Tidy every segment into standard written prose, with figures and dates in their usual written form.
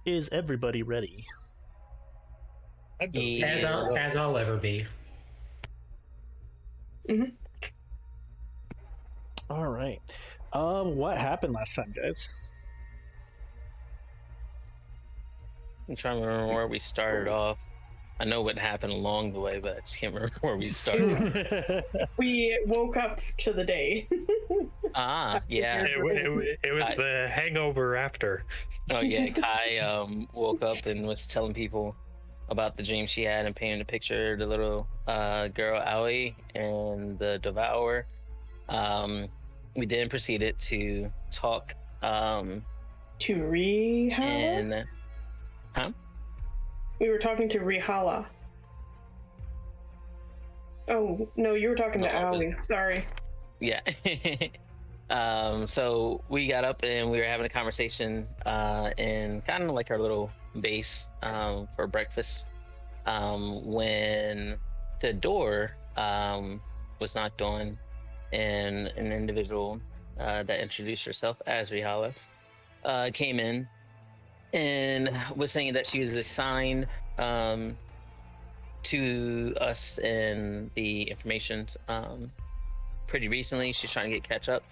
Is everybody ready? As I'll ever be. Mm-hmm. All right. What happened last time, guys? I'm trying to remember where we started off. I know what happened along the way, but I just can't remember where we started. We woke up to the day. Yeah. It was the hangover after. Oh yeah, Kai woke up and was telling people about the dream she had and painted a picture of the little girl Aoi and the Devourer. We then proceeded to talk to Rihala? and We were talking to Rihala. Oh, no, you were talking to Aoi. Sorry. Yeah. So we got up and we were having a conversation in kind of like our little base for breakfast when the door was knocked on and an individual that introduced herself as Rihala came in and was saying that she was assigned to us and the information pretty recently. She's trying to catch up.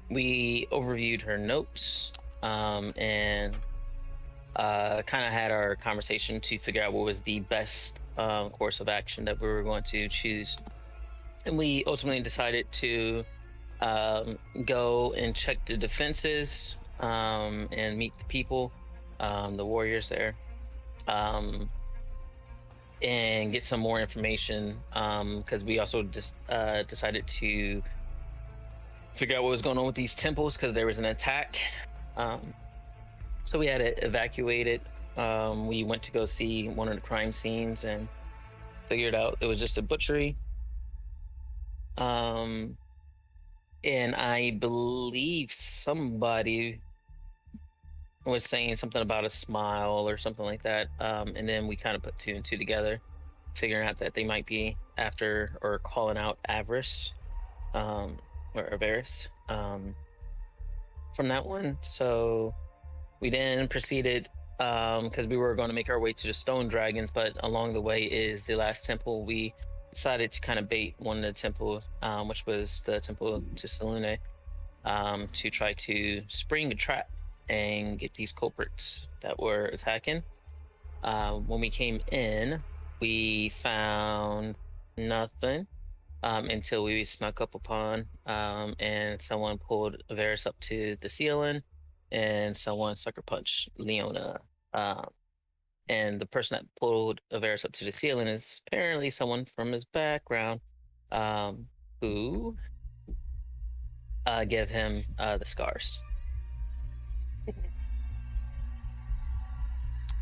We overviewed her notes and kind of had our conversation to figure out what was the best course of action that we were going to choose. And we ultimately decided to go and check the defenses and meet the people, the warriors there, and get some more information because we also just decided to figure out what was going on with these temples because there was an attack. So we had to evacuate it. We went to go see one of the crime scenes and figured out it was just a butchery. And I believe somebody was saying something about a smile or something like that. And then we kind of put two and two together, figuring out that they might be after or calling out Avaris, or Avaris, from that one. So we then proceeded, because we were going to make our way to the Stone Dragons, but along the way is the last temple. We decided to kind of bait one of the temples, which was the temple to Selune, to try to spring a trap and get these culprits that were attacking. When we came in, we found nothing until we snuck up upon and someone pulled Avaris up to the ceiling and someone sucker punched Leona. And the person that pulled Avaris up to the ceiling is apparently someone from his background who gave him the scars.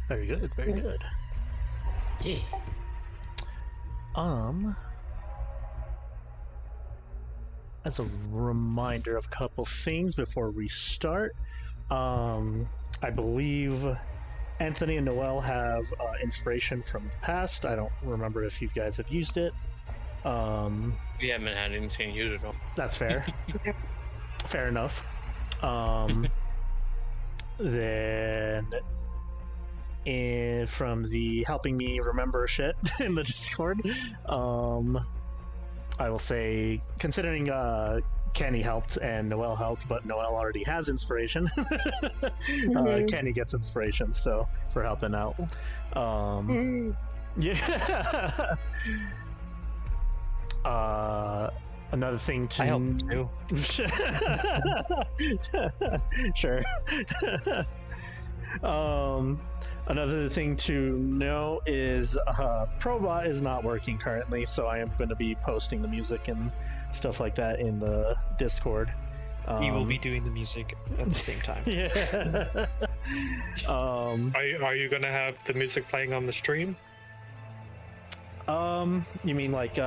Very good, very good. Yeah. As a reminder of a couple things before we start, I believe Anthonie and Noelle have inspiration from the past. I don't remember if you guys have used it. We haven't had anything to use it on. That's fair. Fair enough. Then from the helping me remember shit in the Discord, I will say, considering Kenny helped and Noelle helped, but Noelle already has inspiration. Kenny gets inspiration, so for helping out. Yeah. Another thing to I helped too. Sure. Another thing to know is Probot is not working currently, so I am going to be posting the music and stuff like that in the Discord. We will be doing the music at the same time. Yeah. Are you gonna have the music playing on the stream? You mean like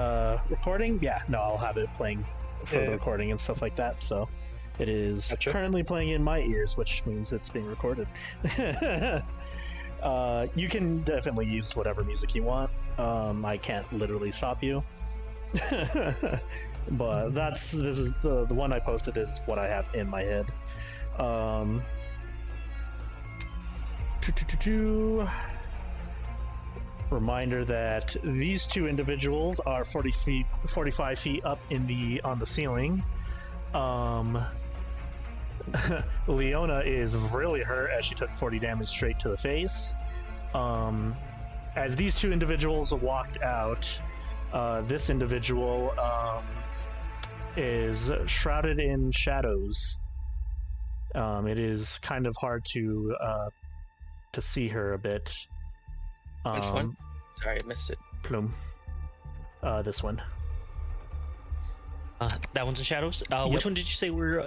recording? Yeah, no, I'll have it playing for the recording and stuff like that. So it is currently playing in my ears, which means it's being recorded. You can definitely use whatever music you want. I can't literally stop you. But this is the one I posted is what I have in my head. Reminder that these two individuals are 45 feet up on the ceiling. Leona is really hurt as she took 40 damage straight to the face. As these two individuals walked out, this individual is shrouded in shadows. It is kind of hard to see her a bit. Which one? Sorry, I missed it. Plume. This one. That one's in shadows. Yep. Which one did you say were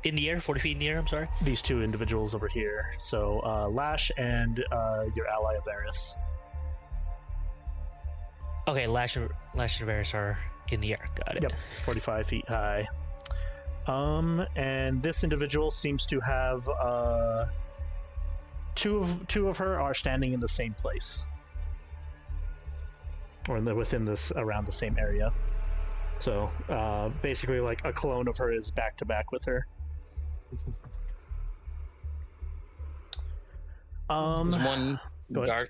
in the air? 40 feet in the air. I'm sorry. These two individuals over here. So Lash and your ally Avaris. Okay, Lash and Avaris are in the air. Got it. Yep, 45 feet high. And this individual seems to have two of her are standing in the same place, or within this around the same area. So basically, like a clone of her is back to back with her. Is one go ahead. dark,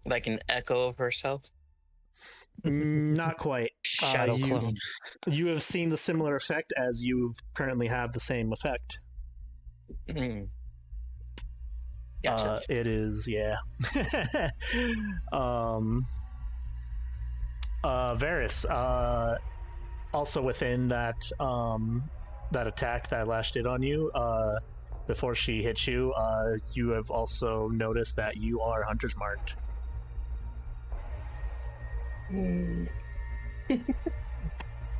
like an echo of herself? Not quite. Shadow clone. You have seen the similar effect as you currently have the same effect. Gotcha. It is, yeah. Varys, also within that that attack that Lash did on you, before she hit you, you have also noticed that you are Hunter's marked.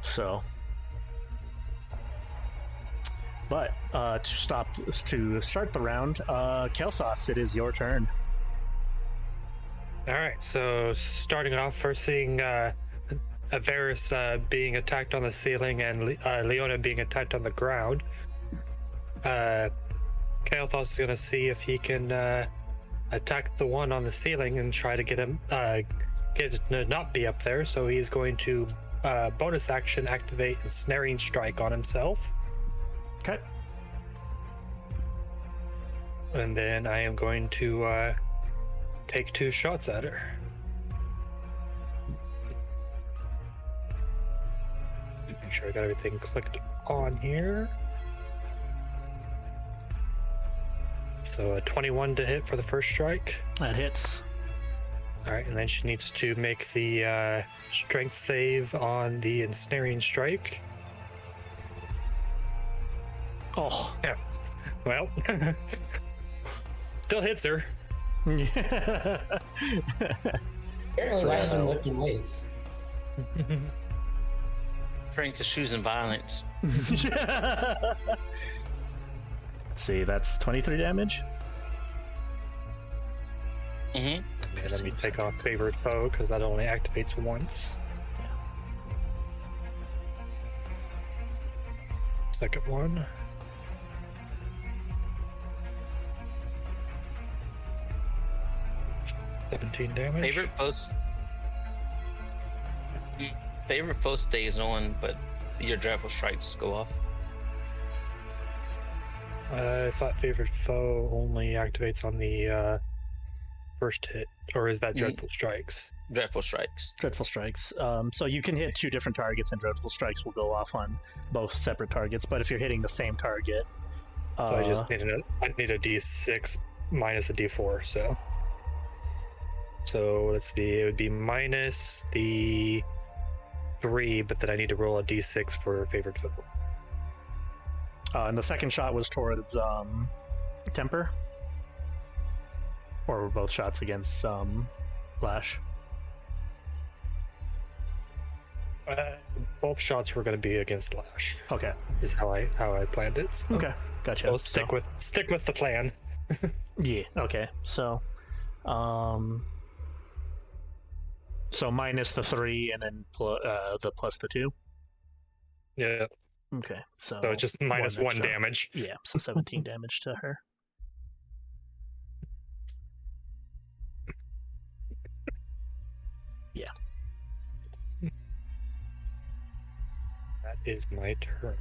So, but to start the round, Kailthas, it is your turn. All right, so starting off, first seeing Avaris being attacked on the ceiling and Leona being attacked on the ground. Kailthas is going to see if he can attack the one on the ceiling and try to get him get it to not be up there. So he's going to bonus action activate Ensnaring Strike on himself. Okay. And then I am going to take 2 shots at her. Make sure I got everything clicked on here. So a 21 to hit for the first strike. That hits. All right, and then she needs to make the strength save on the Ensnaring Strike. Oh. Yeah. Well, still hits her. Apparently, Lash been lifting weights. Frank is choosing violence. Let's see, that's 23 damage. Mm-hmm. Yeah, let me take off Favorite Foe because that only activates once. Second one. $17 damage. Favorite foe stays on, but your dreadful strikes go off. I thought Favorite Foe only activates on the first hit, or is that Dreadful Strikes? Dreadful strikes. Dreadful strikes. So you can hit 2 different targets, and dreadful strikes will go off on both separate targets. But if you're hitting the same target, So I just need I need a D6 minus a D4. So let's see, it would be minus the 3, but then I need to roll a D6 for Favorite Foe. And the second shot was towards Temper, or were both shots against Lash? Both shots were going to be against Lash. Okay. Is how I planned it. So Okay. Gotcha. I'll stick with the plan. Yeah. Okay. So, so minus the 3 and then the plus the 2. Yeah. Okay. So So it's just minus 1 extra. damage. Yeah. So 17 damage to her. Yeah. That is my turn.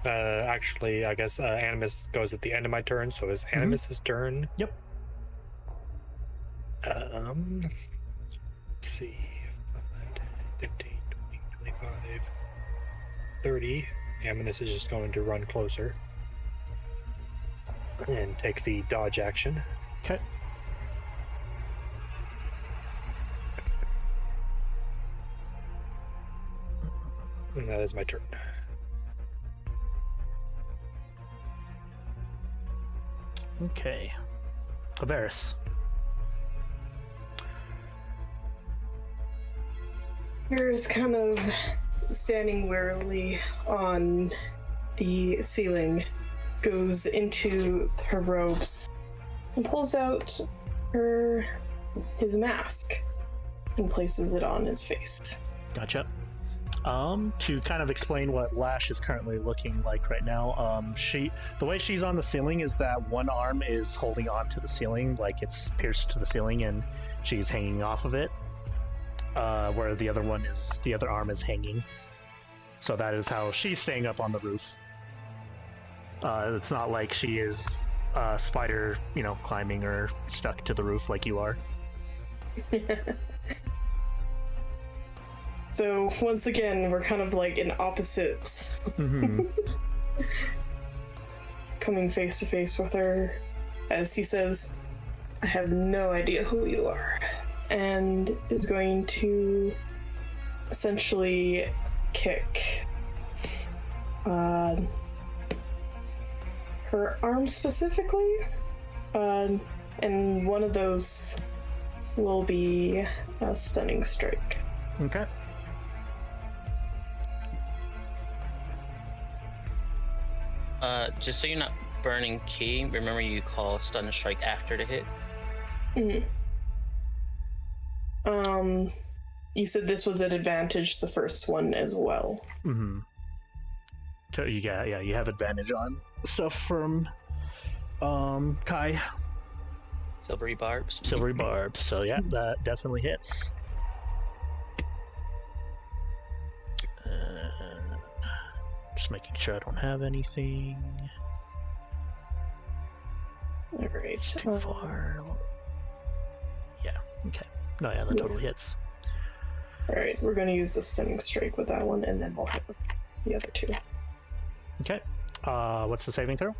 Actually, I guess Animus goes at the end of my turn, so it's Animus's turn. Yep. Let's see. 15, 20, 25, 30. Animus is just going to run closer. And take the dodge action. Okay. And that is my turn. Okay. Avaris. Is kind of standing warily on the ceiling, goes into her robes and pulls out his mask and places it on his face. Gotcha. To kind of explain what Lash is currently looking like right now, the way she's on the ceiling is that one arm is holding on to the ceiling, like it's pierced to the ceiling, and she's hanging off of it. Where the other arm is hanging. So that is how she's staying up on the roof. It's not like she is spider, climbing or stuck to the roof like you are. So once again, we're kind of like in opposites. Coming face to face with her as he says, I have no idea who you are. And is going to essentially kick her arm specifically, and one of those will be a stunning strike. Okay. Just so you're not burning key, remember you call stun strike after the hit. You said this was at advantage, the first one as well. So you have advantage on stuff from Kai. Silvery barbs. Silvery barbs. So yeah, that definitely hits. Just making sure I don't have anything All right. too far. Yeah. Okay. No, yeah, that totally hits. All right, we're going to use the stunning strike with that one, and then we'll hit the other two. Okay. What's the saving throw?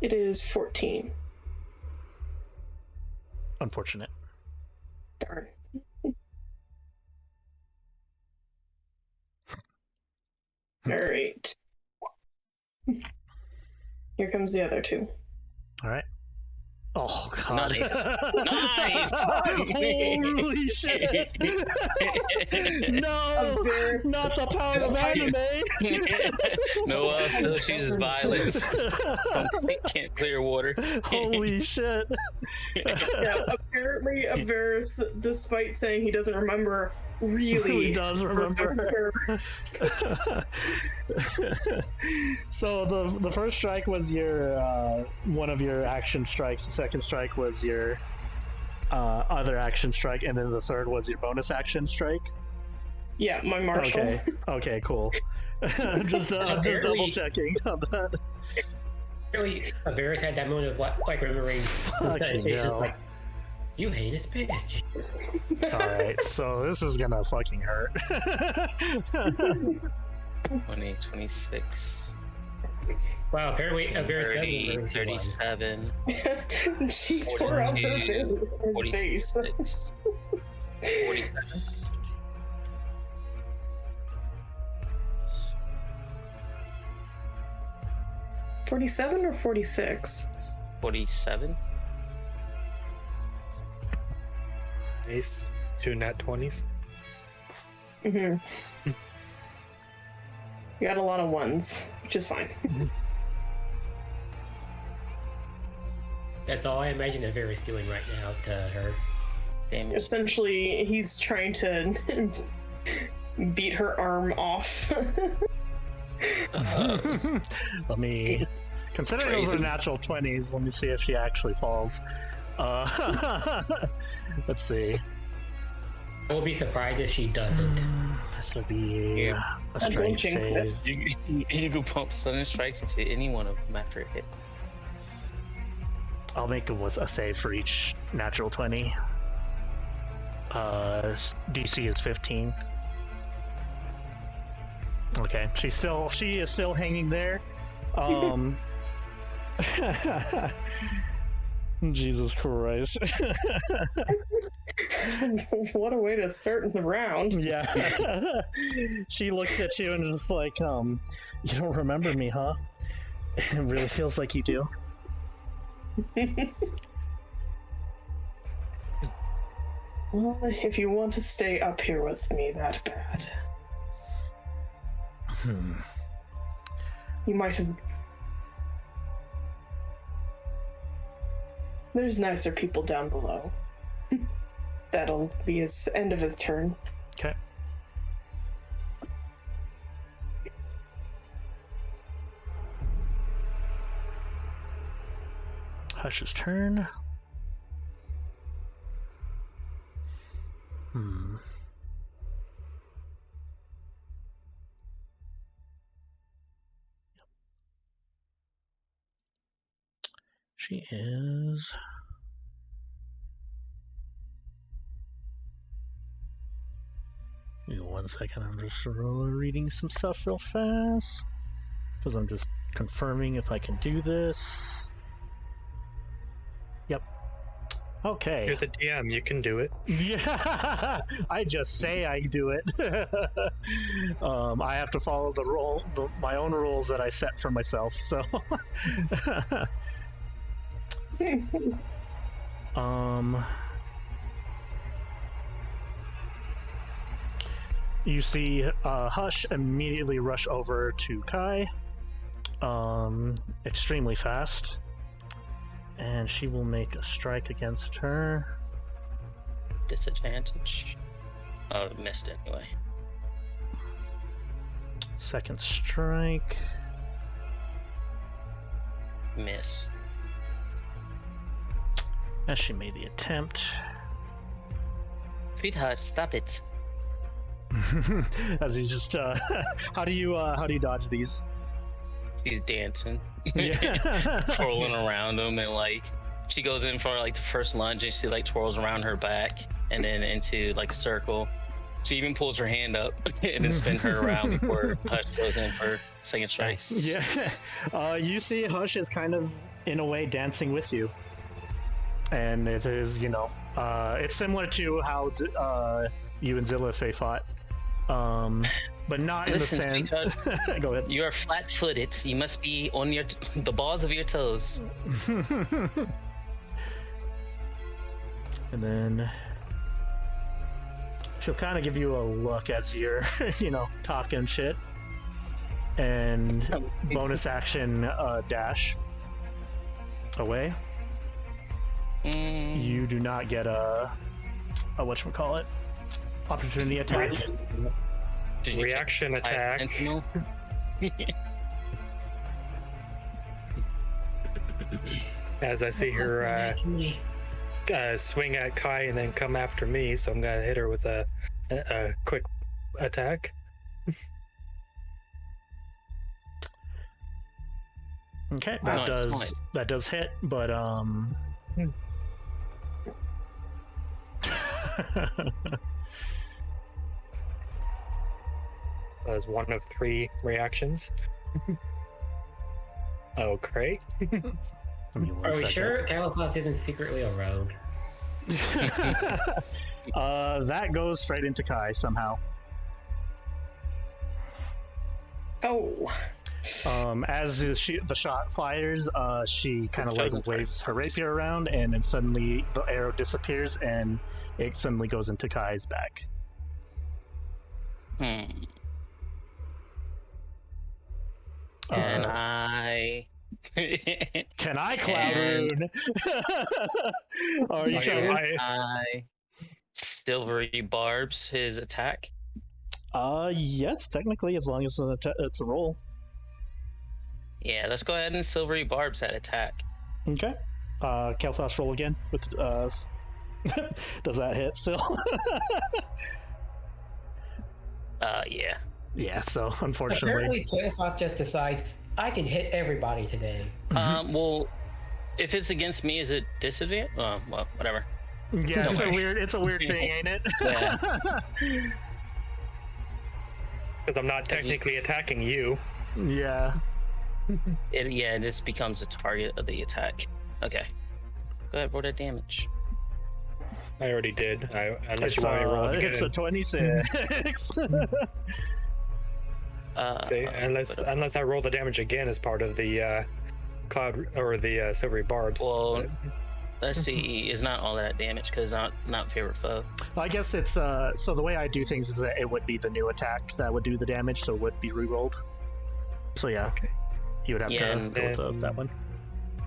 It is 14. Unfortunate. Darn. All right. Here comes the other two. All right. Oh god. Nice. Nice. Holy shit. No. Avaris Not the power of anime. Noelle still chooses violence. Can't clear water. Holy shit. Yeah, apparently Avaris, despite saying he doesn't remember, really He does remember. remembers her. So the first strike was your one of your action strikes. The second strike was your other action strike, and then the third was your bonus action strike. Yeah, my marshal. Okay, cool. just double checking on that. Really, Avaris had that moment of like remembering. Fucking It's hell. like, you heinous bitch. Alright, so this is gonna fucking hurt. 20, 26, Wow, apparently Avaris 30, does remember who she was. 37, She tore up her 42, face. 46, 47. $47 or $46? 47. Ace, 2 nat 20s. Mm-hmm. You got a lot of ones, which is fine. That's all I imagine Avaris doing right now to her. Damage. Essentially, he's trying to beat her arm off. Let me, considering those are natural 20s, let me see if she actually falls. Let's see. I will be surprised if she doesn't. This would be a don't strength jinx it. save. You can pump Sudden Strikes into any one of them after a hit. I'll make a save for each natural 20. DC is 15. Okay, she is still hanging there. Jesus Christ. What a way to start the round. Yeah. She looks at you and is just like, you don't remember me, huh? It really feels like you do. Well, if you want to stay up here with me that bad, you might have. There's nicer people down below. That'll be his end of his turn. Okay. Hush's turn. She is... Give me 1 second, I'm just reading some stuff real fast. Because I'm just confirming if I can do this. Yep. Okay. You're the DM, you can do it. Yeah, I just say I do it. I have to follow my own rules that I set for myself. So, you see Hush immediately rush over to Kai, extremely fast. And she will make a strike against her. Disadvantage. Oh, it missed anyway. Second strike. Miss. As she made the attempt. Sweetheart, stop it. As you just how do you dodge these? She's dancing. Yeah. Twirling around him, and like she goes in for like the first lunge and she like twirls around her back and then into like a circle. She even pulls her hand up and then spins her around before Hush goes in for second strikes. Yeah. You see Hush is kind of in a way dancing with you. And it is, it's similar to how you and Zillife fought. But not Listen, in the sand. Go ahead. You are flat-footed. You must be on the balls of your toes. And then she'll kind of give you a look as you're, talking shit. And bonus action dash away. You do not get a whatchamacallit, opportunity attack. Reaction attack. As I see her swing at Kai and then come after me, so I'm gonna hit her with a quick attack. Okay, that does hit, but That was one of 3 reactions. Oh, great. Are we sure Kailthas isn't secretly a rogue? That goes straight into Kai somehow. Oh. As the shot fires, she kind of like waves her rapier around, and then suddenly the arrow disappears, and it suddenly goes into Kai's back. And I Can I Cloud Rune? Are you sure? I Silvery Barbs his attack? Yes, technically, as long as it's a roll. Yeah, let's go ahead and Silvery Barbs that attack. Okay. Kailthas, roll again with Does that hit still? Yeah. Yeah, so unfortunately. Apparently, Kailthas just decides I can hit everybody today. Well, if it's against me, is it disadvantage? Well, whatever. Yeah, Don't worry. it's a weird thing, ain't it? Yeah. Because I'm not technically attacking you. Yeah. This becomes a target of the attack. Okay. Go ahead, roll that damage. I already did. Unless you want me to roll it again. It's a 26. See, unless I roll the damage again as part of the cloud or the silvery barbs. Well, let's see. It's not all that damage because not favorite foe. I guess it's so the way I do things is that it would be the new attack that would do the damage, so it would be rerolled. So yeah, Okay. you would have to go with that one.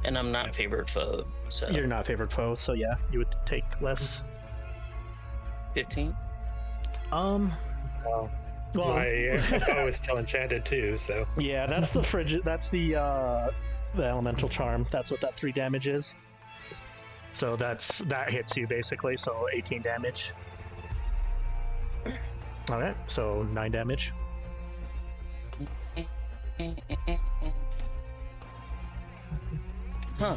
And I'm not favorite foe, so You're not favored foe, so yeah, you would take less. 15. Well, Well, my bow is still enchanted too, so yeah, that's the frigid. That's the elemental charm. That's what that 3 damage is. So that hits you basically. So 18 damage. All right, so 9 damage. Huh.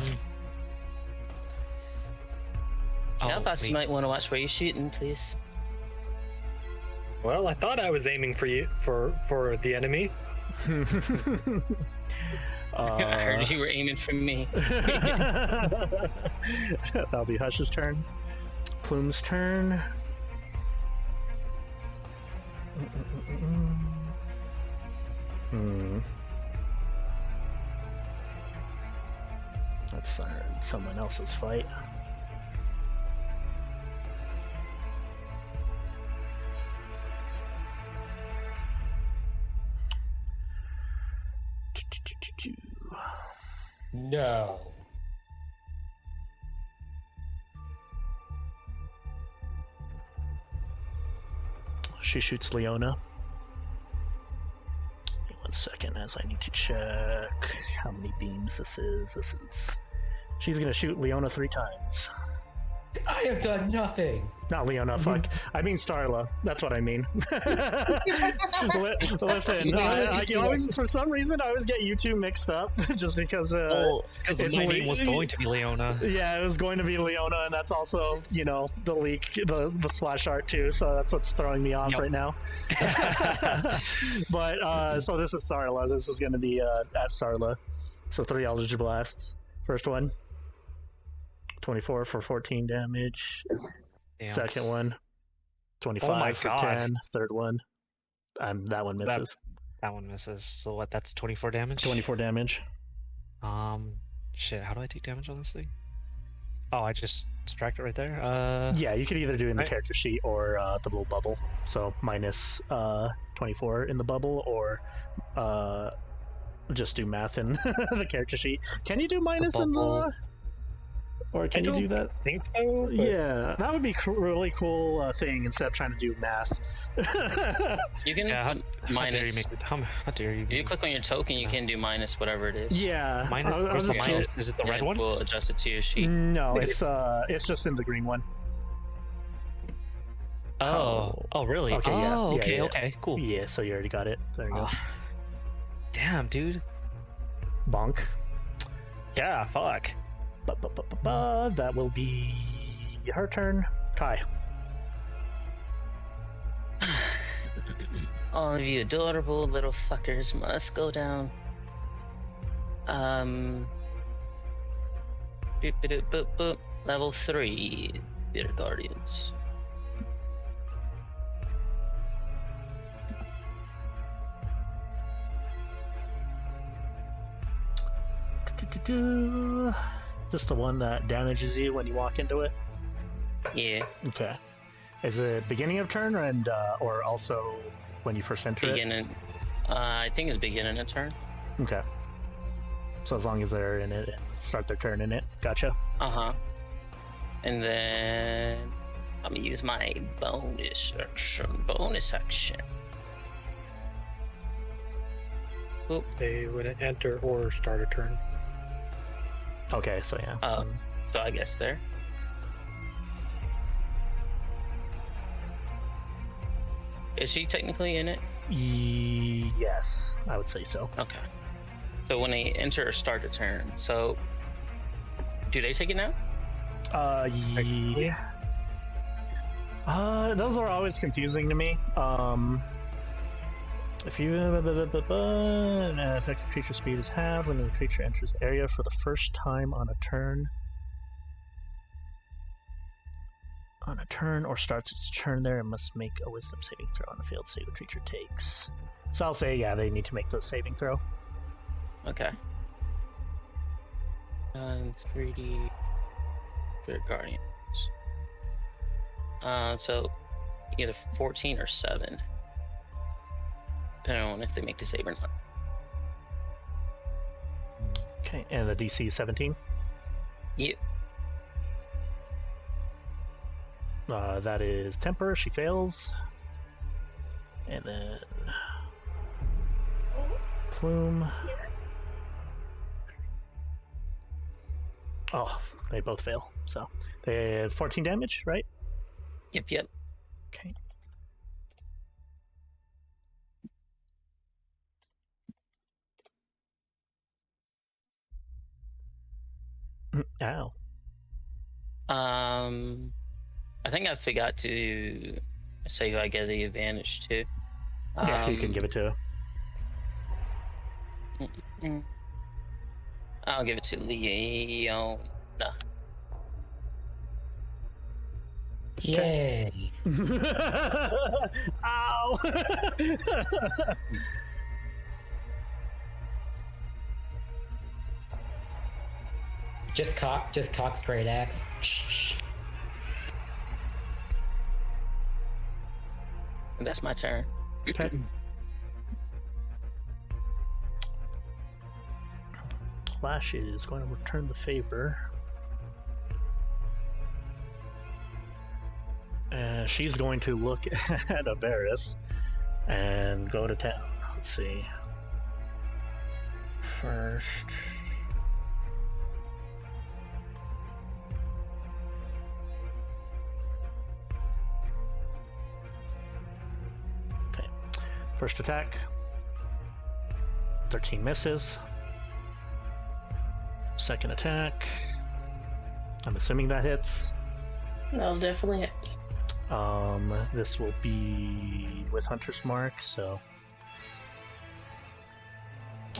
Oh, Kailthas, you wait. might want to watch where you're shooting, please. well, I thought I was aiming for you for the enemy. I heard you were aiming for me. That'll be Hush's turn. Plume's turn. That's someone else's fight. No. She shoots Leona. Give me 1 second as I need to check how many beams this is. She's gonna shoot Leona 3 times. I have done nothing. Not Leona, fuck. I mean Starla. That's what I mean. Listen, I always, for some reason, I always get you two mixed up, just because. Because it's my name was going to be Leona. Yeah, it was going to be Leona, and that's also, the leak, the splash art too. So that's what's throwing me off right now. But so this is Starla. This is going to be at Starla. So 3 Eldritch Blasts. First one. 24 for 14 damage. Damn. Second one, 25 for God. 10. Third one, that one misses. That one misses. So what? That's 24 damage. 24 damage. Shit. How do I take damage on this thing? Oh, I just subtract it right there. Yeah, you could either do it in the Right. character sheet or the little bubble. So minus 24 in the bubble, or just do math in the character sheet. Can you do minus in the? bubble. Or can you do that? I think so. But Yeah, that would be really cool thing instead of trying to do math. You can Yeah. put How dare minus. you make it? How dare you? If you click on your token, you can do minus whatever it is. Yeah, Minus. I was Where's the just minus? Is it the red and one? We'll adjust it to your sheet. No, it's just in the green one. Oh, really? Okay, yeah, oh, yeah, okay, yeah. okay, cool. Yeah, so you already got it. There you go. Ah. Damn, dude. Bonk. Yeah, fuck. That will be her turn. Kai. All of you adorable little fuckers must go down. Boop, boop, boop, boop. Level 3, Bitter Guardians. Just the one that damages you when you walk into it. Yeah, Okay. Is it beginning of turn or also when you first enter it? beginning. I think it's beginning of turn. Okay. So as long as they're in it and start their turn in it. Gotcha. Uh-huh. And then I'm gonna use my bonus action. Oop. they would enter or start a turn. Okay, so yeah. So I guess there. Is she technically in it? Yes, I would say so. Okay. So when they enter or start a turn, so do they take it now? Yeah. Those are always confusing to me. If you effective creature speed is halved when the creature enters the area for the first time on a turn. On a turn or starts its turn there, it must make a wisdom saving throw on the failed save a creature takes. So I'll say, yeah, they need to make the saving throw. Okay. 3D Spirit Guardians. So you get a 14 or 7, depending on if they make the save or not. Okay, and the DC is 17. Yep. That is Temper. She fails. And then Plume. Oh, they both fail. So they had 14 damage, right? Yep. Okay. Ow. I think I forgot to say who I get the advantage to. Yeah, you can give it to her. I'll give it to Leona. Yay! Ow! Just cock straight axe. And that's my turn. Okay. Flash is going to return the favor. And she's going to look at Avaris and go to town. Let's see. First. Okay. First attack. 13 misses. Second attack. I'm assuming that hits. That'll definitely hit. This will be with Hunter's Mark, so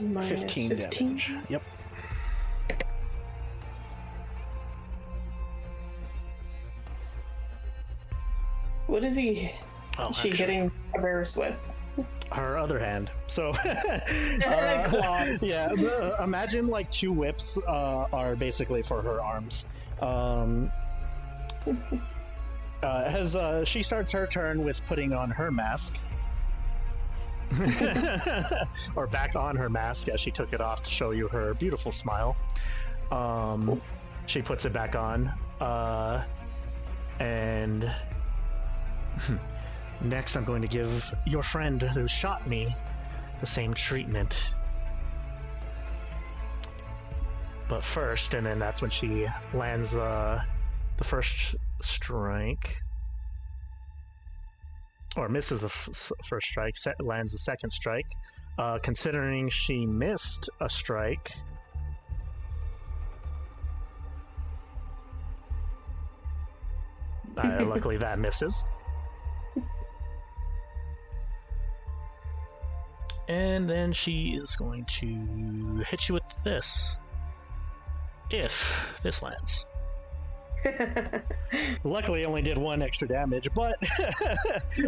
Minus 15 damage. Yep. What is he? Oh, She actually, hitting Avaris with? her other hand. So, Claw. yeah. Imagine like two whips are basically for her arms. As she starts her turn with putting on her mask. Or back on her mask as she took it off to show you her beautiful smile. She puts it back on. And next I'm going to give your friend who shot me the same treatment. But first, and then that's when she lands the first strike. Or misses the first strike, lands the second strike. Considering she missed a strike, luckily that misses. And then she is going to hit you with this. If this lands. Luckily, only did 1 extra damage, but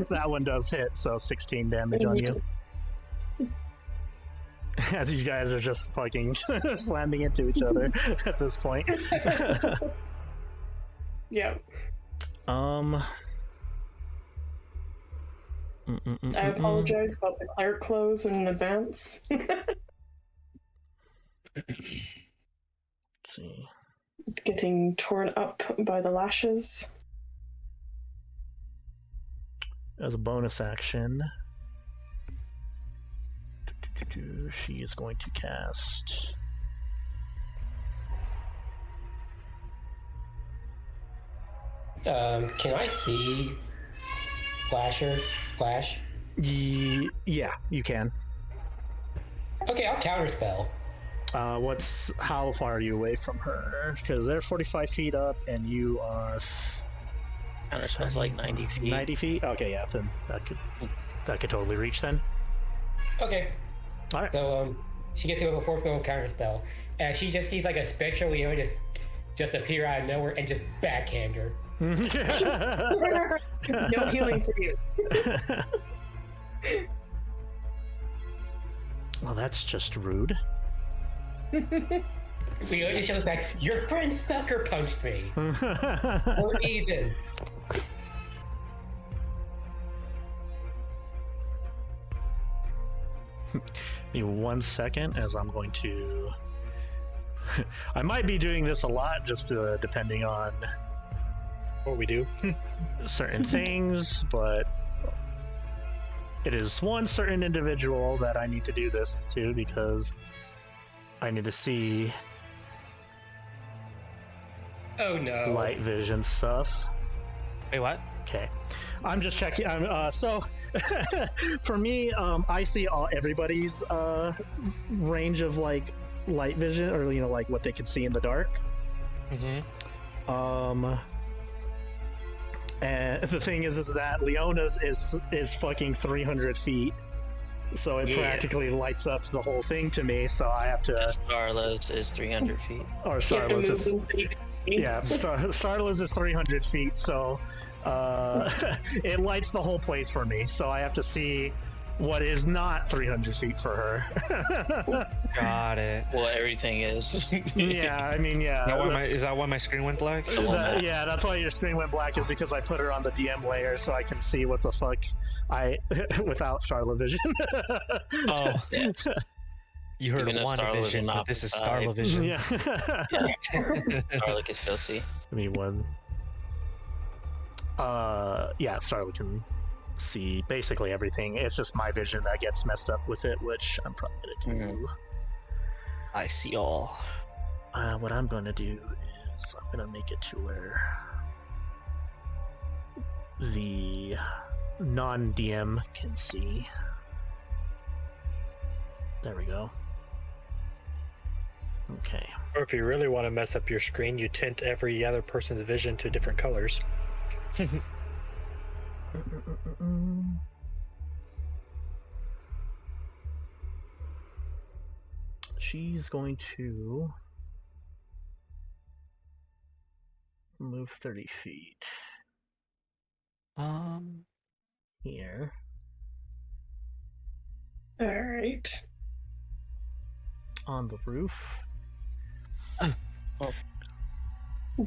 that one does hit, so 16 damage on you. As you guys are just fucking slamming into each other at this point. Yep. I apologize about the cleric clothes in advance. Let's see. It's getting torn up by the lashes. As a bonus action, she is going to cast Can I see Splash? Yeah, you can. Okay, I'll counterspell. How far are you away from her? Because they're 45 feet up, and you are Counterspell's like 90 feet. 90 feet. Okay, yeah, then that could totally reach then. Okay. All right. So she gets to go before going counterspell, and she just sees like a spectral Leona just appear out of nowhere and just backhand her. No healing for you. Well, that's just rude. Leona shows back, your friend sucker punched me. Or even. Give me 1 second as I'm going to... I might be doing this a lot, just depending on What we do? certain things, but it is one certain individual that I need to do this to because I need to see Oh no. light vision stuff. Wait, what? Okay, I'm just checking. So for me, I see everybody's range of like light vision, or like what they can see in the dark. Mm-hmm. And the thing is that Leona's is fucking 300 feet, so it practically lights up the whole thing to me. So I have to. Starla's is 300 feet. Or Starla's is. Yeah, Starla's is 300 feet, so it lights the whole place for me. So I have to see what is not 300 feet for her. Got it. Well, everything is. Yeah, I mean, yeah. Is that why my screen went black? Yeah, that's why your screen went black, is because I put her on the DM layer so I can see what the fuck without Starla vision. Oh. Yeah. You heard Even of though Starla was WandaVision, an but this is opposite Starla side. Vision. Yeah. Starla can still see. Give me one. Yeah, Starla can see basically everything. It's just my vision that gets messed up with it, which I'm probably gonna do. I see all. What I'm gonna do is I'm gonna make it to where the non-DM can see. There we go. Okay. Or if you really want to mess up your screen, you tint every other person's vision to different colors. She's going to move 30 feet here. All right. On the roof.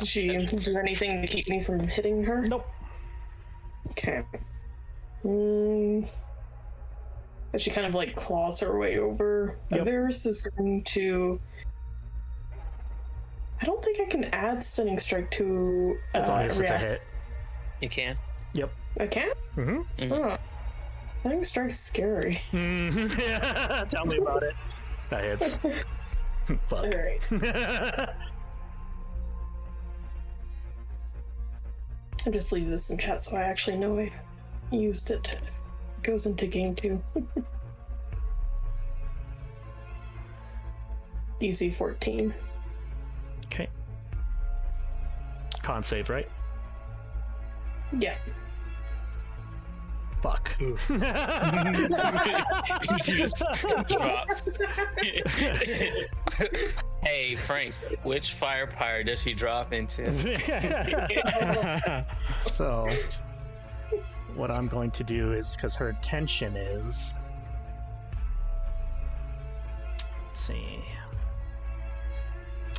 Is there anything to keep me from hitting her? Nope. Okay. As she kind of like claws her way over, Yep. Avaris is going to. I don't think I can add Stunning Strike to. As long as it's a react. hit. You can. Yep. I can? Mm-hmm. Oh. Stunning Strike's scary. Mm-hmm. Tell me about it. That hits. Fuck. Alright. I'll just leave this in chat so I actually know I used it. It goes into game 2. DC 14. Okay. Con save, right? Yeah. Fuck. She just drops. Hey, Frank, which fire pyre does she drop into? So, what I'm going to do is, because her intention is... Let's see...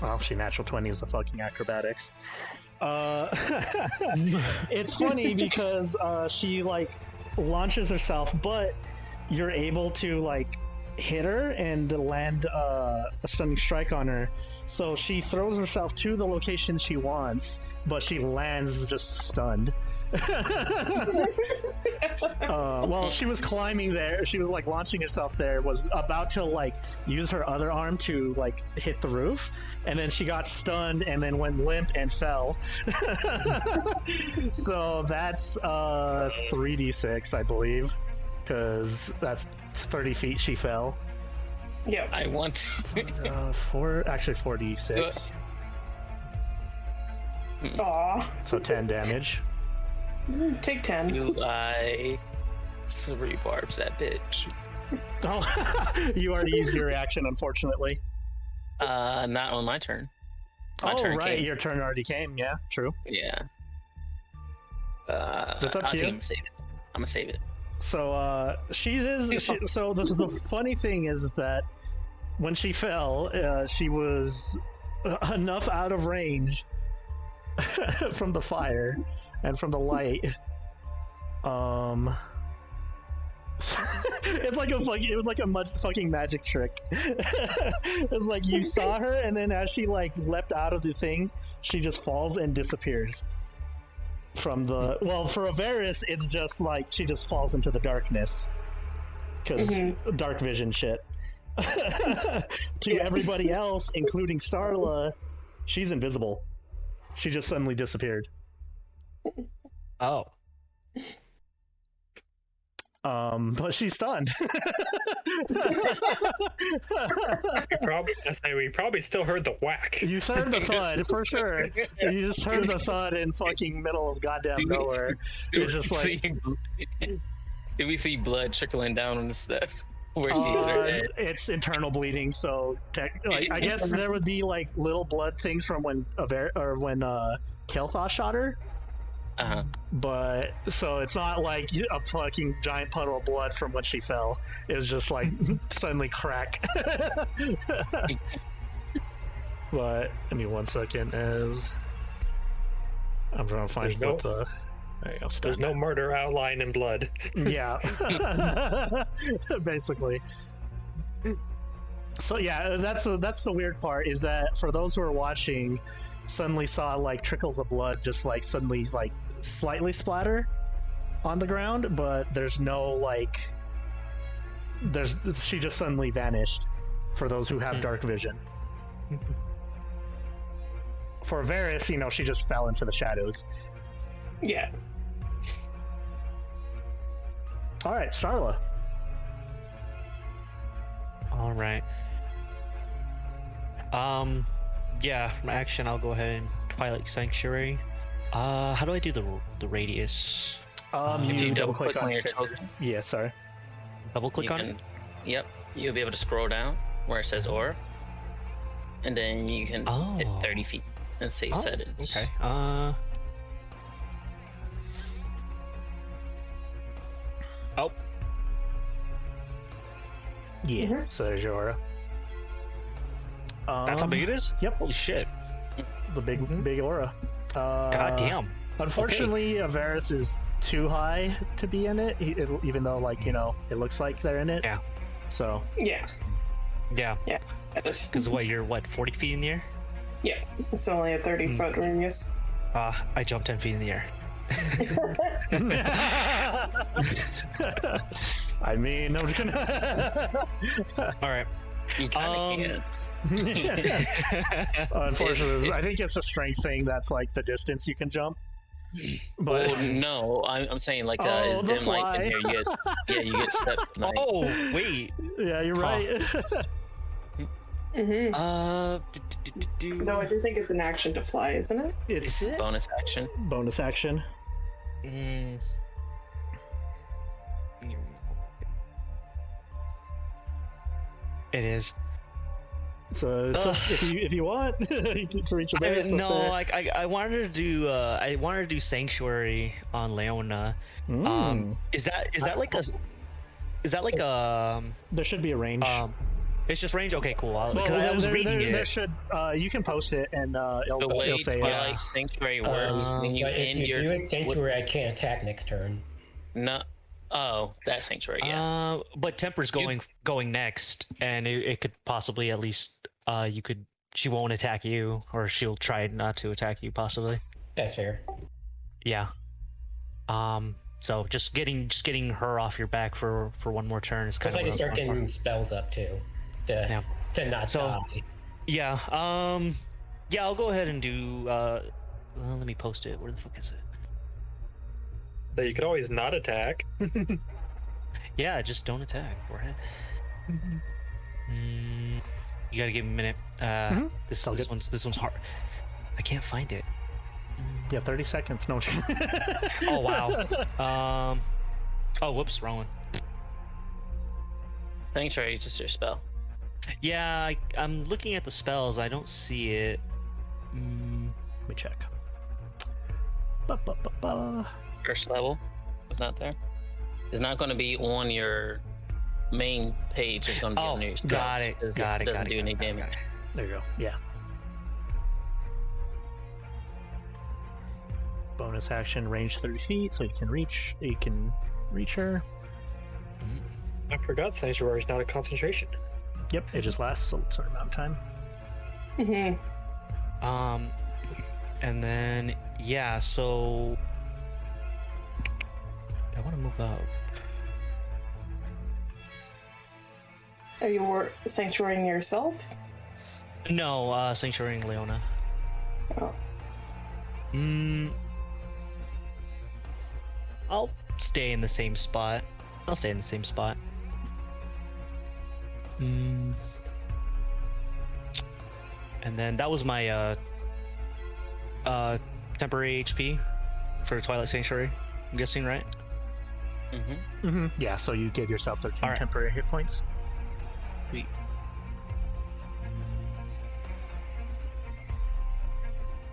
Well, she natural 20 is the fucking acrobatics. It's funny because she, like, launches herself, but you're able to, like, hit her and land a stunning strike on her. So she throws herself to the location she wants, but she lands just stunned. Well, she was climbing there. She was like launching herself there. Was about to like use her other arm to like hit the roof, and then she got stunned and then went limp and fell. So that's 3d6, I believe, because that's 30 feet she fell. Yep. I want. 4d6. Aw. So 10 damage. Take 10. I silvery barbs that bitch. Oh, you already used your reaction, unfortunately. Not on my turn. My Oh, turn right, came. your turn already came. Yeah, true. Yeah. That's up to you. I'm gonna save it. So so the funny thing is that when she fell, she was enough out of range from the fire and from the light. It's like it was like a fucking magic trick. It's like you saw her, and then as she like leapt out of the thing, she just falls and disappears. From the for Avaris, it's just like she just falls into the darkness because dark vision shit. To everybody else, including Starla, she's invisible. She just suddenly disappeared. Oh. But she's stunned. We probably still heard the whack. You heard the thud for sure. You just heard the thud in fucking middle of goddamn nowhere. It's just like Did we see blood trickling down on the stuff? Where she hit her head? it's internal bleeding, so I guess there would be like little blood things from when Kailthas shot her. But so it's not like a fucking giant puddle of blood from when she fell. It was just like suddenly crack. But give me 1 second as I'm trying to find There's what the there you go, There's no murder outline in blood. yeah. Basically. So yeah, that's the weird part, is that for those who are watching, suddenly saw like trickles of blood just like suddenly like slightly splatter on the ground, but there's no like she just suddenly vanished for those who have dark vision. For Avaris, she just fell into the shadows. Yeah. All right, Starla. All right. Yeah, my action, I'll go ahead and Twilight Sanctuary. How do I do the radius? If you double click on your character. token. Yeah, sorry. Double click on it? Yep, you'll be able to scroll down where it says aura, and then you can hit 30 feet and save settings. Okay. Yeah, so there's your aura. That's how big it is? Yep. Holy shit. The big aura. God damn. Unfortunately, Avaris is too high to be in it, even though, like, it looks like they're in it. Yeah. So. Yeah. Yeah. Yeah. Because you're 40 feet in the air? Yeah. It's only a 30-foot radius. I jumped 10 feet in the air. I mean, I'm just gonna. All right. You kind of can. Unfortunately, I think it's a strength thing. That's like the distance you can jump. But well, no, I'm saying like Oh, is the dim light fly. in here? You get steps. Tonight. Oh, wait. yeah, you're right. Mm-hmm. No, No, I do think it's an action to fly, isn't it? It's Bonus action. bonus action. It is. So it's if you want, you can reach a base. No, like I wanted to do Sanctuary on Leona. Is that like a there should be a range. It's just range. Okay, cool. Well, Because I was reading it. there should. You can post it, and The it'll way say. Twilight Sanctuary works, when you But end if you your do it Sanctuary, I can't attack next turn. no. Oh, that Sanctuary. Yeah. But Temper's going next, and it could possibly at least she won't attack you, or she'll try not to attack you possibly. That's fair. Yeah. So just getting her off your back for one more turn is kind Because of I can start getting spells up too, to not die. Yeah. Yeah, I'll go ahead and do. Well, let me post it. Where the fuck is it? So you could always not attack. Yeah, just don't attack. Go ahead. You gotta give me a minute. This one's hard. I can't find it. Yeah, 30 seconds. No. Oh wow. Oh, whoops, wrong one. Sanctuary is just your spell. Yeah, I'm looking at the spells. I don't see it. Let me check. First level was not there. It's not going to be on your main page. It's going to be on your spells. Got it. It doesn't do any damage. There you go. Yeah. Bonus action, range 30 feet, so you can reach her. I forgot Sanctuary is not a concentration. Yep, it just lasts a certain amount of time. Mm-hmm. And then yeah, so I want to move up. Are you sanctuarying yourself? No, sanctuarying Leona. Oh. I'll stay in the same spot. And then that was my temporary HP for Twilight Sanctuary. I'm guessing, right? Yeah, so you gave yourself 13 Alright. temporary hit points. Sweet.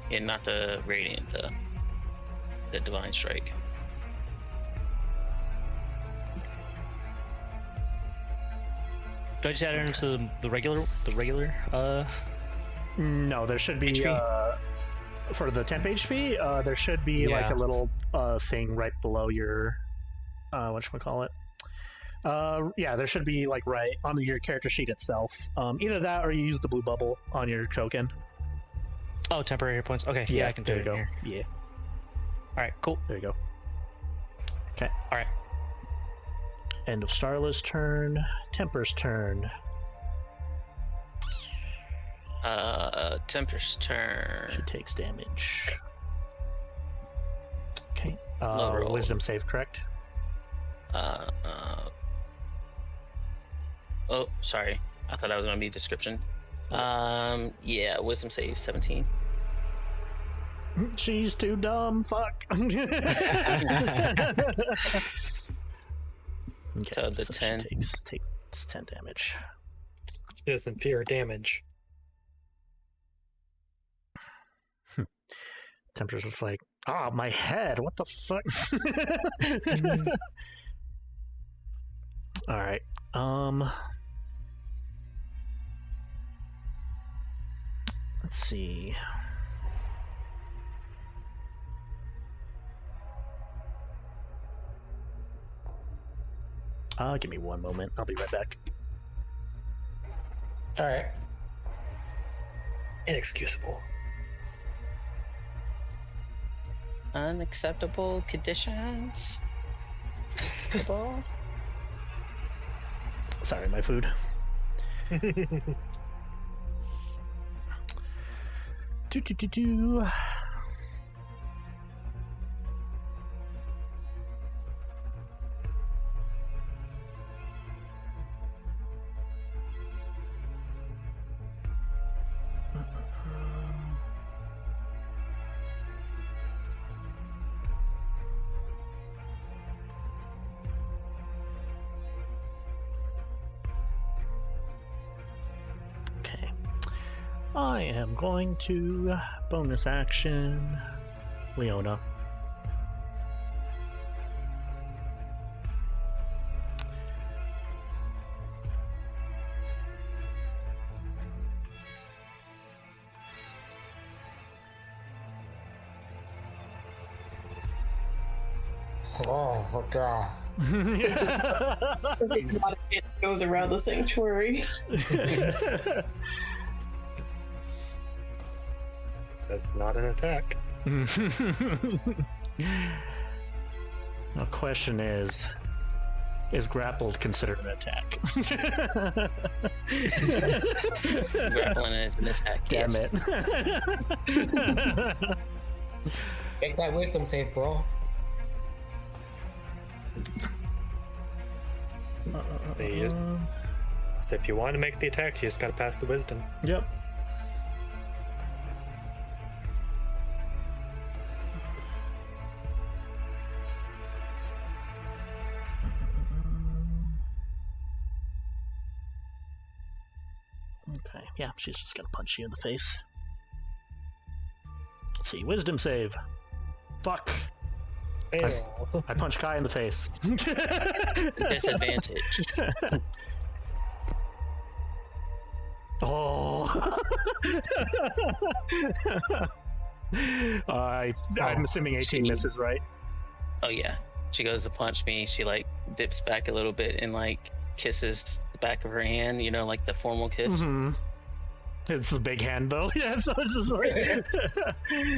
Yeah, not the radiant, the divine strike. Do I just add it into the regular? No, there should be HP? For the temp HP. There should be like a little thing right below your whatchamacallit. Yeah, there should be like right on your character sheet itself. Either that or you use the blue bubble on your token. Oh, temporary hit points. Okay, yeah, I can do there it you go. here. Yeah, All right, cool. there you go. Okay. All right. End of Starla's turn. Temper's turn. Temper's turn. She takes damage. Okay. Low roll. Wisdom save, correct? Oh, sorry. I thought that was gonna be a description. Yeah, wisdom save 17. She's too dumb. Fuck. Okay, So the she 10. takes 10 damage. She doesn't fear damage. Temper's just like, my head. What the fuck? All right. Let's see. Give me one moment. I'll be right back. All right. Inexcusable. Unacceptable conditions. Sorry, my food. Do. I am going to bonus action Leona. Oh god. It goes around the sanctuary. That's not an attack. The question is grappled considered an attack? Grappling is an attack. Damn yes. it. Make that wisdom save, bro. So if you want to make the attack, you just gotta pass the wisdom. Yep. Okay, yeah, she's just gonna punch you in the face. Let's see, wisdom save. Fuck. I punched Kai in the face. Disadvantage. Oh. I'm assuming 18 misses, right? Oh yeah. She goes to punch me. She like dips back a little bit and like kisses the back of her hand. You know, like the formal kiss. Mm-hmm. It's the big hand though. Yeah, so it's just like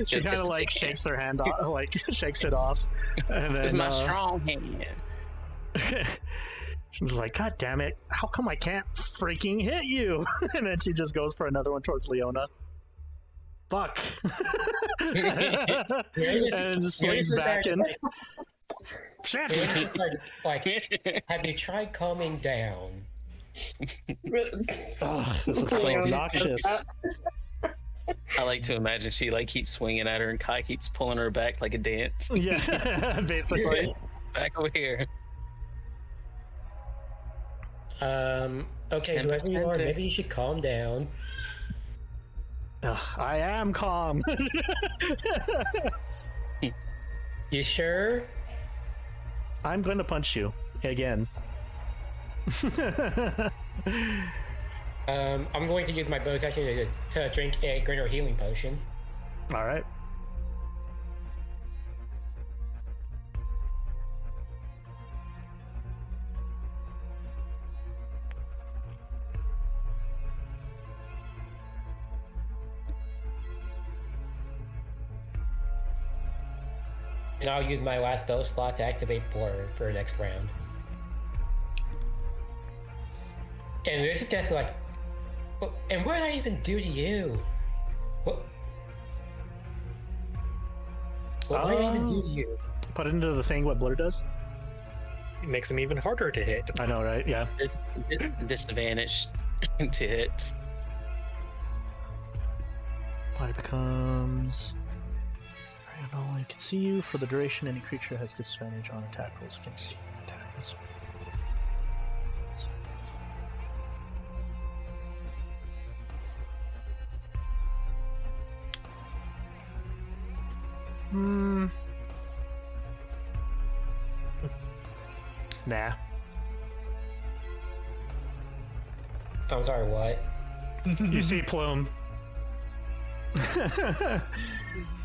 she kind of like shakes her hand off, like shakes it off, and then It's my strong hand. she's like, "God damn it! How come I can't freaking hit you?" And then she just goes for another one towards Leona. Fuck. And just swings back and shit. Have you tried calming down? Oh, this is so obnoxious. I like to imagine she like keeps swinging at her and Kai keeps pulling her back like a dance. Yeah, basically. Back over here. Okay, whoever you are, maybe you should calm down. I am calm. You sure? I'm going to punch you again. I'm going to use my bonus action to drink a greater healing potion. All right. And I'll use my last spell slot to activate Blur for the next round. And this is just like, and what did I even do to you? What did I even do to you? Put into the thing what Blur does. It makes them even harder to hit. I know, right? Yeah. Disadvantage to hit. Body becomes. No one can see you. For the duration, any creature has disadvantage on attack rolls against you. Attackers. Nah. I'm sorry, what? You see Plume.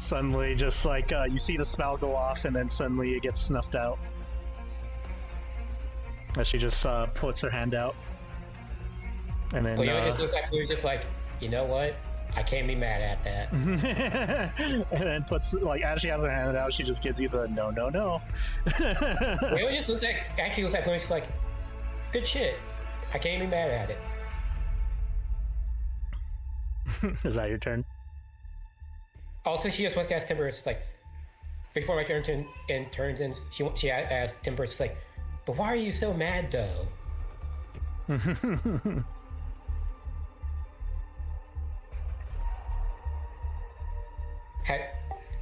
Suddenly, just like, you see the spell go off, and then suddenly it gets snuffed out. As she just puts her hand out. And then. Well, it just looks like we were just like, you know what? I can't be mad at that. And then puts, like, as she has her hand out, she just gives you the no, no, no. It just looks like, actually looks like we're just like, good shit. I can't be mad at it. Is that your turn? Also, she just wants to ask Timber, it's like, before my turn turns in, she asks Timber, it's like, but why are you so mad though?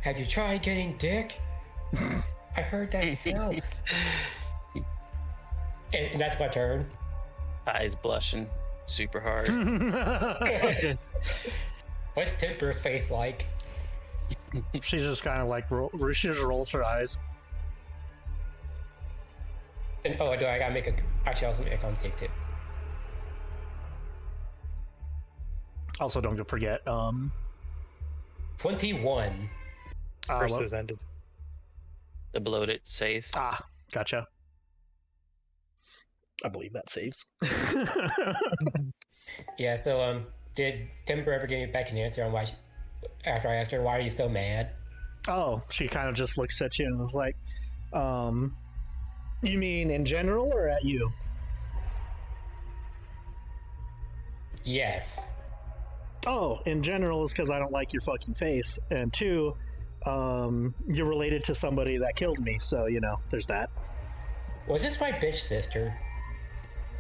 Have you tried getting dick? I heard that helps. And that's my turn. Eyes blushing super hard. What's Timber's face like? She just kind of like she just rolls her eyes. And do I gotta make a? Actually, I was gonna make a con save too. Also, don't forget. 21. First is ended. The bloated save. Gotcha. I believe that saves. Yeah. So, did Timber ever give me back an answer on why? After I asked her, why are you so mad? Oh, she kind of just looks at you and was like, You mean in general or at you? Yes. Oh, in general is because I don't like your fucking face, and 2, you're related to somebody that killed me, so there's that. Was this my bitch sister?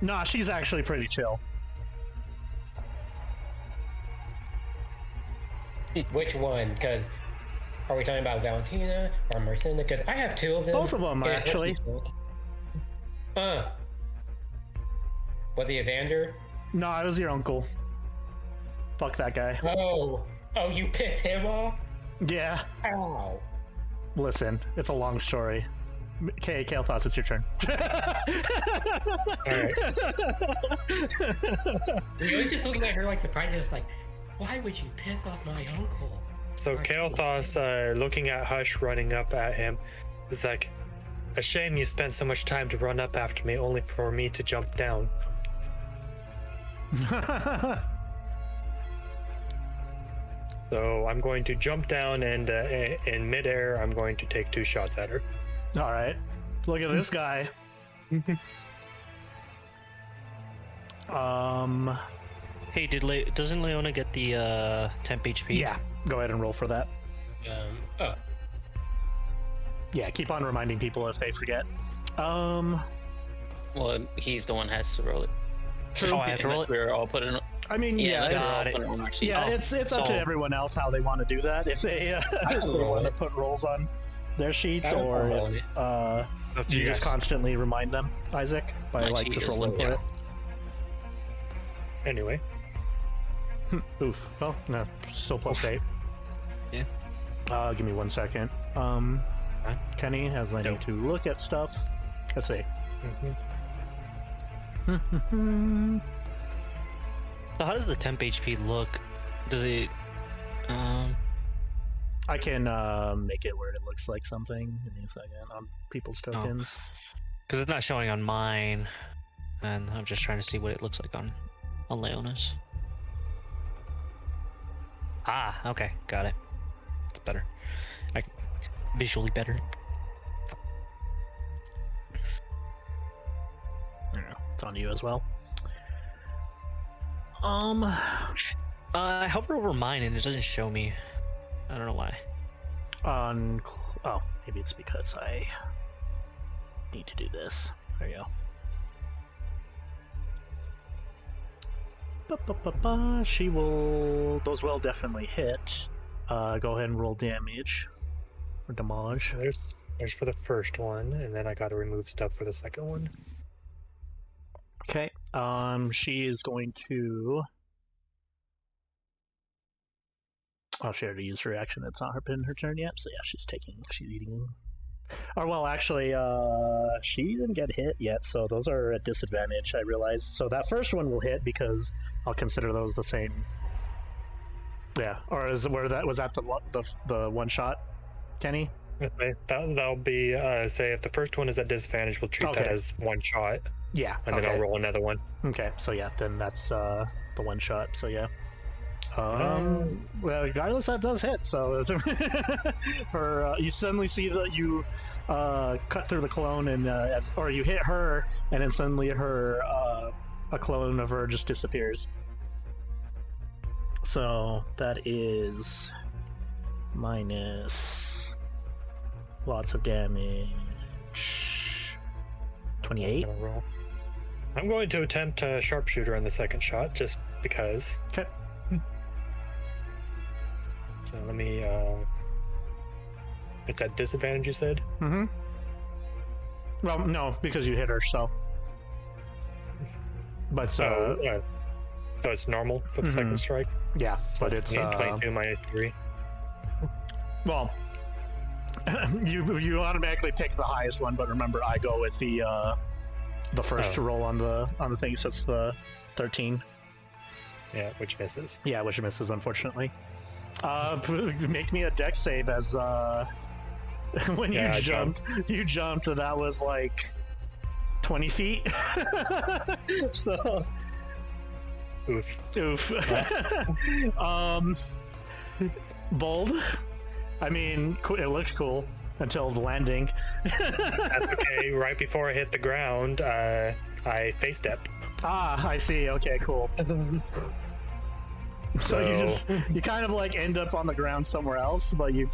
Nah, she's actually pretty chill. Which one? Because are we talking about Valentina or Marcinda? Because I have 2 of them. Both of them, and actually. Was he Evander? No, it was your uncle. Fuck that guy. Oh, you pissed him off? Yeah. Ow. Listen, it's a long story. Okay, Kailthas, it's your turn. I was just looking at her like surprised. I was like, why would you piss off my uncle? So Kailthas, looking at Hush running up at him, is like, a shame you spent so much time to run up after me only for me to jump down. So I'm going to jump down and in midair, I'm going to take 2 shots at her. All right. Look at this guy. Hey, doesn't Leona get the temp HP? Yeah. Go ahead and roll for that. Oh. Yeah, keep on reminding people if they forget. Well, he's the one who has to roll it. Oh, I have to roll it? We're all putting. I mean, yeah, got it. it's up to everyone else how they want to do that. If they want to put rolls on their sheets, or if you just constantly remind them, Isaac, by just rolling for it. Anyway. Oof. Oh, no, still plus 8. Yeah. Give me 1 second. Kenny, as I need to look at stuff. Let's see. So how does the temp HP look? Does it... I can make it where it looks like something. Give me a second. On people's tokens. Because it's not showing on mine. And I'm just trying to see what it looks like on Leona's. Ah, okay. Got it. It's better. Visually better. Yeah, it's on you as well. I hover over mine and it doesn't show me. I don't know why. Oh, maybe it's because I need to do this. There you go. She will. Those will definitely hit. Go ahead and roll damage or demolish. So there's for the first one, and then I got to remove stuff for the second one. Okay. She is going to. Oh, she already used her action. It's not been her turn yet. So yeah, she's eating. Or well, actually, she didn't get hit yet, so those are at disadvantage. I realized. So that first one will hit because I'll consider those the same. Yeah. Or was that the one shot, Kenny? Okay. That'll be say if the first one is at disadvantage, we'll treat that as one shot. Yeah. And then I'll roll another one. Okay. So yeah, then that's the one shot. So yeah. Well, regardless, that does hit. So you suddenly see that you cut through the clone, and or you hit her, and then suddenly a clone of her just disappears. So that is minus lots of damage. 28. I'm going to attempt a sharpshooter on the second shot, just because. Okay. So let me, it's at disadvantage, you said? Mm-hmm. Well, no, because you hit her, so. But, so it's normal for the second strike? Yeah, but it's, 22 minus 3. Well, you automatically pick the highest one, but remember, I go with the first roll on the thing, so it's the 13. Yeah, which misses. Yeah, which misses, unfortunately. Make me a dex save as when you jumped. You jumped, and that was like 20 feet. So, oof. Bold. I mean, it looks cool. until the landing. That's okay. Right before I hit the ground, I face step. Ah, I see. Okay, cool. So you kind of like end up on the ground somewhere else, but you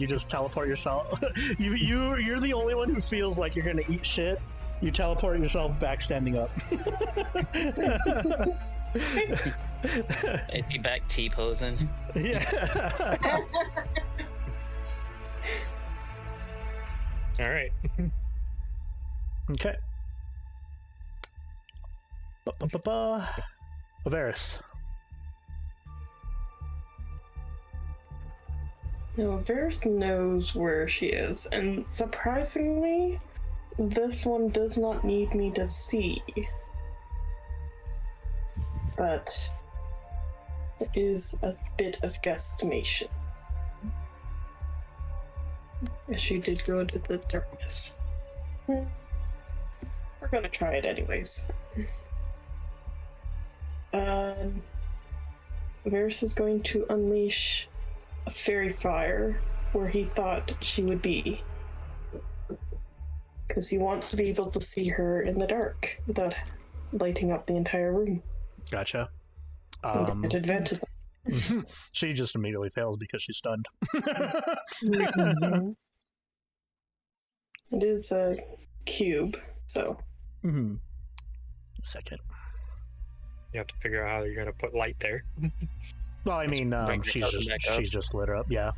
just teleport yourself. You're the only one who feels like you're gonna eat shit. You teleport yourself back standing up. Is he back T-posing? Yeah. All right. Okay. Avaris. Now, Varys knows where she is, and surprisingly, this one does not need me to see. But it is a bit of guesstimation. As she did go into the darkness. We're gonna try it anyways. Varys is going to unleash a fairy fire where he thought she would be. Because he wants to be able to see her in the dark without lighting up the entire room. Gotcha. Get advantage. She just immediately fails because she's stunned. It is a cube, so. Second. You have to figure out how you're gonna put light there. Well, I mean, she's just lit her up, yeah.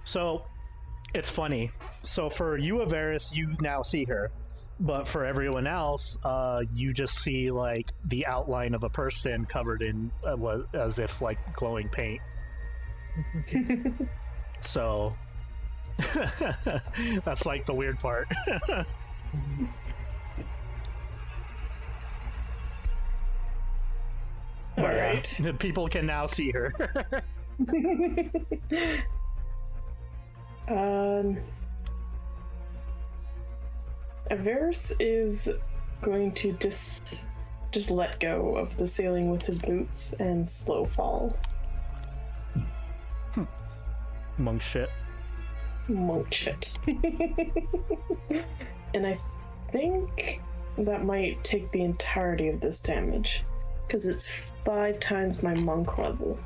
So, it's funny. So for you, Avaris, you now see her. But for everyone else, you just see, like, the outline of a person covered in, as if, like, glowing paint. So, that's, like, the weird part. All right. People can now see her. Avaris is going to just let go of the sailing with his boots and slow fall. Monk shit. Monk shit. And I think that might take the entirety of this damage, because it's 5 times my monk level,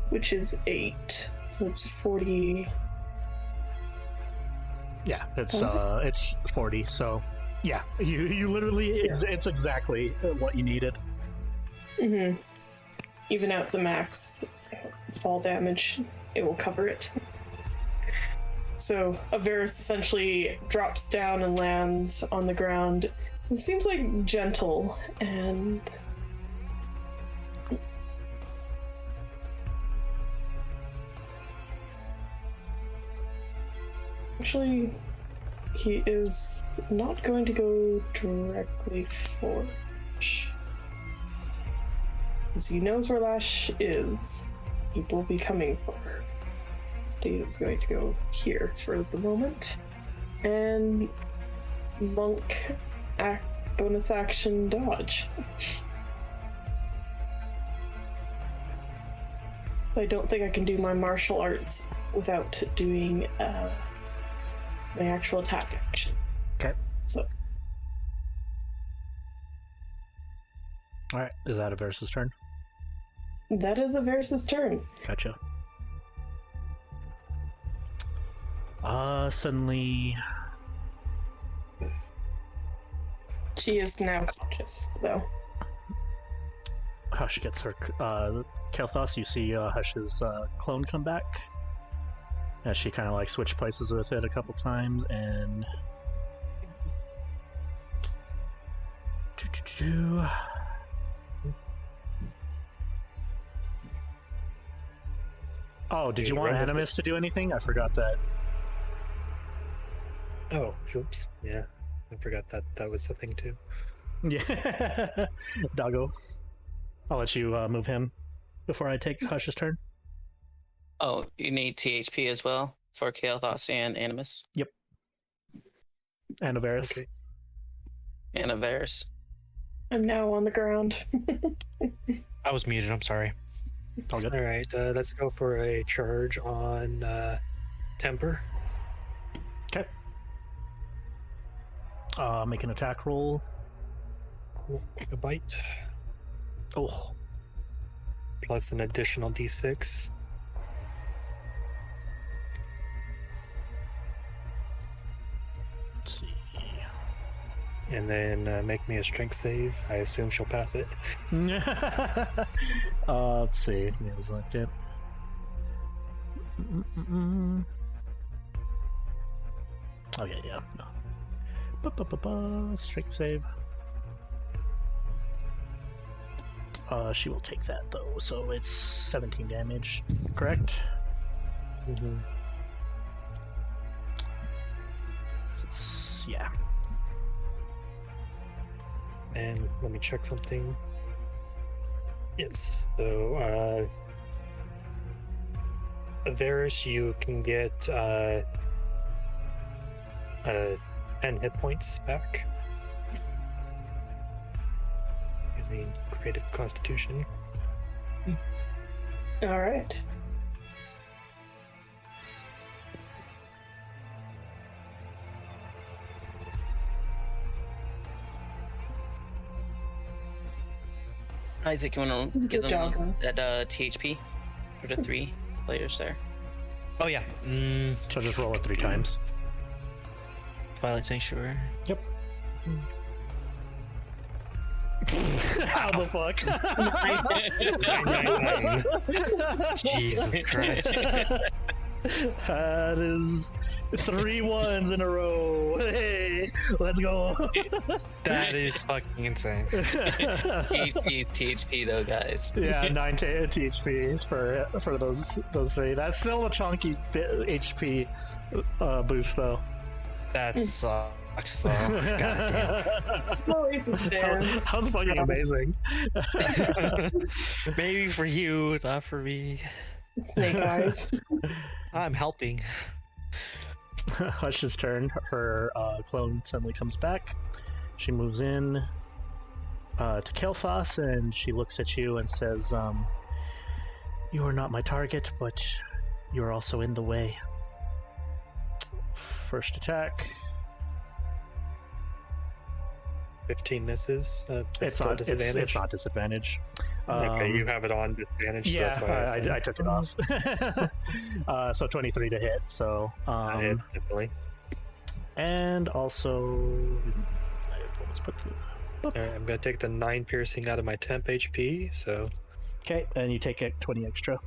which is 8. So it's 40. Yeah, it's 40. So, yeah, you literally it's exactly what you needed. Even out the max fall damage, it will cover it. So Avaris essentially drops down and lands on the ground. It seems like gentle and actually he is not going to go directly for Lash. Because he knows where Lash is. He will be coming for her. He is going to go here for the moment. And Monk bonus action dodge. I don't think I can do my martial arts without doing my actual attack action. Okay. So. Alright, is that Avaris' turn? That is Avaris' turn. Gotcha. Suddenly... She is now conscious, though. Hush gets her... Kailthas, you see Hush's clone come back. As she kind of like switched places with it a couple times, and... Oh, did you want Animus to do anything? I forgot that. Oh, oops. Yeah, I forgot that was the thing too. Yeah. Doggo. I'll let you move him before I take Hush's turn. Oh, you need THP as well for Kailthas and Animus. Yep. And Avaris. Okay. And Avaris. I'm now on the ground. I was muted, I'm sorry. All good. All right, let's go for a charge on Temper. Okay. Make an attack roll. A bite, Oh, plus an additional d6. let's see. And then make me a strength save. I assume she'll pass it. Let's see. Give me a second. Okay, yeah. No. Strength save. She will take that though, so it's 17 damage, correct? Mm-hmm. Yeah. And let me check something. Yes. So, Avaris, you can get 10 hit points back. Using creative constitution. All right. Isaac, you want to give Good them job. that THP for the 3 players there? Oh yeah. So just roll it 3 times. Twilight Sanctuary. Yep. How the fuck? Jesus Christ. That is 3 ones in a row. Hey, let's go. That is fucking insane. THP though, guys. Yeah, 9 THP for those 3. That's still a chunky HP boost though. That sucks though. God damn. Always it's there. That's fucking amazing. Maybe for you, not for me. Snake eyes. I'm helping. Hush's turn. Her clone suddenly comes back. She moves in to Kailthas and she looks at you and says, "You are not my target, but you are also in the way." First attack. 15 misses. It's still not disadvantage. It's not disadvantage. Okay, you have it on disadvantage. Yeah, so that's why I took it off. So 23 to hit. So hits, definitely. and also let's put through. Alright, I'm gonna take the 9 piercing out of my temp HP. So Okay, and you take it 20 extra.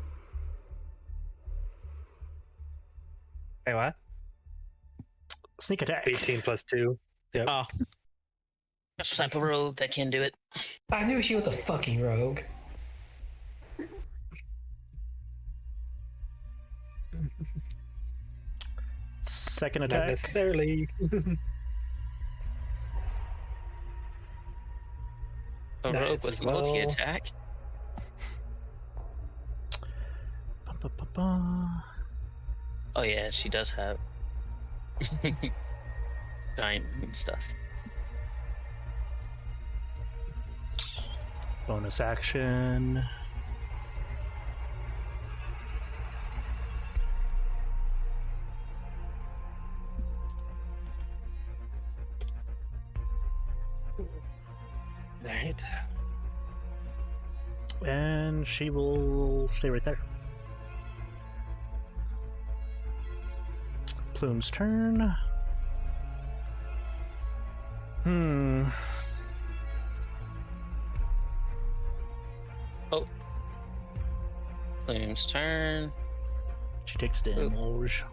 Wait, what? Sneak attack. 18 plus 2. Yep. Oh, Just type of rogue that can do it. I knew she was a fucking rogue. Second Not attack. necessarily. A That rogue hits with as multi-attack. Bum, bum, bum, bum. Oh yeah, she does have giant moon stuff. Bonus action. Alright. And she will stay right there. Plume's turn. Oh. Plume's turn. She takes damage.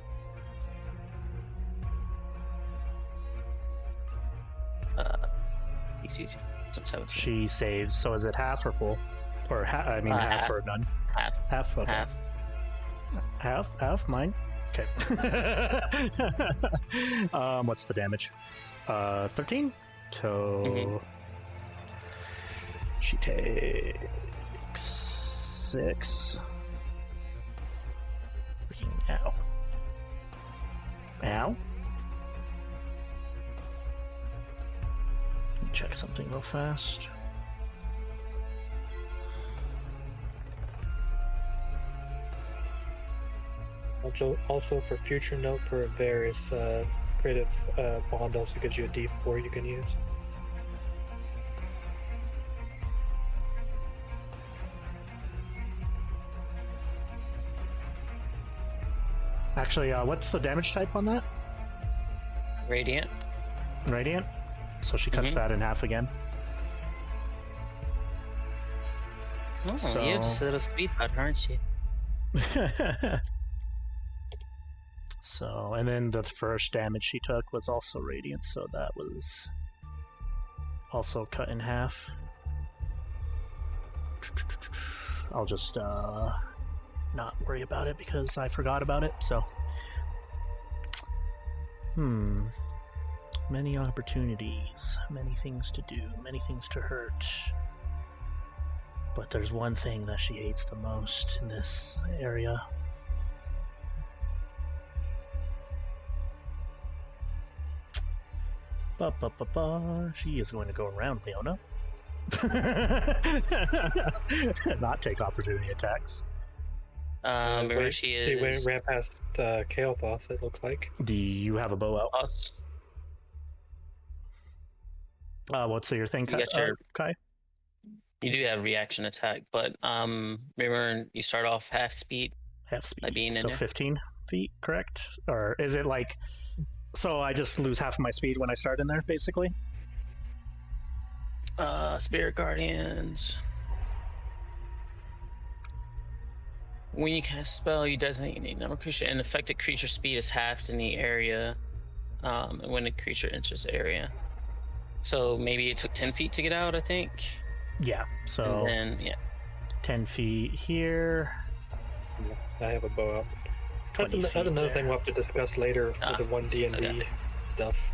Excuse me. Some 17. She saves. So is it half or full? Or I mean half half. or none? Half. Half. Okay. Half. Half. Mine. Okay. What's the damage? 13. So she takes 6. Freaking ow. Ow. Let me check something real fast. Also, for future note, for Avaris, creative bond also gives you a D4 you can use. Actually, what's the damage type on that? Radiant. Radiant? So she cuts that in half again. Oh, So- you're just a little sweetheart, aren't you? So, and then the first damage she took was also radiant, so that was also cut in half. I'll just not worry about it because I forgot about it, so. Many opportunities, many things to do, many things to hurt. But there's one thing that she hates the most in this area. She is going to go around Leona. Not take opportunity attacks. Remember she is. They ran past Kailthas, it looks like. Do you have a bow out? Us. What's your thing, You got your- Kai? You do have reaction attack, but remember you start off half speed. Half speed. Like being in so there. 15 feet, correct? Or is it like... So I just lose half of my speed when I start in there, basically? Spirit Guardians. When you cast a spell, you designate a number of creature, and affected creature speed is halved in the area when a creature enters the area. So maybe it took 10 feet to get out, I think. Yeah, so And then, 10 feet here. I have a bow out. That's 20 that's feet another there. thing we'll have to discuss later for the so 1D&D okay. stuff.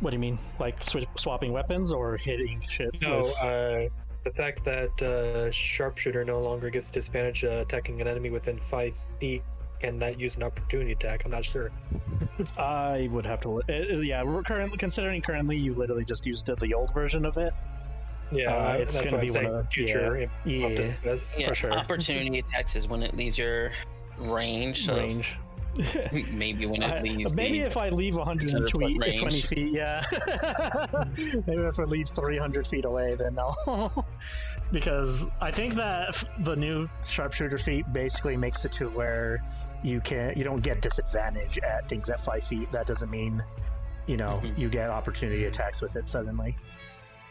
What do you mean? Like swapping weapons or hitting shit? No, with... the fact that sharpshooter no longer gets disadvantage attacking an enemy within 5 feet. Can that use an opportunity attack? I'm not sure. I would have to... yeah, considering currently you literally just used the old version of it. Yeah, it's that's gonna what be I'm saying. one of- Future yeah. optimus. Yeah, For sure. opportunity attacks is when it leaves your range. So Range. maybe when it leaves. Maybe if I leave 120 range. 20 feet, yeah. Maybe if I leave 300 feet away, then I'll... Because I think that the new sharpshooter feat basically makes it to where you don't get disadvantage at things at 5 feet. That doesn't mean, you get opportunity attacks with it suddenly.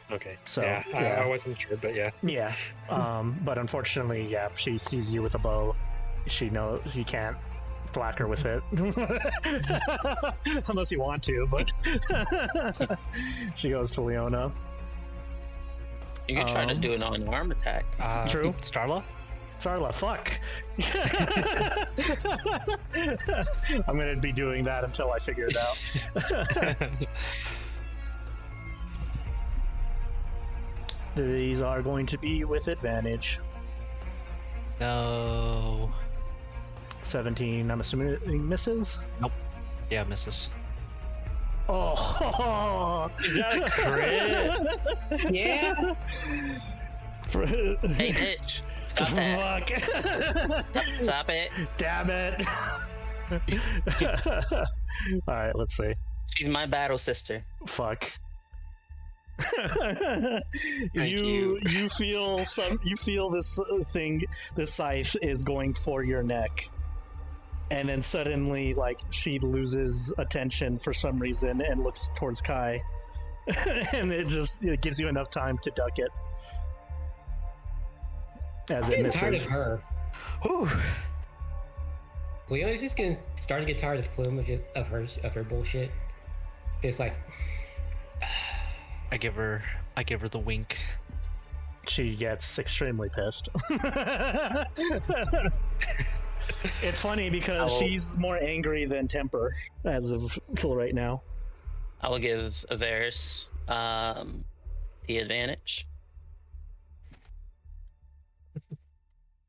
Okay. So, yeah, yeah. I wasn't sure, but yeah. Yeah. But unfortunately, yeah, she sees you with a bow. She knows you can't thwack her with it. Unless you want to, but she goes to Leona. You can try to do an unarmed attack. True. Starla? Starla, fuck. I'm gonna be doing that until I figure it out. These are going to be with advantage. No. 17, I'm assuming it misses? Yeah, misses. Oh! Is that a crit? Yeah. Hey, bitch! Stop that! Fuck! Stop it! Damn it! Alright, let's see. She's my battle sister. Fuck. Thank you. You feel this thing, this scythe is going for your neck, and then suddenly, like, she loses attention for some reason and looks towards Kai, and it gives you enough time to duck it as it I'm tired misses. of her. Whew. Leona's just starting to get tired of Flume of her bullshit. It's like I give her the wink. She gets extremely pissed. It's funny because she's more angry than Temper as of right now. I will give Avaris the advantage.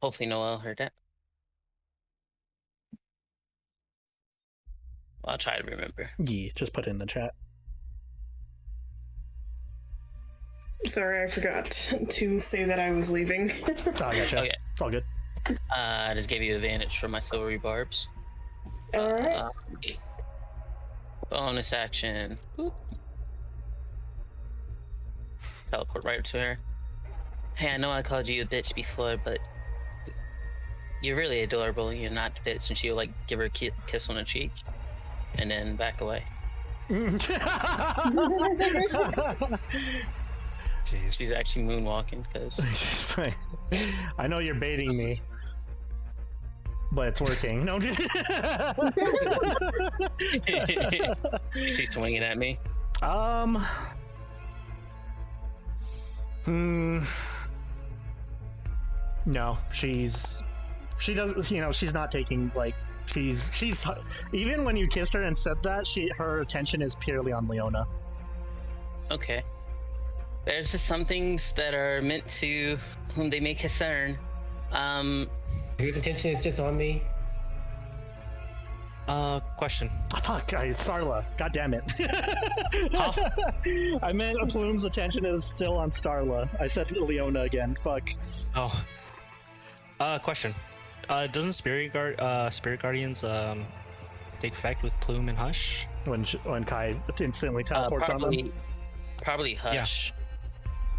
Hopefully Noelle heard that. I'll try to remember. Yeah, just put it in the chat. Sorry, I forgot to say that I was leaving. Oh, gotcha. Okay. It's all good. I just gave you advantage from my silvery barbs. All right. Bonus action. Boop. Teleport right to her. Hey, I know I called you a bitch before, but you're really adorable. You're not a bitch. And she'll like give her a kiss on the cheek, and then back away. Jeez. She's actually moonwalking because I know you're baiting me, but it's working. No. she's swinging at me. No, she does. You know, she's not taking like she's even when you kissed her and said that, her attention is purely on Leona. Okay. There's just some things that are meant to whom they may concern. Whose attention is just on me? Question. Fuck, Starla. God damn it. Huh? I meant Plume's attention is still on Starla. I said Leona again. Fuck. Oh. Question. Doesn't Spirit Guardians take effect with Plume and Hush? When Kai instantly teleports on them. Probably Hush.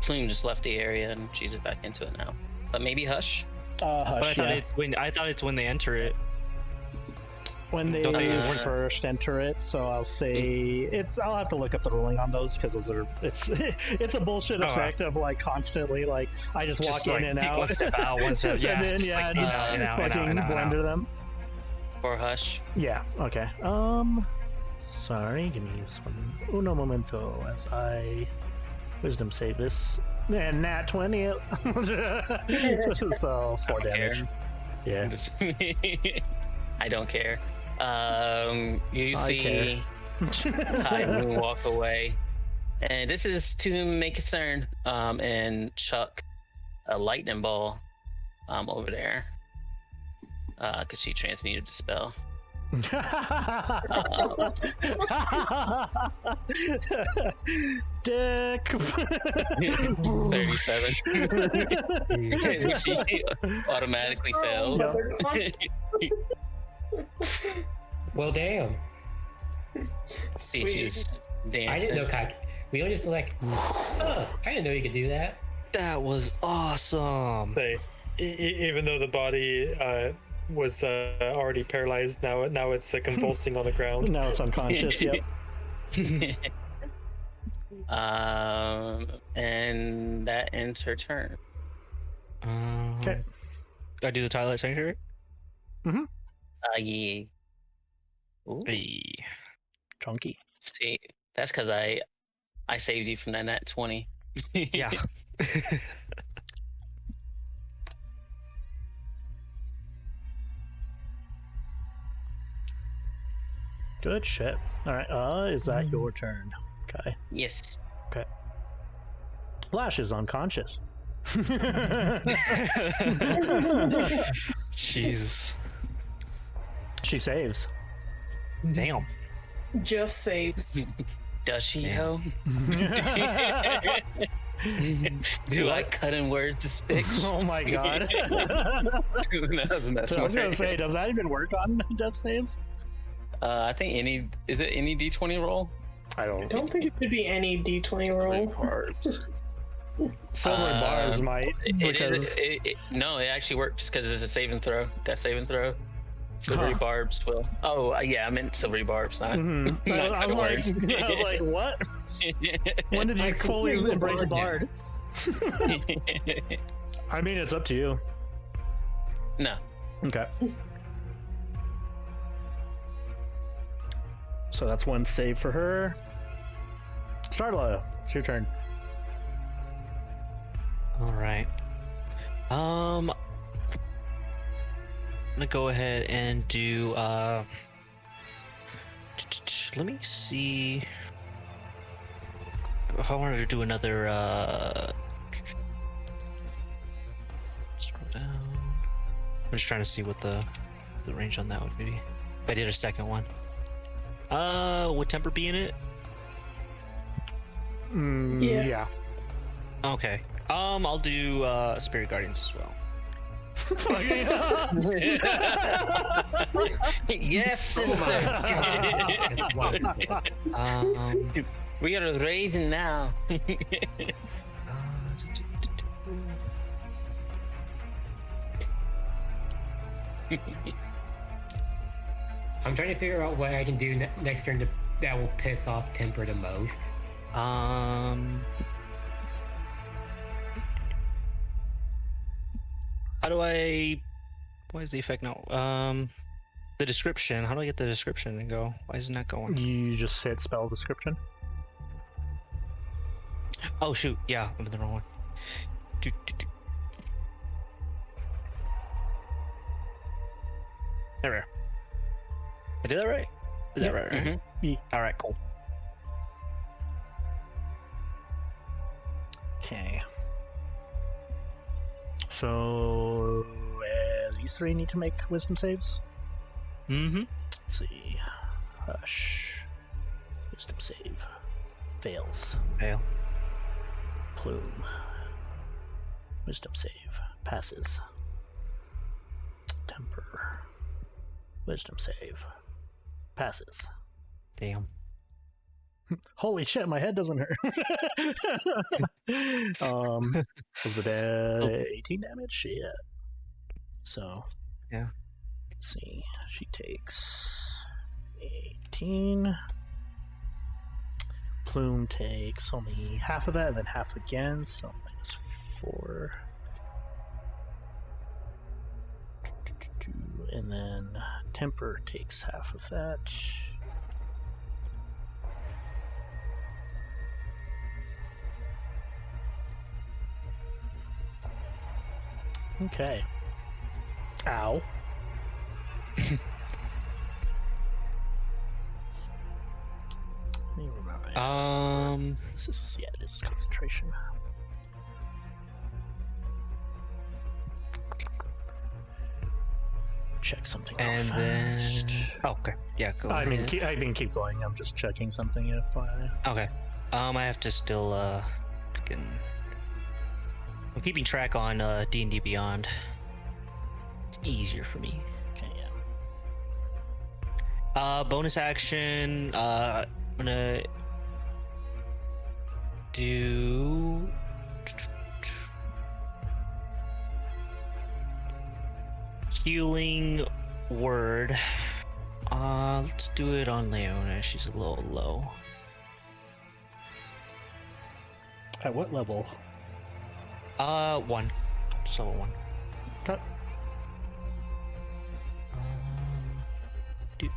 Plume just left the area and she's back into it now. But maybe Hush. Hush. But I thought it's when they enter it. When they first enter it, so I'll say I'll have to look up the ruling on those because those are it's a bullshit effect of like constantly like I just walk like, in and out. One step out, one step and then just fucking blender them. Or Hush. Yeah. Okay. Sorry. Give me uno momento as I wisdom save this. And nat 20. So 4 damage. Yeah. I don't care. You see Kai Moon walk away, and this is to make concern. And chuck a lightning ball over there, because she transmuted the spell. Dick. 37. She automatically failed. Well, damn. See, she's dancing. I didn't know Kai. We don't just like. Oh, I didn't know you could do that. That was awesome. Even though the body was already paralyzed, now it's convulsing on the ground. Now it's unconscious. Yep. And that ends her turn. Okay. I do the Twilight Sanctuary. Mm-hmm. Yeah. Ooh. Hey. Chunky. See, that's because I saved you from that nat 20. Yeah. Good shit. All right. Is that your turn? Okay. Yes. Okay. Flash is unconscious. Jesus. She saves. Damn. Just saves. Does she, Yeah. though? Do I cut in words to speak? Oh my god. I was gonna say, does that even work on death saves? I think is it any D20 roll? I I don't think it could be any D20 roll. Barbs. Silver bars might. Because... No, it actually works because it's a saving throw. Death saving throw. Silvery barbs will. Oh, yeah, I meant silvery barbs, not. Mm-hmm. not I was like, what? When did you fully embrace Bard? I mean, it's up to you. No. Okay. So that's one save for her. Starla, it's your turn. All right. I'm gonna go ahead and do. Let me see if I wanted to do another. Scroll down. I'm just trying to see what the range on that would be. If I did a second one. Would Temper be in it? Yes. Yeah. Okay. I'll do Spirit Guardians as well. Yes, Oh my sister. God. We are a raven now. I'm trying to figure out what I can do next turn that will piss off Temper the most. How do I? Why is the effect now? The description. How do I get the description and go? Why isn't that going? You just hit spell description. Oh shoot! Yeah, I'm in the wrong one. There we are. I did that right? Is that right? Mhm. Yeah. All right, cool. Okay. So these three need to make wisdom saves. Mm-hmm. Let's see. Hush. Wisdom save. Fails. Fail. Plume. Wisdom save. Passes. Temper. Wisdom save. Passes. Damn. Holy shit, my head doesn't hurt. Was the 18 damage? Shit. So. Yeah. Let's see. She takes 18. Plume takes only half of that, and then half again, so -4. And then Temper takes half of that. Okay. Ow. Let me remember. This is, yeah, it is concentration. Check something out And fast. then. Oh, okay. Yeah, go I mean, ahead. keep going. I'm just checking something if I. Okay. I have to still fucking. I'm keeping track on D&D Beyond. It's easier for me. Okay, yeah. Bonus action. I'm gonna do. Healing word. Let's do it on Leona. She's a little low. At what level? 1. Just level 1. Okay. Do.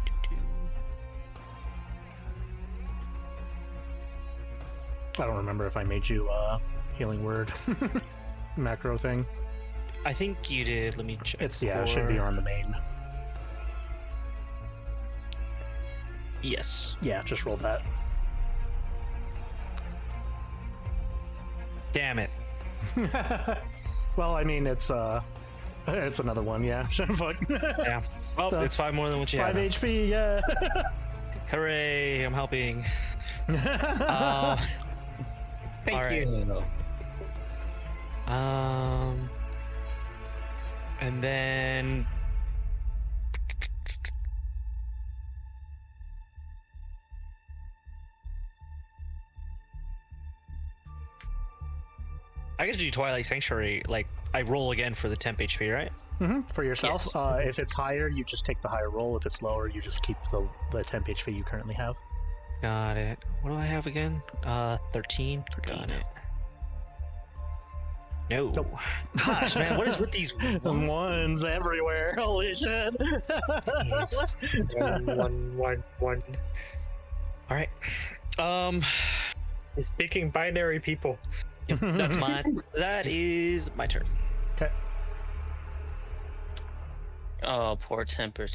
I don't remember if I made you healing word macro thing. I think you did. Let me check. It's it should be on the main. Yes. Yeah, just roll that. Damn it. Well, I mean, it's another one. Yeah. Fuck. Yeah. Oh, So, it's 5 more than what you 5 have. HP. Yeah. Hooray! I'm helping. Thank All right. you. And then I get to do Twilight Sanctuary. Like I roll again for the temp HP, right? For yourself. Yes. If it's higher, you just take the higher roll. If it's lower, you just keep the temp HP you currently have. Got it. What do I have again? 13. Got it. No. Nope. Gosh, man, what is with these Ones everywhere. Holy shit. One. All right. He's speaking binary people. Yep, that's mine. That is my turn. Okay. Oh, poor Temper.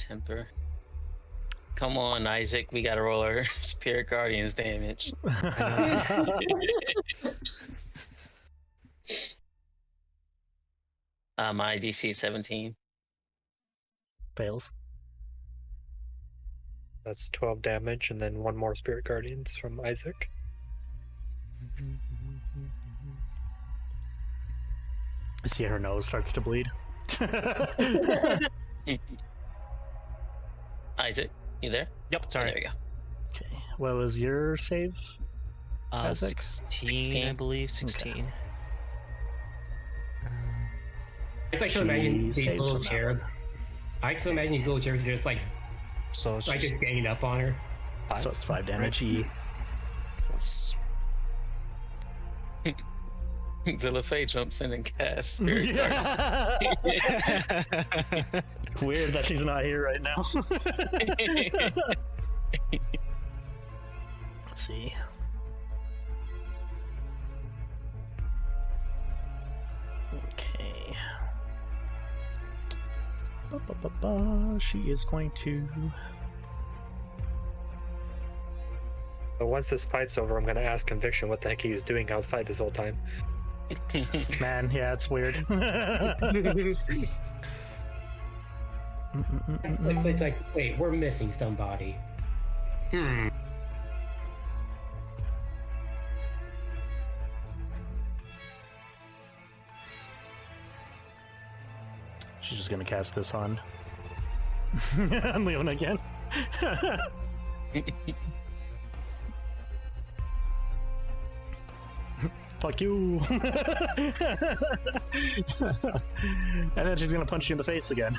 Come on, Isaac. We gotta roll our Spirit Guardians damage. My DC is 17. Fails. That's 12 damage, and then 1 more Spirit Guardians from Isaac. You see her nose starts to bleed. Isaac, you there? Yep, Oh, sorry. there you go. Okay. What was your save? Isaac? 16, I believe. 16. I just like to imagine She these saves little on that cherubs. I like to imagine these little cherubs just like So it's just ganging up on her. So it's 5 damage. Ye. Zilla Faye jumps in and casts Spirit Guard. Weird that she's not here right now. Let's see. Okay. She is going to. But once this fight's over, I'm gonna ask Conviction what the heck he was doing outside this whole time. Man, yeah, it's weird. It's like, wait, we're missing somebody. She's just gonna cast this on Leona again. Fuck you. And then she's gonna punch you in the face again.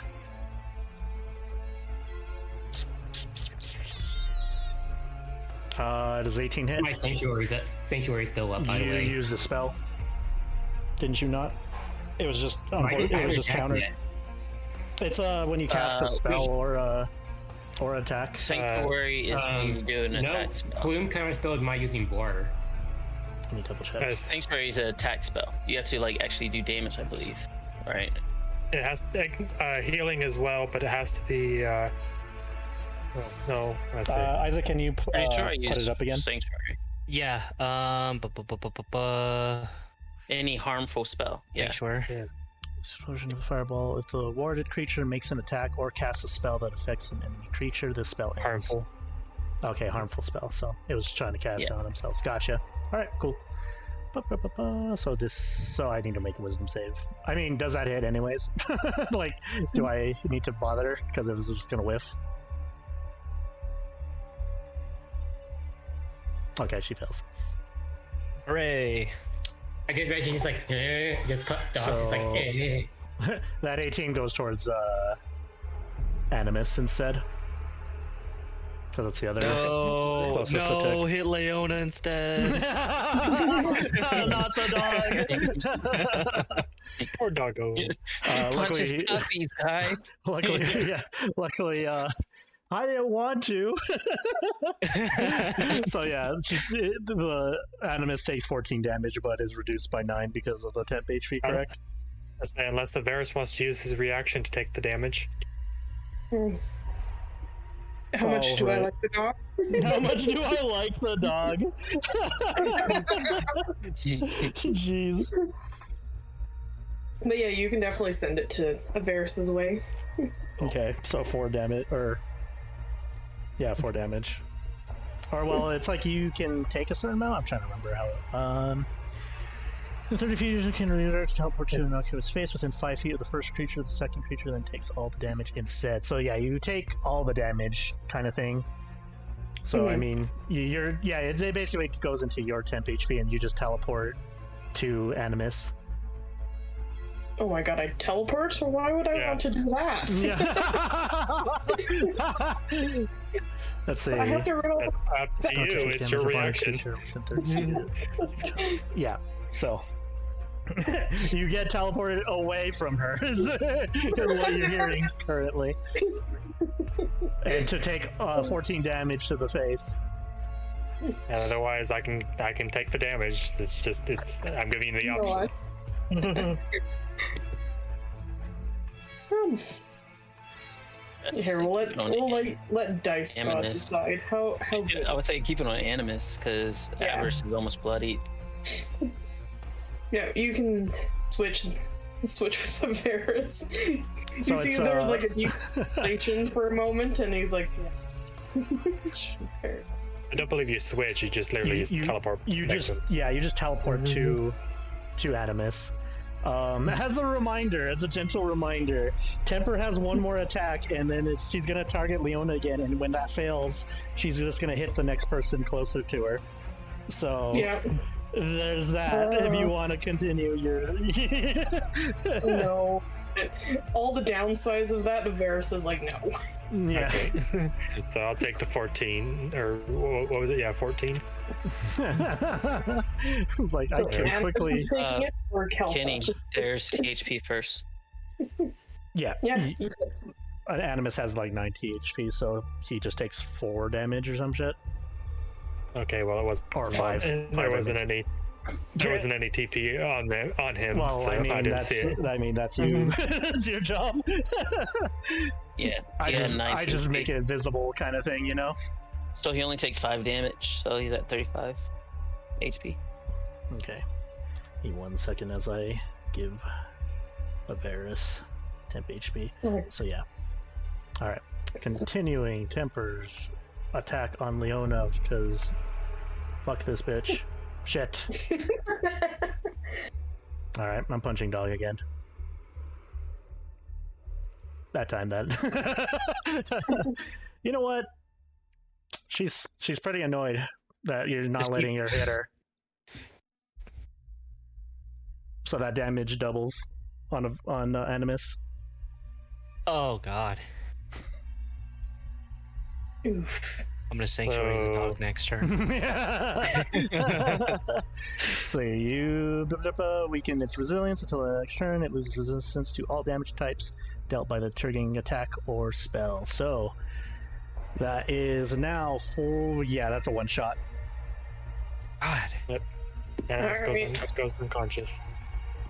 Does 18 hit? My sanctuary's still up, by the You way. used a spell, didn't you not? It was just I it was just attacked countered. it. It's when you cast a spell or attack. Sanctuary is when you do an No, attack spell. Plume counterspelled my using Blur. Let me double check. Sanctuary is an attack spell. You have to like actually do damage, I believe. Right? It has healing as well, but it has to be. No, let's see. Isaac, can you Pretty sure I put used it up again? Sanctuary. Yeah. Any harmful spell. Yeah. Sanctuary. Explosion of a fireball. If the warded creature makes an attack or casts a spell that affects an enemy creature, this spell ends. Harmful. Okay, harmful spell. So it was trying to cast it on themselves. Gotcha. All right, cool. So I need to make a wisdom save. I mean, does that hit anyways? Like, do I need to bother her because it was just gonna whiff? Okay, she fails. Hooray! I guess imagine just like, just cut off, just like, That 18 goes towards Animus instead. Because that's the other closest No, hit Leona instead. Not the dog. Poor doggo. Punches Luckily, puppies, guys. luckily, I didn't want to. So yeah, the Animus takes 14 damage, but is reduced by 9 because of the temp HP. Correct? Unless the Avaris wants to use his reaction to take the damage. How much do I like the dog? How much do I like the dog? Jeez. But yeah, you can definitely send it to Avaris' way. Okay, so 4 damage, or... Yeah, 4 damage. Or, well, it's like you can take a certain amount? I'm trying to remember how... In 30 feet, you can redirect teleport to an innocuous face within 5 feet of the first creature. The second creature then takes all the damage instead. So yeah, you take all the damage, kind of thing. So I mean, it basically goes into your temp HP, and you just teleport to Animus. Oh my god, I teleport? Why would I want to do that? Yeah. Let's see. I have to roll. That's up to Don't you. take It's damage your upon a reaction. creature within 30 feet. Yeah. So you get teleported away from her is what you're hearing currently, and to take 14 damage to the face. And otherwise, I can take the damage. I'm giving you the option. Here, we'll let dice Animus. decide how good. I would say keep it on Animus because Yeah. Avaris is almost bloodied. Yeah, you can switch with Avaris. You So see, it's, there was like a deep conversation for a moment, and he's like, yeah. I don't believe you switch. You just literally teleport. You next just to him. you just teleport to Animus. As a reminder, as a gentle reminder, Temper has one more attack, and then she's gonna target Leona again, and when that fails, she's just gonna hit the next person closer to her. So Yeah. there's that. If you want to continue your No. All the downsides of that, Avaris is like, no. yeah. Okay. So I'll take the 14, or what was it? Yeah, 14. It's like I can Animus quickly. is taking it, or Kailthas Kenny, is taking there's THP first. Yeah. Yeah. Animus has like 9 THP, so he just takes 4 damage or some shit. Okay, well it was Or 5. There wasn't any. There wasn't any TP on him, Well, so I mean, didn't see it. that's you. It's your job. Yeah, I he had just, 9 I just THP. make it invisible, kind of thing, you know. So he only takes 5 damage, so he's at 35 HP. Okay. Give me 1 second as I give Avaris temp HP. Okay. So yeah. All right. Continuing Temper's attack on Leona because fuck this bitch. Shit. All right, I'm punching dog again. That time, that. You know what? She's pretty annoyed that you're not letting her hit her. So that damage doubles on Animus. Oh god. Oof. I'm gonna sanctuary the dog next turn. So you weaken its resilience until the next turn. It loses resistance to all damage types dealt by the triggering attack or spell. So that is now full. Yeah, that's a one shot. God. Yeah, Alright. this goes unconscious.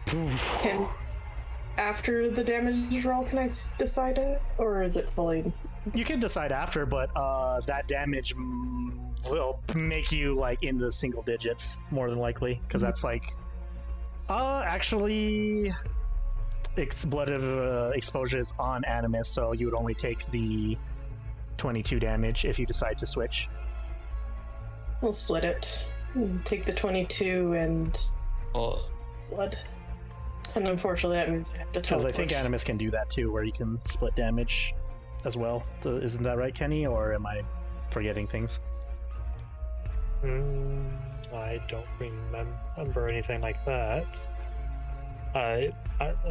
Can after the damage roll, can I decide it, or is it fully? You can decide after, but that damage will make you like in the single digits more than likely, because that's like, actually, expletive exposure is on Animus, so you would only take the 22 damage if you decide to switch. We'll split it. Take the 22 and Well, blood. And unfortunately, that means I have to Because I teleport. think Animus can do that too, where you can split damage as well. Isn't that right, Kenny? Or am I forgetting things? I don't remember anything like that. I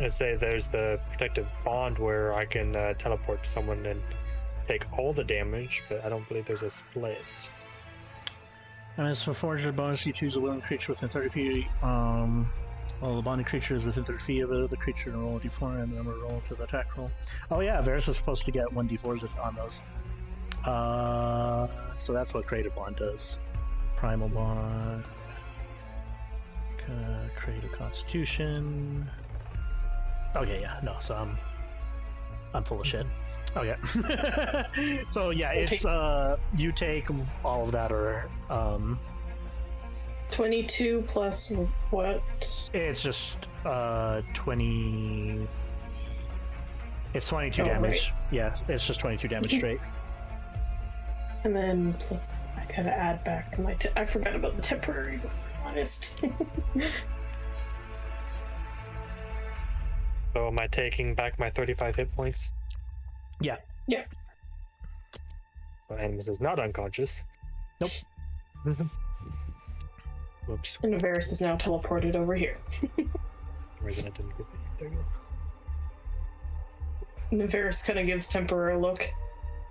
say there's the protective bond where I can teleport to someone and take all the damage, but I don't believe there's a split. And as for forger bonus, you choose a willing creature within 30 feet. Well, the bonded creature is within 30 feet of it, the creature to roll a d4 and then roll to the attack roll. Oh yeah, Varys is supposed to get 1d4s on those. So that's what Creative Bond does. Primal Bond. Creative Constitution. Okay, yeah, no, so I'm full of shit. Okay. So yeah, it's you take all of that, or 22 plus what? it's just 20. It's 22 Oh, damage. Yeah, it's just 22 damage straight. And then plus, I gotta add back my. I forgot about the temporary, to be honest. So am I taking back my 35 hit points? Yeah. Yeah. So Animus is not unconscious. Nope. Whoops. And Avaris is now teleported over here. Resident didn't give me. There you go. And Avaris kind of gives Temper a look.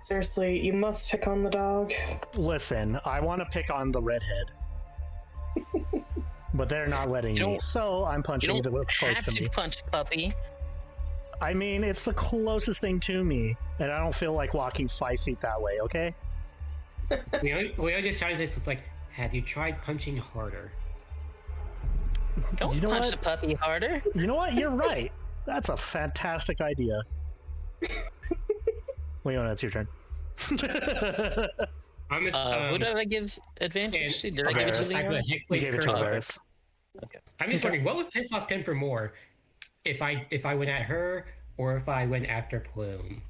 Seriously, you must pick on the dog. Listen, I want to pick on the redhead. But they're not letting You me, don't- so I'm you punching don't the what's close have to to me. punch Puppy. I mean, it's the closest thing to me, and I don't feel like walking 5 feet that way, okay? Leona just tries this with like, have you tried punching harder? Don't You know punch what? the puppy harder. You know what? You're right. That's a fantastic idea. Leona, it's your turn. I'm just, Who did I give advantage to? Did I give it to Avaris. Leona? You gave it to Avaris. I'm just wondering, what would piss off Temper more, if I went at her or if I went after Plume?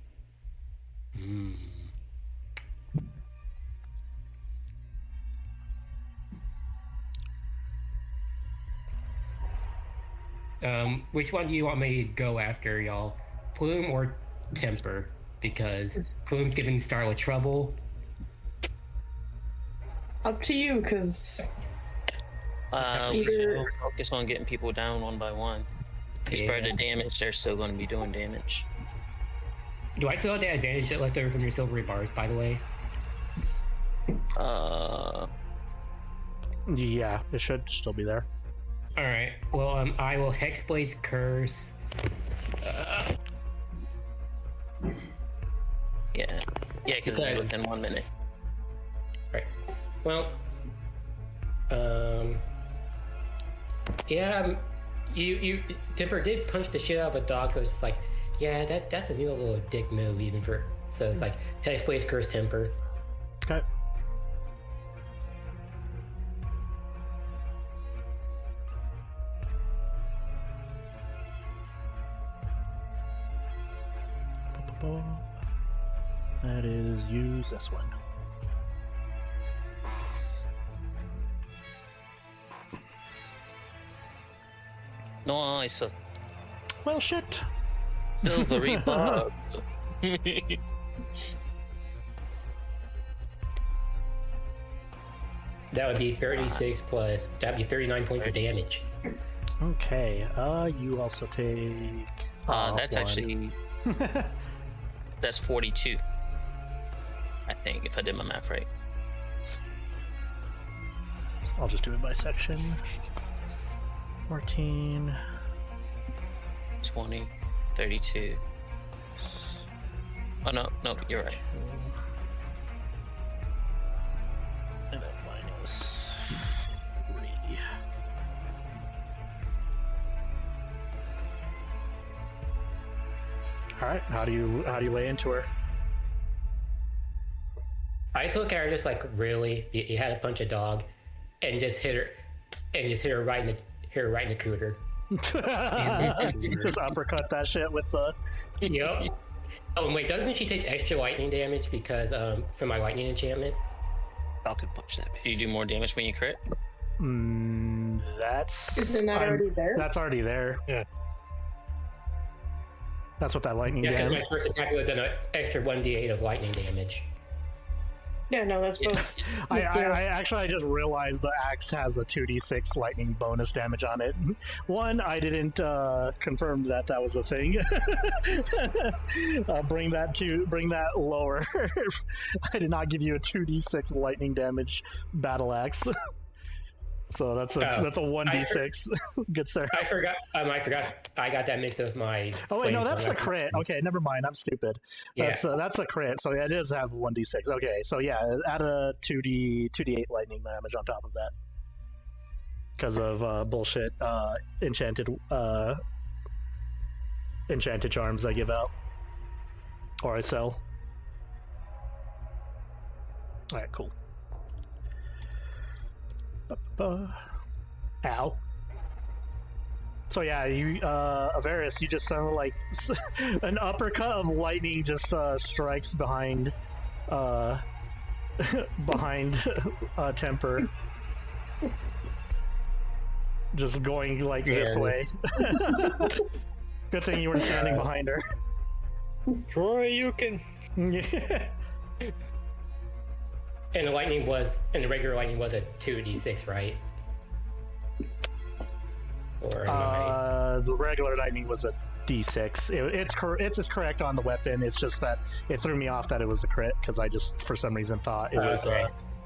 Which one do you want me to go after, y'all? Plume or Temper? Because Plume's giving Starla trouble. Up to you, because We should focus on getting people down one by one. If you spread the damage, they're still going to be doing damage. Do I still have the advantage that left over from your silvery bars, by the way? Yeah, it should still be there. Alright, well, I will Hexblade's Curse. Yeah, because it's within 1 minute. Right. Well, yeah, you Timber did punch the shit out of a dog, so it's just like, yeah, that's a new little dick move, even for, so it's like, Hexblade's Curse Temper. Okay. That is use this one. Nice. Well, shit. Silvery bugs. That would be 36 plus, that'd be 39 points of damage. Okay. You also take. That's one. actually that's 42. I think, if I did my math right. I'll just do it by section. 14. 20, 32. Oh no, you're right. And then minus 3. All right. How do you lay into her? I just look at her just like, really? You had a punch a dog, and just hit her right in the cooter. Just uppercut that shit with the. Yep. Oh wait, doesn't she take extra lightning damage because from my lightning enchantment? Falcon punch that bitch. Do you do more damage when you crit? That's. isn't that already there? That's already there. Yeah. That's what that lightning Yeah, because damage. my first attack would have done an extra 1d8 of lightning damage. Yeah, no, that's both. I actually I just realized the axe has a 2d6 lightning bonus damage on it. One, I didn't confirm that was a thing. Bring that lower. I did not give you a 2d6 lightning damage battle axe. So that's a 1d6. Good sir. I forgot. I got that mixed up with my. Oh wait, no, that's the flamethrower. crit. Okay, never mind. I'm stupid. Yeah. That's a crit. So yeah, it does have 1d6. Okay, so yeah, add a 2d8 lightning damage on top of that because of bullshit enchanted charms I give out or I sell. All right, cool. Ow. So yeah, you Avaris, you just sound like an uppercut of lightning just strikes behind Temper. Just going like this way. Good thing you weren't standing behind her. Troy, you can. And the regular lightning was a 2d6, right? Or The regular lightning was a d6. It's as correct on the weapon. It's just that it threw me off that it was a crit because I just for some reason thought it was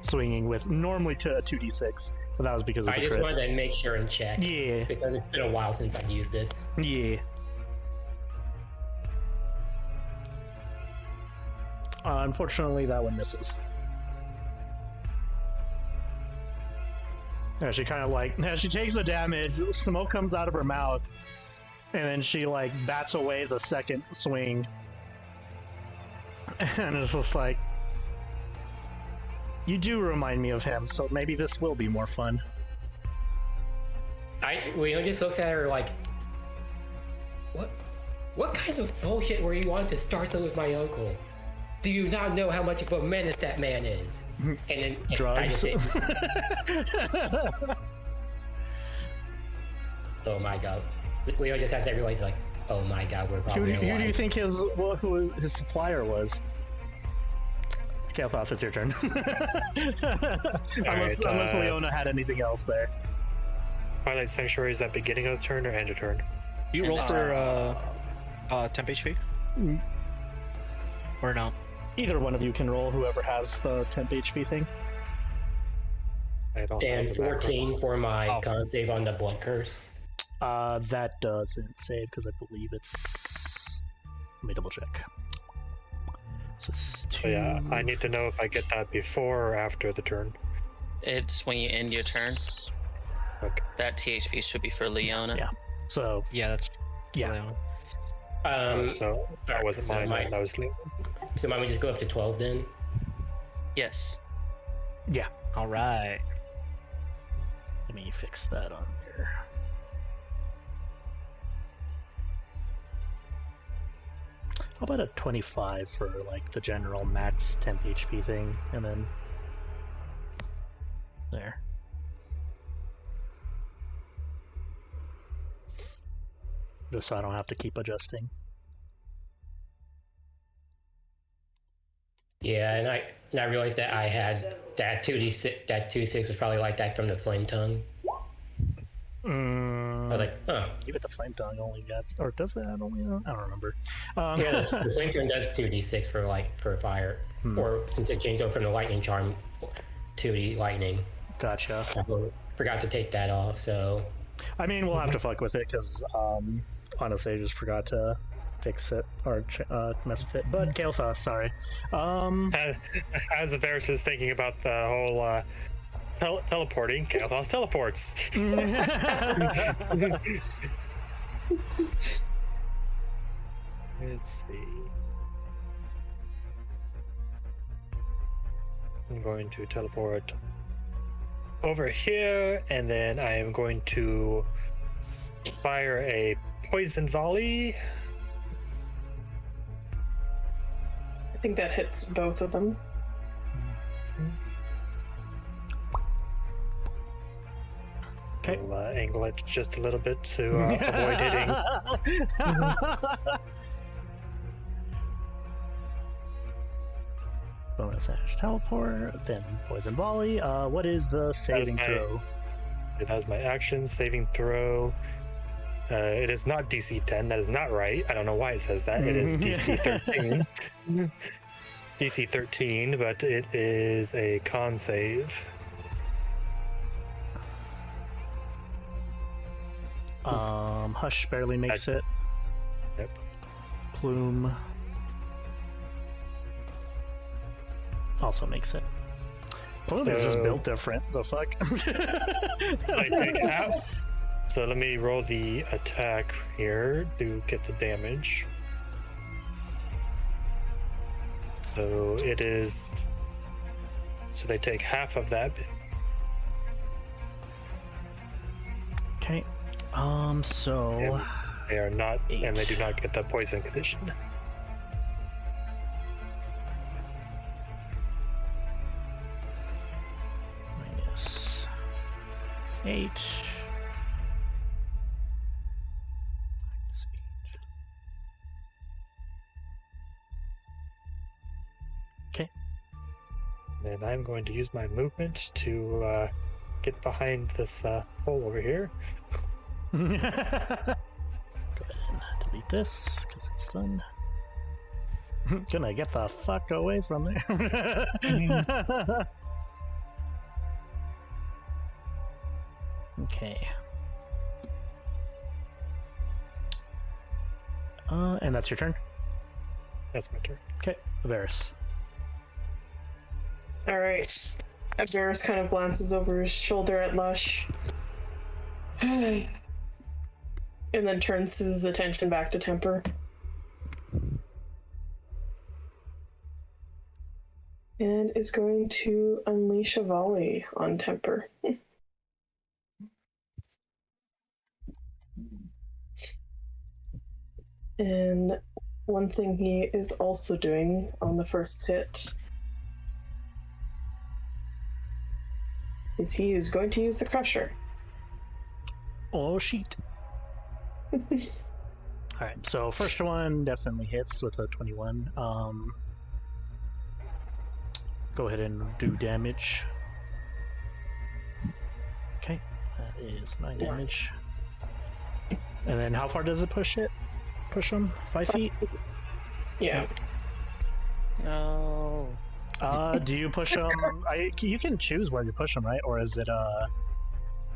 swinging with normally to a 2d6, but that was because of the crit. I just wanted to make sure and check. Yeah. Because it's been a while since I've used this. Yeah. Unfortunately, that one misses. Yeah, she kind of like, as she takes the damage, smoke comes out of her mouth, and then she like bats away the second swing. And it's just like, you do remind me of him, so maybe this will be more fun. We just looked at her like, what kind of bullshit were you on to start with my uncle? Do you not know how much of a menace that man is? And then Drugs. Oh my god. Leo just has everyone's like, oh my god, we're Who, probably who do you alive. think who his supplier was? Kailthas, it's your turn. Unless Leona had anything else there. Twilight Sanctuary, is that beginning of the turn or end of turn? You roll for temp HP? Or no? Either one of you can roll, whoever has the temp HP thing. I don't And have the macros. 14 for my con save on the blood curse. That doesn't save because I believe it's. Let me double check. So it's So yeah, I need to know if I get that before or after the turn. It's when you end your turn. Okay. That THP should be for Leona. Yeah. So Yeah, that's yeah. Leona. So that wasn't so mine. my- That was Leo. So might we just go up to 12 then? Yes. Yeah. All right. Let me fix that on here. How about a 25 for like the general max temp HP thing, and then there. Just so I don't have to keep adjusting. Yeah, and I realized that I had that 2d6, that 2d6 was probably like that from the flame tongue. I was like, huh. Give it the flame tongue only gets, or does it only? I don't remember. Yeah, the flame tongue does 2d6 for fire, or since it changed over from the lightning charm, 2d lightning. Gotcha. I forgot to take that off, so I mean, we'll have to fuck with it because honestly, I just forgot to fix it or mess with it. But Kailthas, sorry. As Avaris is thinking about the whole teleporting, Kailthas teleports. Let's see. I'm going to teleport over here, and then I am going to fire a poison volley. I think that hits both of them. Okay. I'll angle it just a little bit to avoid hitting. Bonus action teleport, then poison volley. What is the saving my- throw? It has my action, saving throw. It is not DC 10. That is not right. I don't know why it says that. It is DC 13. DC 13, but it is a con save. Hush barely makes it. Yep. Plume also makes it. Plume is just So- built different. The fuck? I take half. So let me roll the attack here to get the damage. So it is. So they take half of that. Okay. So And they are not, and they Eight. do not get the poison condition. minus 8. Okay. And I'm going to use my movement to get behind this pole over here. Go ahead and delete this because it's done. Gonna get the fuck away from there. Okay. And that's your turn? That's my turn. Okay, Avaris. Alright. Avaris kind of glances over his shoulder at Lush. And then turns his attention back to Temper. And is going to unleash a volley on Temper. And one thing he is also doing on the first hit is he is going to use the Crusher. Oh, shit. Alright, so first one definitely hits with a 21. Go ahead and do damage. Okay, that is 9 damage. And then how far does it push it? Push him? 5 feet? Yeah. No. Do you push him? You can choose where you push him, right? Or is it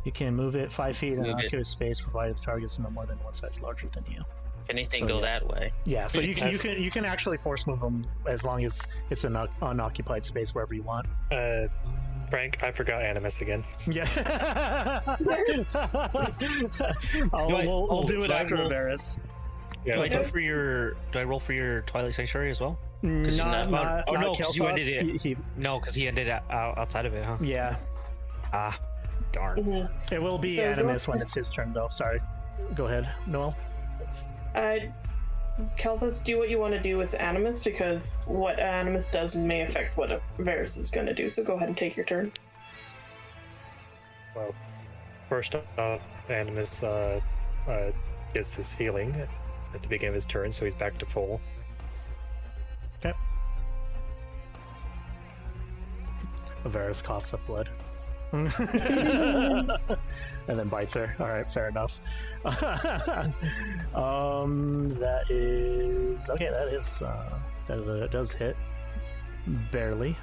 you can move it 5 feet in an Move it. occupied space provided the target is no more than one size larger than you. If anything, So, go yeah. that way. Yeah, so you can actually force move them as long as it's an unoccupied space wherever you want. Frank, I forgot Animus again. Yeah. We'll do it after Avaris. Yeah, Do I that's roll for your? Do I roll for your Twilight Sanctuary as well? Not, you- not, oh, not no, 'cause you Kailthas. ended it. He- No, because he ended outside of it, huh? yeah, Ah, darn. Mhm. it will be So go Animus when ahead. it's his turn, though. Sorry. Go ahead, Noelle. Kailthas, do what you want to do with Animus, because what Animus does may affect what Avaris is going to do, so go ahead and take your turn. Well, first off, Animus gets his healing at the beginning of his turn, so he's back to full. Okay. Avaris coughs up blood. And then bites her. Alright, fair enough. That is... Okay, that is... that does hit. Barely.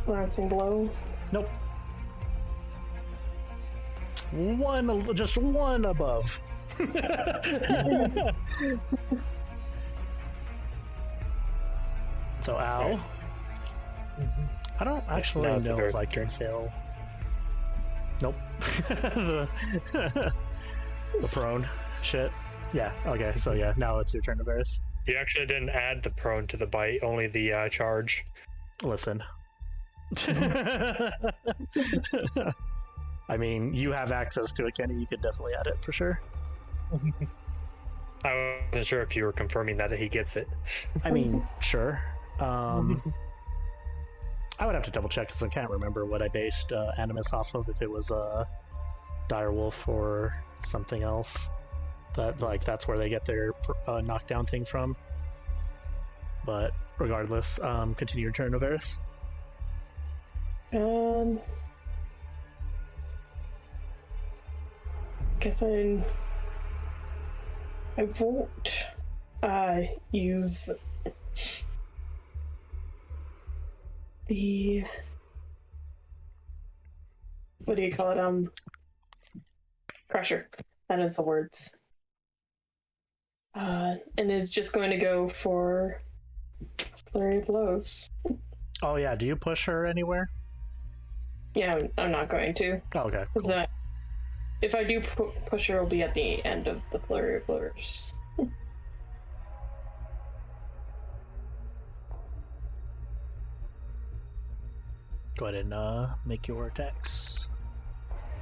Lancing blow. Nope. Just one above. So, ow. I don't actually Now it's know if Avaris' I can fail. Nope. the prone shit. Yeah, okay, so yeah, now it's your turn, Avaris. You actually didn't add the prone to the bite, only the charge. Listen. I mean, you have access to it, Kenny. You could definitely add it for sure. I wasn't sure if you were confirming that he gets it. I mean, sure. I would have to double check because I can't remember what I based Animus off of. If it was a Direwolf or something else, that's where they get their knockdown thing from. But regardless, continue your turn, Avaris. Guess I won't use the, what do you call it? Crusher. That is the words. And is just going to go for flurry of blows. Oh yeah, do you push her anywhere? Yeah, I'm not going to. Oh, okay. Because Cool. if I do push her, it'll be at the end of the flurry of blows. Go ahead and make your attacks.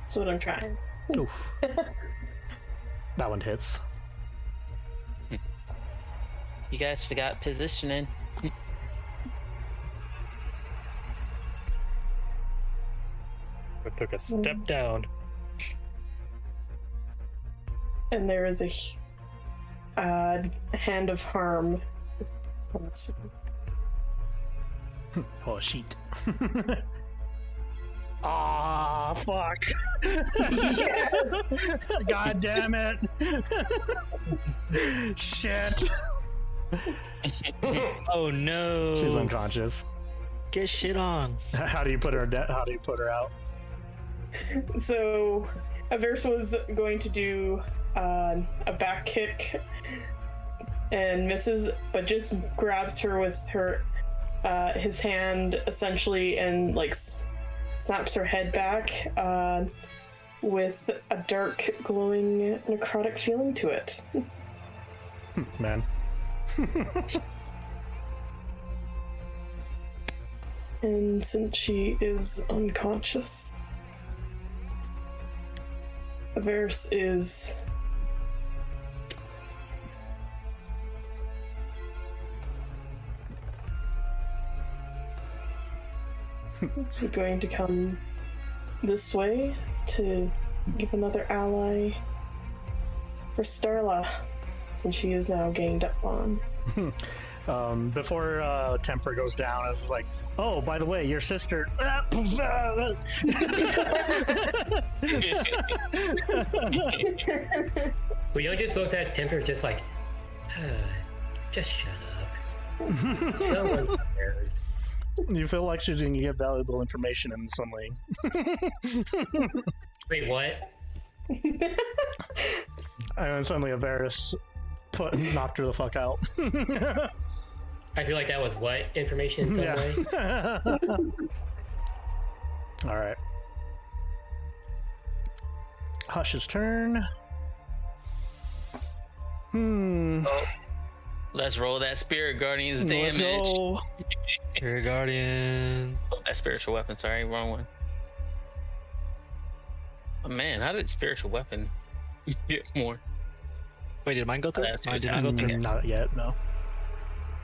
That's what I'm trying. Oof. That one hits. You guys forgot positioning. We took a step down. And there is a hand of harm. Oh, shit. Ah, fuck. God damn it. Shit. Oh no! She's unconscious. Get shit on. How do you put her How do you put her out? So, Avaris was going to do a back kick and misses, but just grabs her with her his hand essentially and like snaps her head back with a dark, glowing, necrotic feeling to it. Man. And since she is unconscious, Avaris is going to come this way to give another ally for Starla, since she is now ganged up on. Before Temper goes down, it's like, oh, by the way, your sister. Leona just looks at Temper just like, just shut up. No one cares. You feel like she's going to get valuable information in suddenly. Wait, what? And suddenly Avaris knocked her the fuck out. I feel like that was what information in some way. Alright. Hush's turn. Oh, let's roll that Spirit Guardian's damage. Let's go. Spirit Guardian. Oh, that Spiritual Weapon, sorry, wrong one. Oh man, how did Spiritual Weapon get more? Wait, did mine go through? That's Mine good. didn't go through. Not yet, no.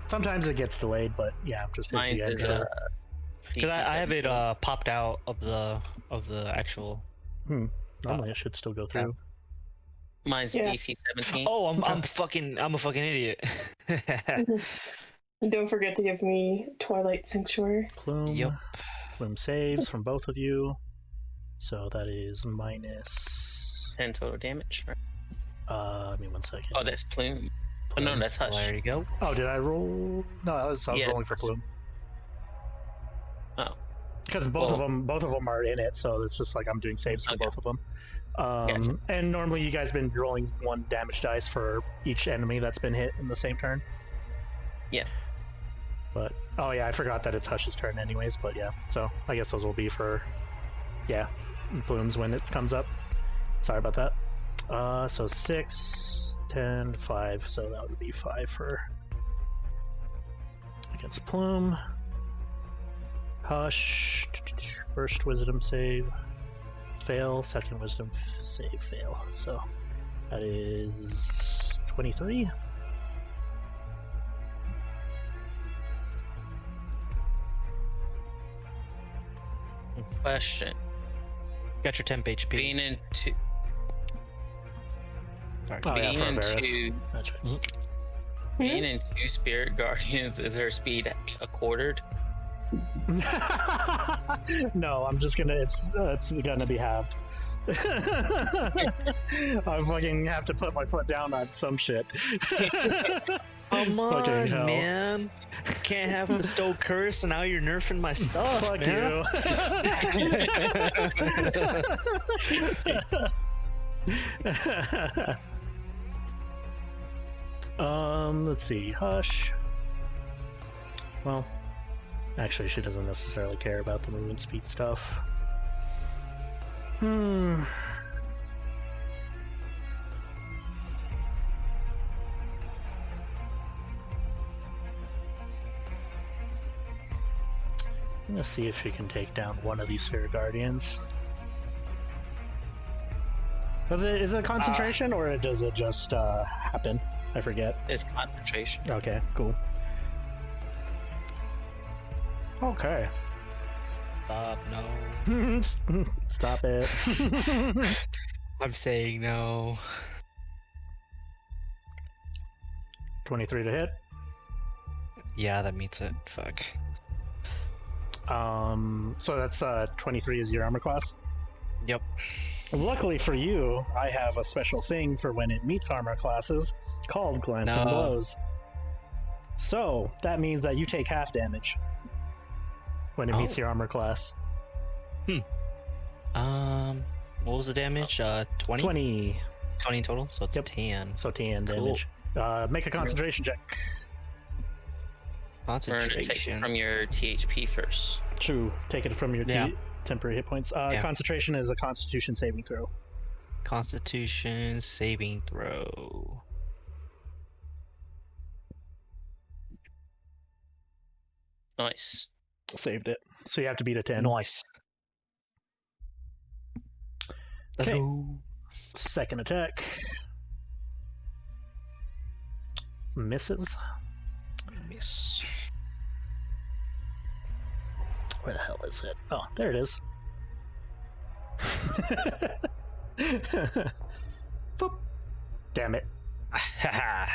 Sometimes it gets delayed, but yeah, just hit Mine the is end. Because I have it popped out of the actual. Normally it should still go through. Mine's Yeah. DC 17. Oh, I'm a fucking idiot. And don't forget to give me Twilight Sanctuary. Plume. Yep. Plume saves from both of you. So that is minus. 10 total damage. Right? Give me 1 second. Oh, that's Plume. Oh, no, that's Hush. There you go. Oh, did I roll? No, I was Yes. rolling for Plume. Oh. Because both of them are in it, so it's just like I'm doing saves for Okay. both of them. Gotcha. And normally you guys been rolling 1 damage dice for each enemy that's been hit in the same turn. Yeah. But oh yeah, I forgot that it's Hush's turn anyways. But yeah, so I guess those will be for Plumes when it comes up. Sorry about that. So 6, 10, 5. So that would be 5 for against Plume. Hush. First Wisdom save. Fail. Second Wisdom save. Fail. So that is 23. Question. Got your temp HP. Being into Oh yeah, being for Avaris. into That's right. being in 2 Spirit Guardians, is her speed a quartered? No, I'm just gonna. It's gonna be halved. I fucking have to put my foot down on some shit. Come on, Fucking hell. man. Can't have bestow curse, and now you're nerfing my stuff. Fuck man. you. Let's see. Hush. Well, actually, she doesn't necessarily care about the movement speed stuff. Let's see if she can take down one of these Sphere Guardians. Is it concentration or does it just happen? I forget. It's concentration. Okay, cool. Okay. Stop, no. Stop it. I'm saying no. 23 to hit. Yeah, that meets it. Fuck. So that's 23 is your armor class. Yep. Luckily for you, I have a special thing for when it meets armor classes called Glancing No. Blows. So that means that you take half damage when it meets your armor class. What was the damage? 20? 20. 20 in total, so it's Yep. 10. So 10 Cool. damage. Make a concentration check. We're gonna take it Concentration. from your THP first. True. Take it from your Yeah. temporary hit points. Yeah. Concentration is a Constitution saving throw. Constitution saving throw. Nice. Saved it. So you have to beat a 10. Nice. Let's Okay. go. Second attack. Misses. Miss. Where the hell is it? Oh, there it is. Boop. Damn it. Haha.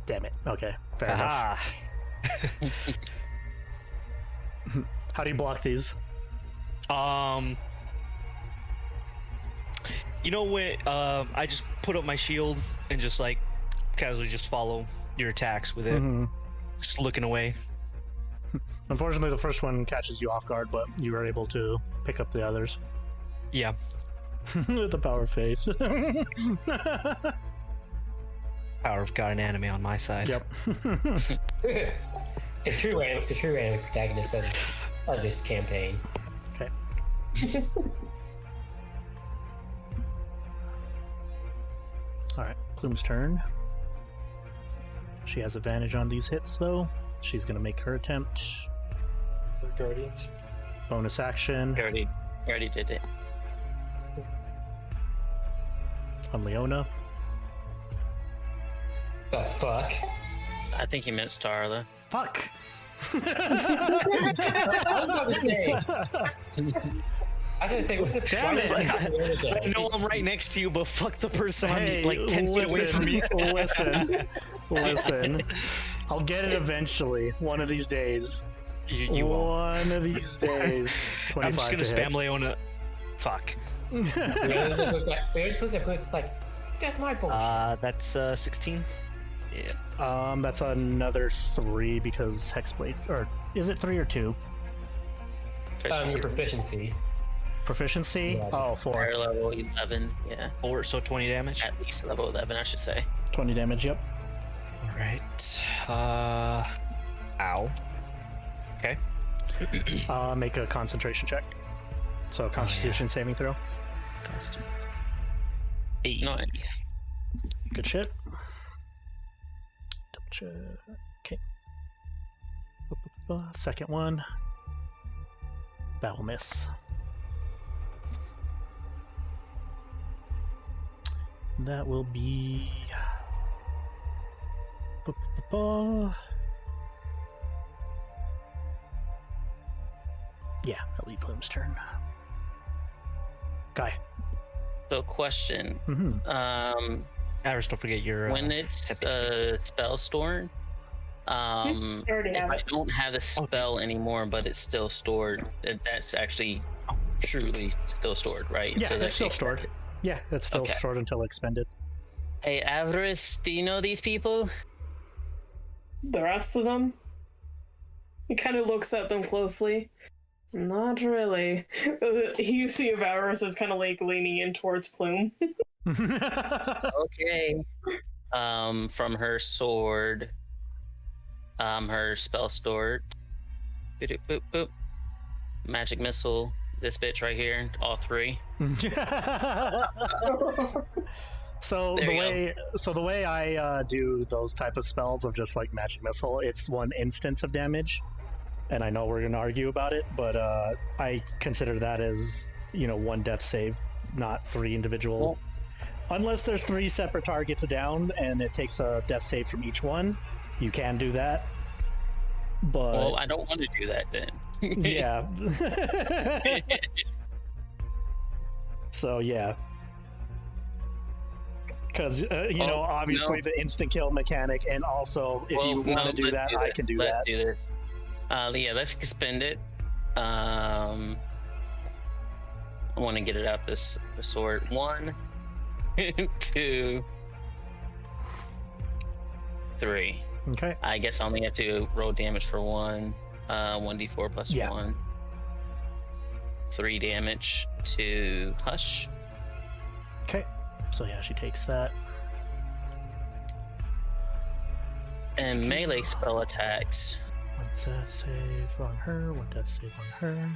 Damn it. Okay, fair enough. Haha. How do you block these? You know what? I just put up my shield and just like casually just follow your attacks with it, just looking away. Unfortunately, the first one catches you off guard, but you were able to pick up the others. Yeah. With the power of faith. Power of God and anime on my side. Yep. The true anime protagonist of this campaign. Okay. Alright, Plume's turn. She has advantage on these hits, though. She's gonna make her attempt. For Guardians. Bonus action I already did it. on Leona. The fuck? I think he meant Starla. Fuck! I was about to say, what's the Damn it. I know I'm right next to you, but fuck the person Hey, I'm like 10 feet away from me. Listen. I'll get it eventually. One of these days. You won't. One of these days. I'm just 25 gonna to spam hit. Leona. Fuck. It just looks like, that's my bullshit. That's 16. Yeah. That's another 3 because Hexblade. Or is it 3 or 2? Your proficiency. Proficiency? Yeah. Oh, 4. Fire level 11, yeah. 4, so 20 damage. At least level 11, I should say. 20 damage, yep. Alright. Ow. Okay. Make a concentration check. So Constitution saving throw. 8. Nice. Good shit. Double check. Okay. Second one. That will miss. That will be. Yeah, that'll be Plume's turn. Guy. So, question. Avaris, don't forget your. When it's spell stored, I already if have I it. don't have the spell anymore, but it's still stored, that's actually truly still stored, right? Yeah, So it's still stored. expended. Yeah, it's still Okay. stored until expended. Hey, Avaris, do you know these people? The rest of them? He kind of looks at them closely. Not really. You see Avaris is kind of like leaning in towards Plume. Okay. From her sword, her spell stored. Boop, boop, boop. Magic missile. This bitch right here. All 3. So There the you way I do those type of spells of just like magic missile, it's 1 instance of damage, and I know we're gonna argue about it, but I consider that as 1 death save, not 3 individual. Well, unless there's 3 separate targets down and it takes a death save from each one, you can do that. But well, I don't want to do that then. yeah. So yeah. Because obviously the instant kill mechanic, and also if you want to do that, I can do that. Let's do this. Yeah, let's expend it. I want to get it out the sword. 1, 2, 3. Okay. I guess I only have to roll damage for 1. 1d4 plus Yeah. 1. 3 damage to Hush. Okay. So yeah, she takes that. And melee spell attacks. 1 death save on her. 1 death save on her.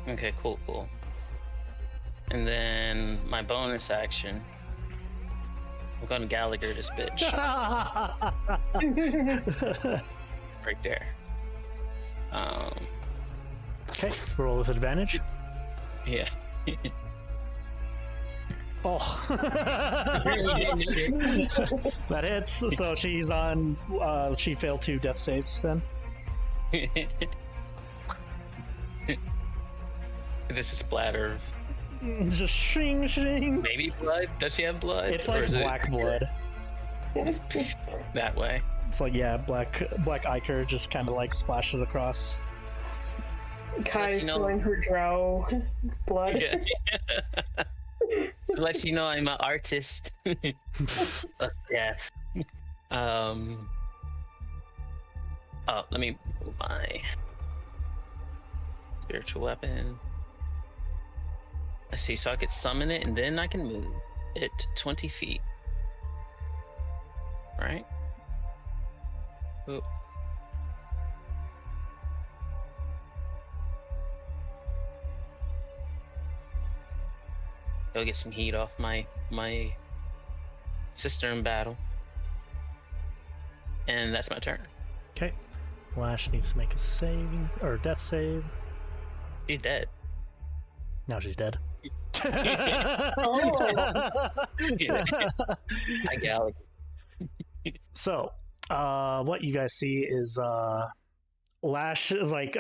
Okay, cool. And then my bonus action. I'm gonna Gallagher this bitch. Right there. Okay. Roll with advantage. Yeah. Oh. That hits. So she's on. She failed 2 death saves then. This is splatter. Just shing shing. Maybe blood? Does she have blood? It's Or like is it black blood. that way? It's like, yeah, black ichor just kind of like splashes across. Kai's you know- throwing her drow blood. Yeah. To let you know I'm an artist of death. Oh, let me pull my spiritual weapon. I see, so I could summon it and then I can move it 20 feet. Right? Oh. Go get some heat off my sister in battle. And that's my turn. Okay. Lash needs to make a saving or death save. She's dead. Now she's dead. Oh. I got So, what you guys see is Lash is like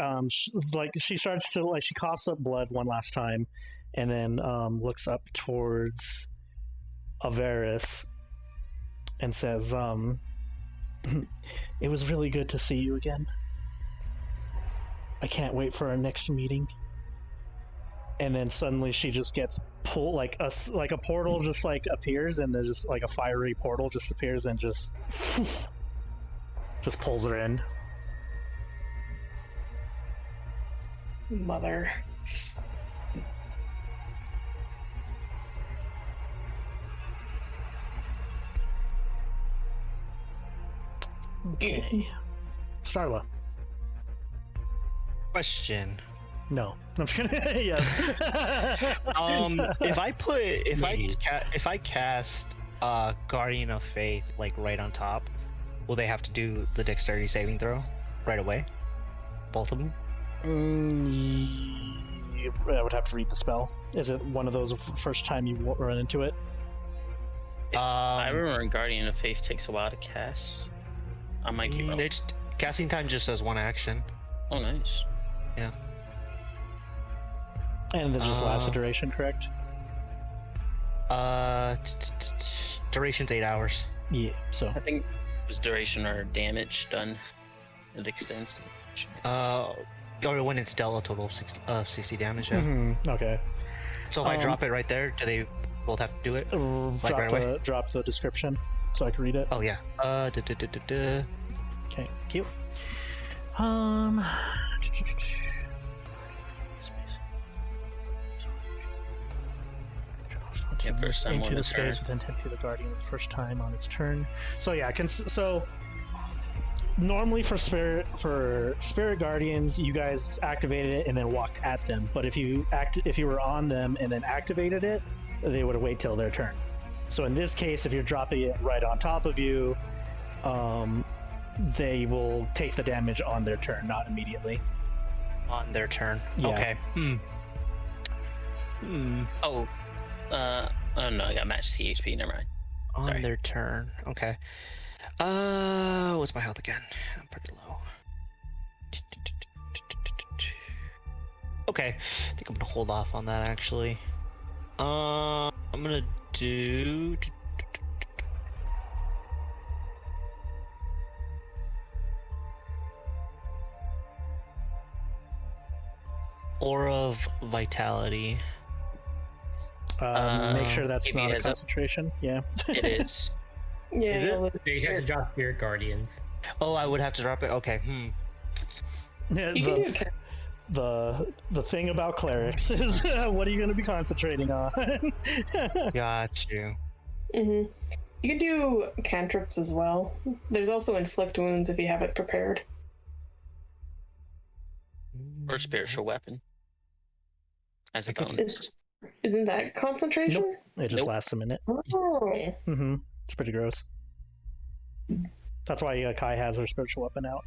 she starts to she coughs up blood one last time, and then looks up towards Avaris and says, "It was really good to see you again. I can't wait for our next meeting." And then suddenly she just gets pulled, like a portal just like appears, and there's just like a fiery portal just appears and just pulls her in. Mother. Okay. Starla. Question. No. I'm just kidding. Yes. If I cast Guardian of Faith like right on top, will they have to do the dexterity saving throw right away? Both of them? I would have to read the spell. Is it one of those first time you run into it? I remember Guardian of Faith takes a while to cast. I might keep rolling. It's casting time just says one action. Oh, nice. Yeah. And then just lasts a duration, correct? Duration's 8 hours. Yeah, so. I think it was duration or damage done. It extends. Or when it's dealt a total of 60 damage. Yeah. Mhm, okay. So if I drop it right there, do they both have to do it? Like right away? Drop the description so I can read it. Oh yeah. Okay, cute. Yeah, first time into on the the space turn. within 10 feet of the guardian the first time on its turn. So yeah, so normally for spirit guardians, you guys activated it and then walked at them. But if you were on them and then activated it, they would wait till their turn. So in this case, if you're dropping it right on top of you, they will take the damage on their turn, not immediately. On their turn. Yeah. Okay. Oh no, I got matched CHP. Never mind. On Sorry. their turn. Okay. What's my health again? I'm pretty low. Okay. I think I'm gonna hold off on that actually. I'm gonna do. Aura of Vitality. Make sure that's give you not a a heads up. concentration. Yeah. It is. Yeah, Is it? yeah, So you have to drop Spirit Guardians. Oh, I would have to drop it. Okay. Yeah, you can do it. the thing about clerics is what are you going to be concentrating on? Got you. You can do cantrips as well. There's also inflict wounds if you have it prepared. Or spiritual weapon. As a bonus. Isn't that concentration? It just lasts a minute. Oh. It's pretty gross. That's why Kai has her spiritual weapon out.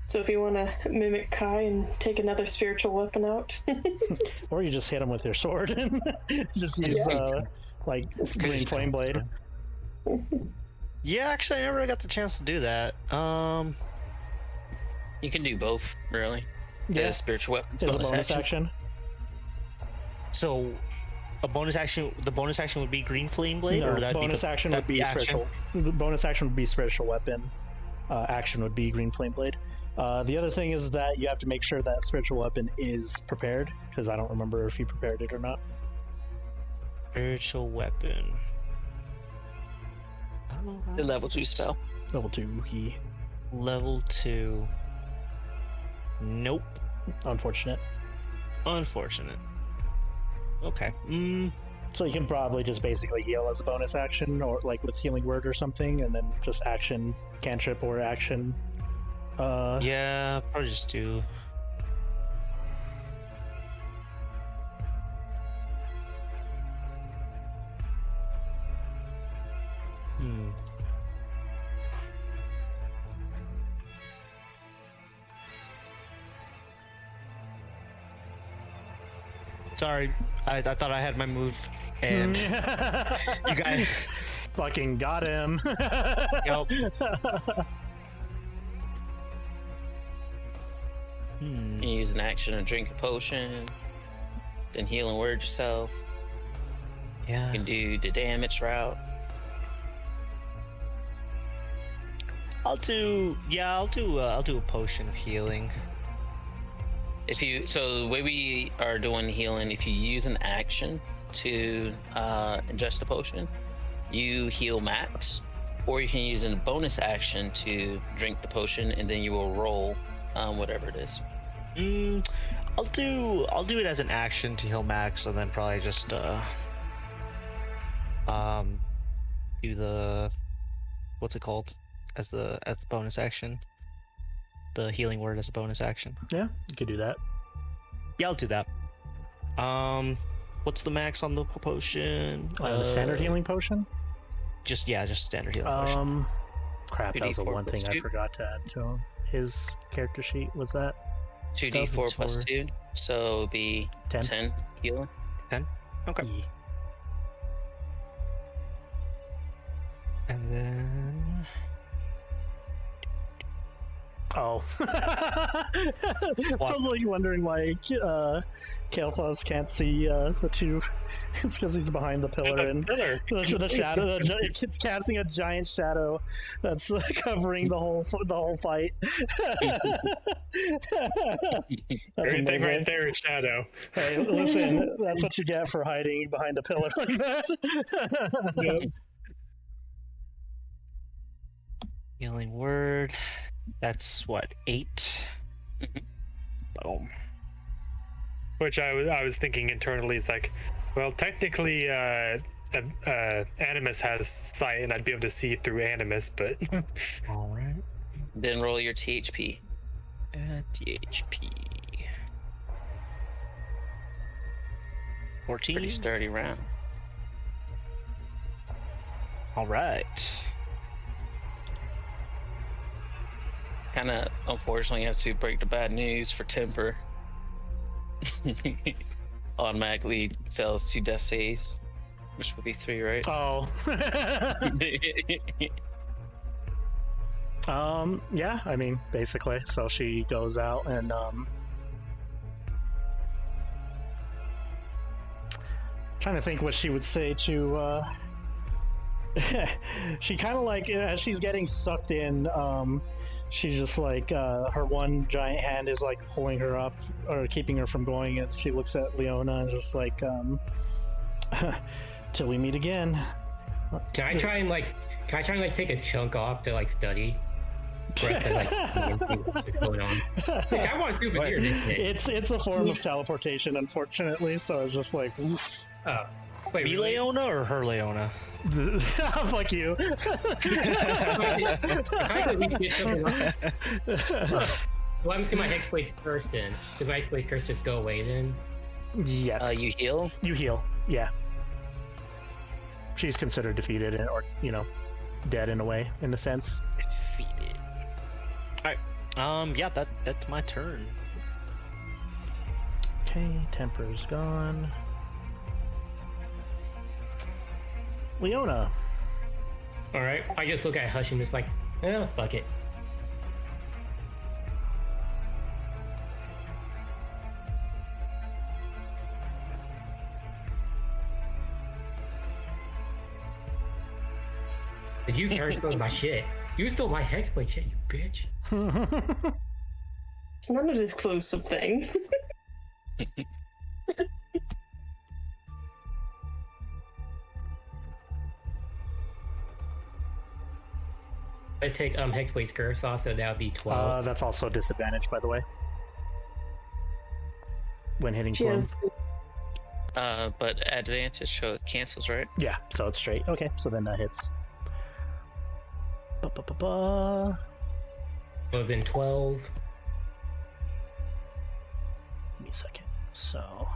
So if you want to mimic Kai and take another spiritual weapon out. Or you just hit him with your sword and just use like green flame blade. Yeah, actually, I never got the chance to do that. You can do both, really. Yeah. The spiritual weapon Is a bonus action. So, a bonus action. The bonus action would be Green Flame Blade, No, or that bonus action would be spiritual. Bonus action would be spiritual weapon. Action would be Green Flame Blade. The other thing is that you have to make sure that spiritual weapon is prepared, because I don't remember if you prepared it or not. Spiritual weapon. The level 2 spell. Level 2. Level 2. Nope. Unfortunate. Unfortunate. Okay. So you can probably just basically heal as a bonus action, or like with Healing Word or something, and then just action cantrip or action. Yeah, probably just do. Sorry, I thought I had my move, and you guys fucking got him. Yup. You use an action to drink a potion, then heal and word yourself. Yeah. You can do the damage route. I'll do a potion of healing. So the way we are doing healing, if you use an action to ingest a potion, you heal max, or you can use a bonus action to drink the potion, and then you will roll whatever it is. I'll do it as an action to heal max, and then probably just do the what's it called as the bonus action. The healing word as a bonus action. Yeah, you could do that. Yeah, I'll do that. What's the max on the potion? The standard healing potion? Just standard healing potion. Crap, that was the one thing I forgot to add to his character sheet. What's that? 2d4 plus 2, so it'll be 10 healing. 10? Okay. Yeah. And then... Oh. I was like wondering why Kailthas can't see the two. It's because he's behind the pillar, and the shadow. It's casting a giant shadow that's covering the whole fight. That's Everything amazing. right there is shadow. Hey, listen, that's what you get for hiding behind a pillar like that. Yep. Healing word. That's what, 8? Boom. Which I was thinking internally is like, well, technically, Animus has sight, and I'd be able to see through Animus, but. All right. Then roll your THP. THP. 14. Pretty sturdy round. All right. Kind of unfortunately have to break the bad news for Temper. Automatically fails 2 death saves, which would be 3, right? Oh. Yeah, I mean, basically. So she goes out and trying to think what she would say to she kind of like, as she's getting sucked in, she's just like, her one giant hand is like pulling her up or keeping her from going, and she looks at Leona and just like, till we meet again. Can I try and take a chunk off to like study? For us to, like, see what's going on. Like, I want souvenirs. It's a form of teleportation, unfortunately, so it's just like, oof. Oh. Wait, Me really? Leona or her Leona? Fuck you. I could at least get something off. Well, I'm see my Hexblade's curse then. Does my Hexblade's curse just go away then? Yes. You heal? You heal, yeah. She's considered defeated, or, dead in a way, in a sense. Defeated. Alright. Yeah, that's my turn. Okay, Temper's gone. Leona. Alright, I just look at Hush and just like, fuck it. Did you carry stole my shit? You stole my Hexblade shit, you bitch. It's not a disclosive thing. I take Hexblade's curse off, so that would be 12. That's also a disadvantage, by the way. When hitting She plume. has But advantage show it cancels, right? Yeah, so it's straight. Okay, so then that hits. Ba-ba-ba-ba. Would have been 12. Give me a second. So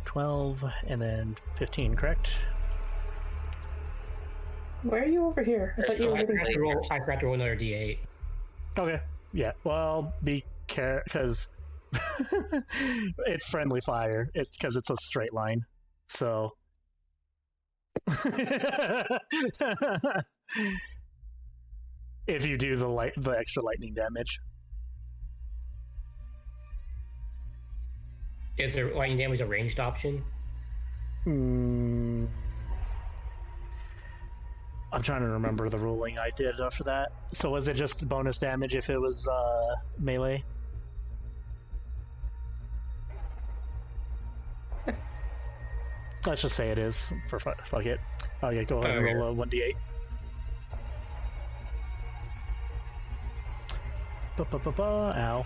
12 and then 15, correct? Why are you over here? I thought you were I hitting. forgot to roll another D8. Okay. Yeah. Well, be careful because it's friendly fire. It's because it's a straight line. So. If you do the extra lightning damage. Is there lightning damage a ranged option? I'm trying to remember the ruling I did after that. So was it just bonus damage if it was melee? Let's just say it is. For fuck it. Oh yeah, go ahead and roll a 1d8. Ow.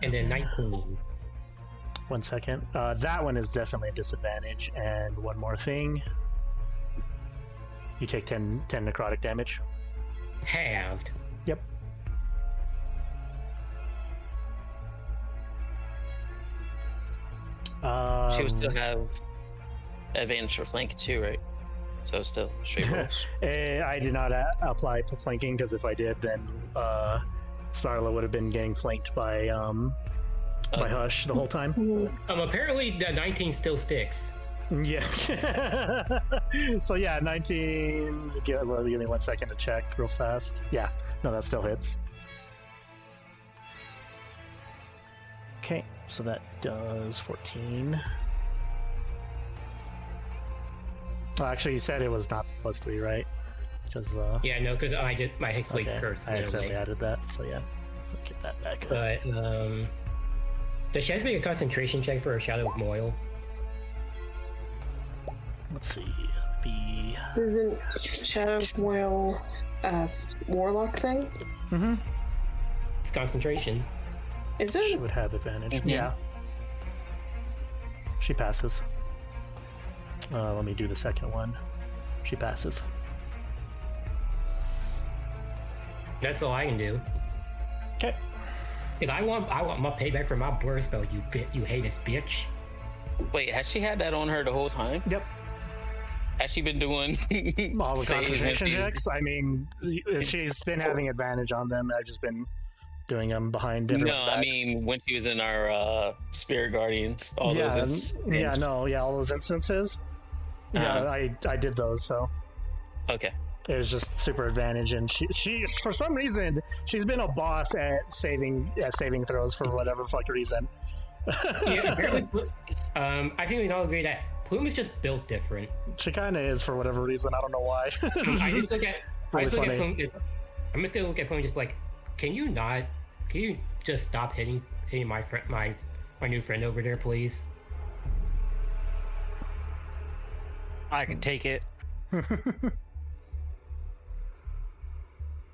And then 19. 1 second. That one is definitely a disadvantage. And one more thing. You take 10 necrotic damage. Halved. Yep. She would still have advantage for flank too, right? So it's still straight rolls. I did not apply to flanking because if I did, then Starla would have been getting flanked by Hush the whole time. Apparently the 19 still sticks. Yeah. So yeah, 19. Give me 1 second to check real fast. Yeah, no, that still hits. Okay, so that does 14. Oh, actually, you said it was not +3, right? Because Yeah, no, because I did my Hexblade's okay, curse. I accidentally added that. So yeah, so get that back. But does she have to make a concentration check for a Shadow of Moyle? Let's see. The Isn't Shadow of Moyle Warlock thing? mm-hmm. It's concentration. Is She it? would have advantage. Mhm. Yeah. She passes. Let me do the second one. She passes. That's all I can do. Okay. If I want my payback for my blur spell, you heinous bitch. Wait, has she had that on her the whole time? Yep. Has she been doing All the saves when concentration she's- checks. I mean, she's been having advantage on them. I've just been doing them behind different. No, I mean when she was in our Spirit Guardians, all yeah, those. all those instances. Yeah, Uh-huh. I did those. So Okay. it was just super advantage, and she for some reason she's been a boss at saving throws for whatever fuck reason. Yeah, apparently, I think we can all agree that Plume is just built different. She kind of is for whatever reason. I don't know why. I just look at Really funny. Plume. I'm just gonna look at Plume and just like, can you just stop hitting my new friend over there, please? I can take it.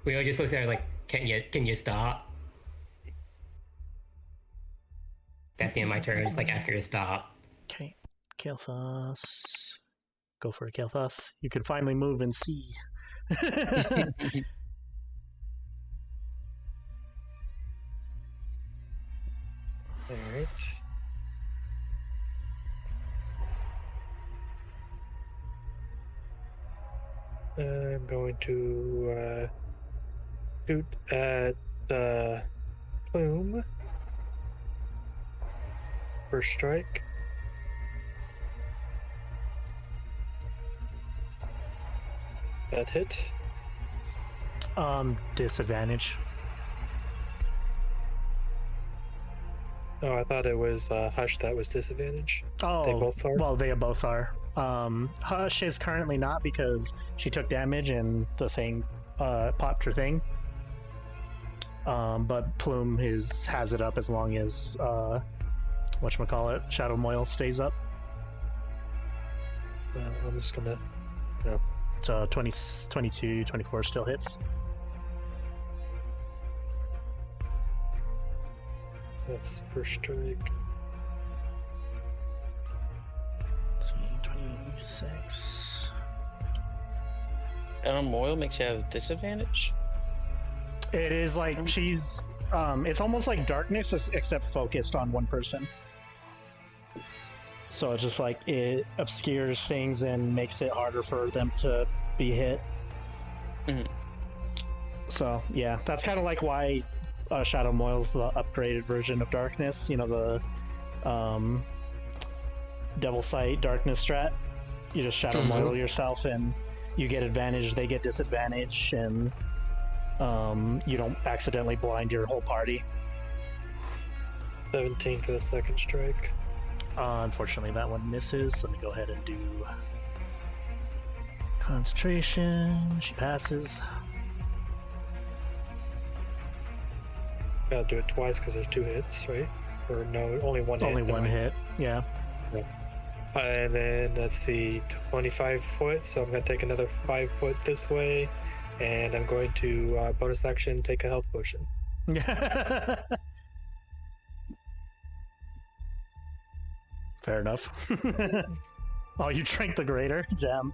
Leo just looks at her like, can you stop? That's the end of my turn. Just like ask her to stop. Okay, Kailthas. Go for it, Kailthas. You can finally move and see. Alright. I'm going to shoot at Plume. First strike. That hit. Disadvantage. Oh, I thought it was Hush that was disadvantage. Oh, They both are? Well, they both are. Hush is currently not because she took damage and the thing popped her thing. But Plume has it up as long as whatchamacallit, Shadow Moil stays up. I'm just gonna. So 20, 22, 24 still hits. That's first strike. 26. Moyle makes you have disadvantage. It is like she's. It's almost like darkness, except focused on one person. So it's just like it obscures things and makes it harder for them to be hit. Mm-hmm. So yeah, that's kind of like why Shadow Moil's the upgraded version of darkness. You know, the Devil Sight darkness strat. You just Shadow Moil yourself and you get advantage, they get disadvantage, and you don't accidentally blind your whole party. 17 for the second strike. Unfortunately, that one misses. Let me go ahead and do concentration. She passes. Gotta do it twice because there's 2 hits, right? Or no, only one hit. Only one hit, yeah. And then let's see, 25 foot. So I'm gonna take another 5 foot this way, and I'm going to bonus action take a health potion. Fair enough. Oh, you drank the greater? Jam.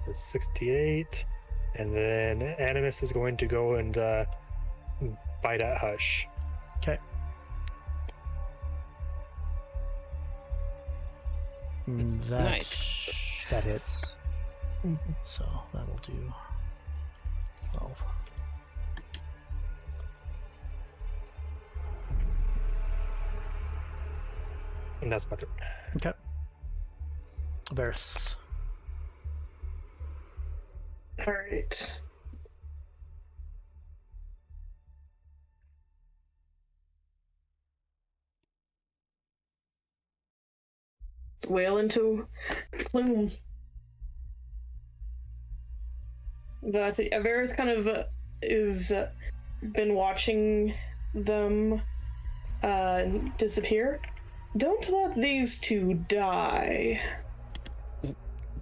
It's 68, and then Animus is going to go and bite at Hush. Okay. Nice. That hits. So that'll do 12. And that's my turn. Okay. Avaris. All right. Let's wail into Plume. But Avaris kind of is been watching them disappear. Don't let these two die.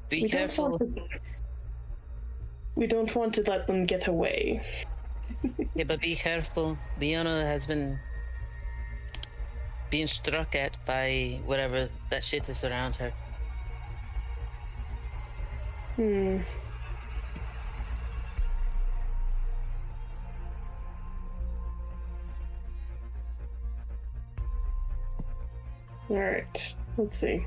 Be careful. We don't want to let them get away. Yeah, but be careful. Leona has been being struck at by whatever that shit is around her. Alright, let's see.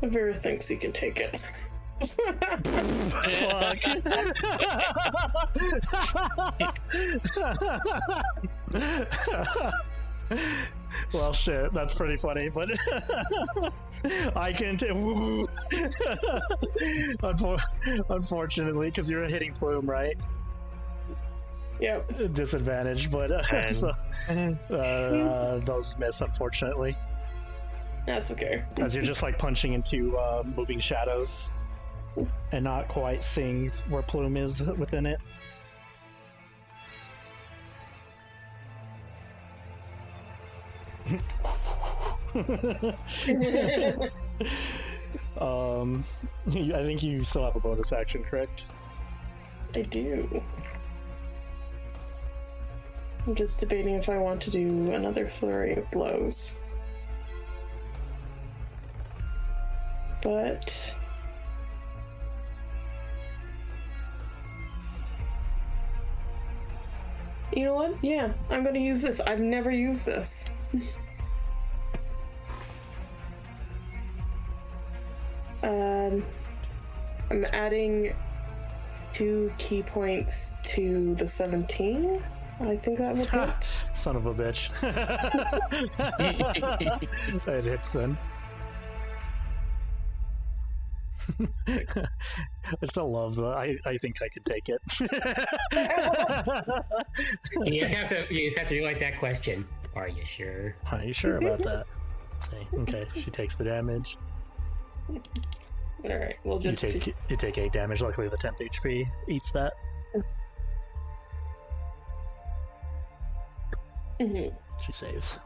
Avaris thinks he can take it. Fuck. Well, shit, that's pretty funny, but I can unfortunately, because you're hitting Plume, right? Yep. Disadvantage, but so, those miss, unfortunately. That's okay. As you're just like punching into moving shadows and not quite seeing where Plume is within it. I think you still have a bonus action, correct? I do. I'm just debating if I want to do another flurry of blows. But you know what? Yeah, I'm gonna use this. I've never used this. I'm adding 2 key points to the 17. I think that would hit. Son of a bitch. It hits then. I still love the. I think I could take it. You just have to realize that question. Are you sure? Are you sure about that? Okay, she takes the damage. All right, we'll just you take 8 damage. Luckily, the temp HP eats that. Mm-hmm. She saves.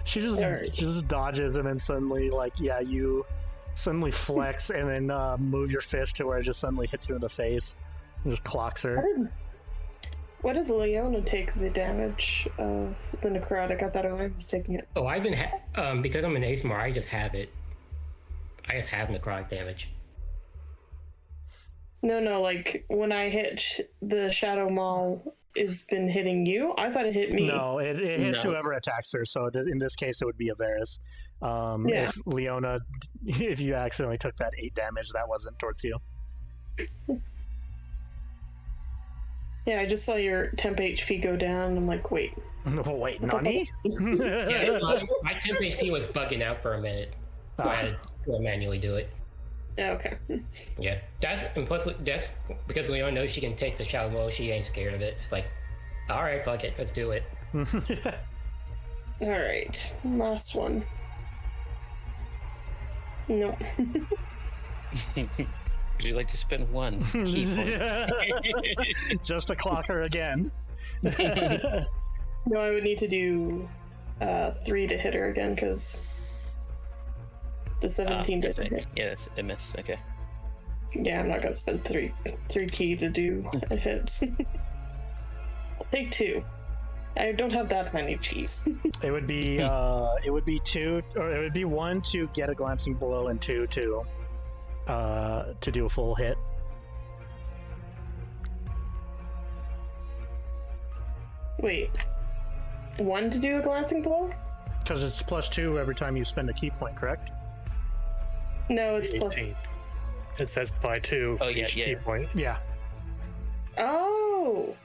She just dodges and then suddenly, you suddenly flex and then move your fist to where it just suddenly hits her in the face and just clocks her. What does Leona take the damage of the necrotic? I thought I was taking it. Oh, I've been because I'm an Aasimar, I just have it. I just have necrotic damage. No, like when I hit the Shadow Maul, it's been hitting you. I thought it hit me. No, it hits whoever attacks her. So in this case, it would be Avaris. If Leona, if you accidentally took that 8 damage, that wasn't towards you. Yeah, I just saw your temp HP go down. I'm like, wait. Oh, wait, Nani? Yeah, my temp HP was bugging out for a minute. So I had to manually do it. Okay. Yeah, and plus that's because Leona knows she can take the Shadow Maul. She ain't scared of it. It's like, all right, fuck it, let's do it. All right, last one. No. Would you like to spend 1 key point? Just to clock her again. No, I would need to do 3 to hit her again because the 17 didn't hit. Yeah, it missed. Okay. Yeah, I'm not gonna spend 3 key to do a hit. I'll take 2. I don't have that many cheese. It would be 2, or it would be 1 to get a glancing blow and 2 to do a full hit. Wait, 1 to do a glancing blow? Because it's +2 every time you spend a key point, correct? No, it's 18. plus. It says by 2 for each key point. Yeah. Oh.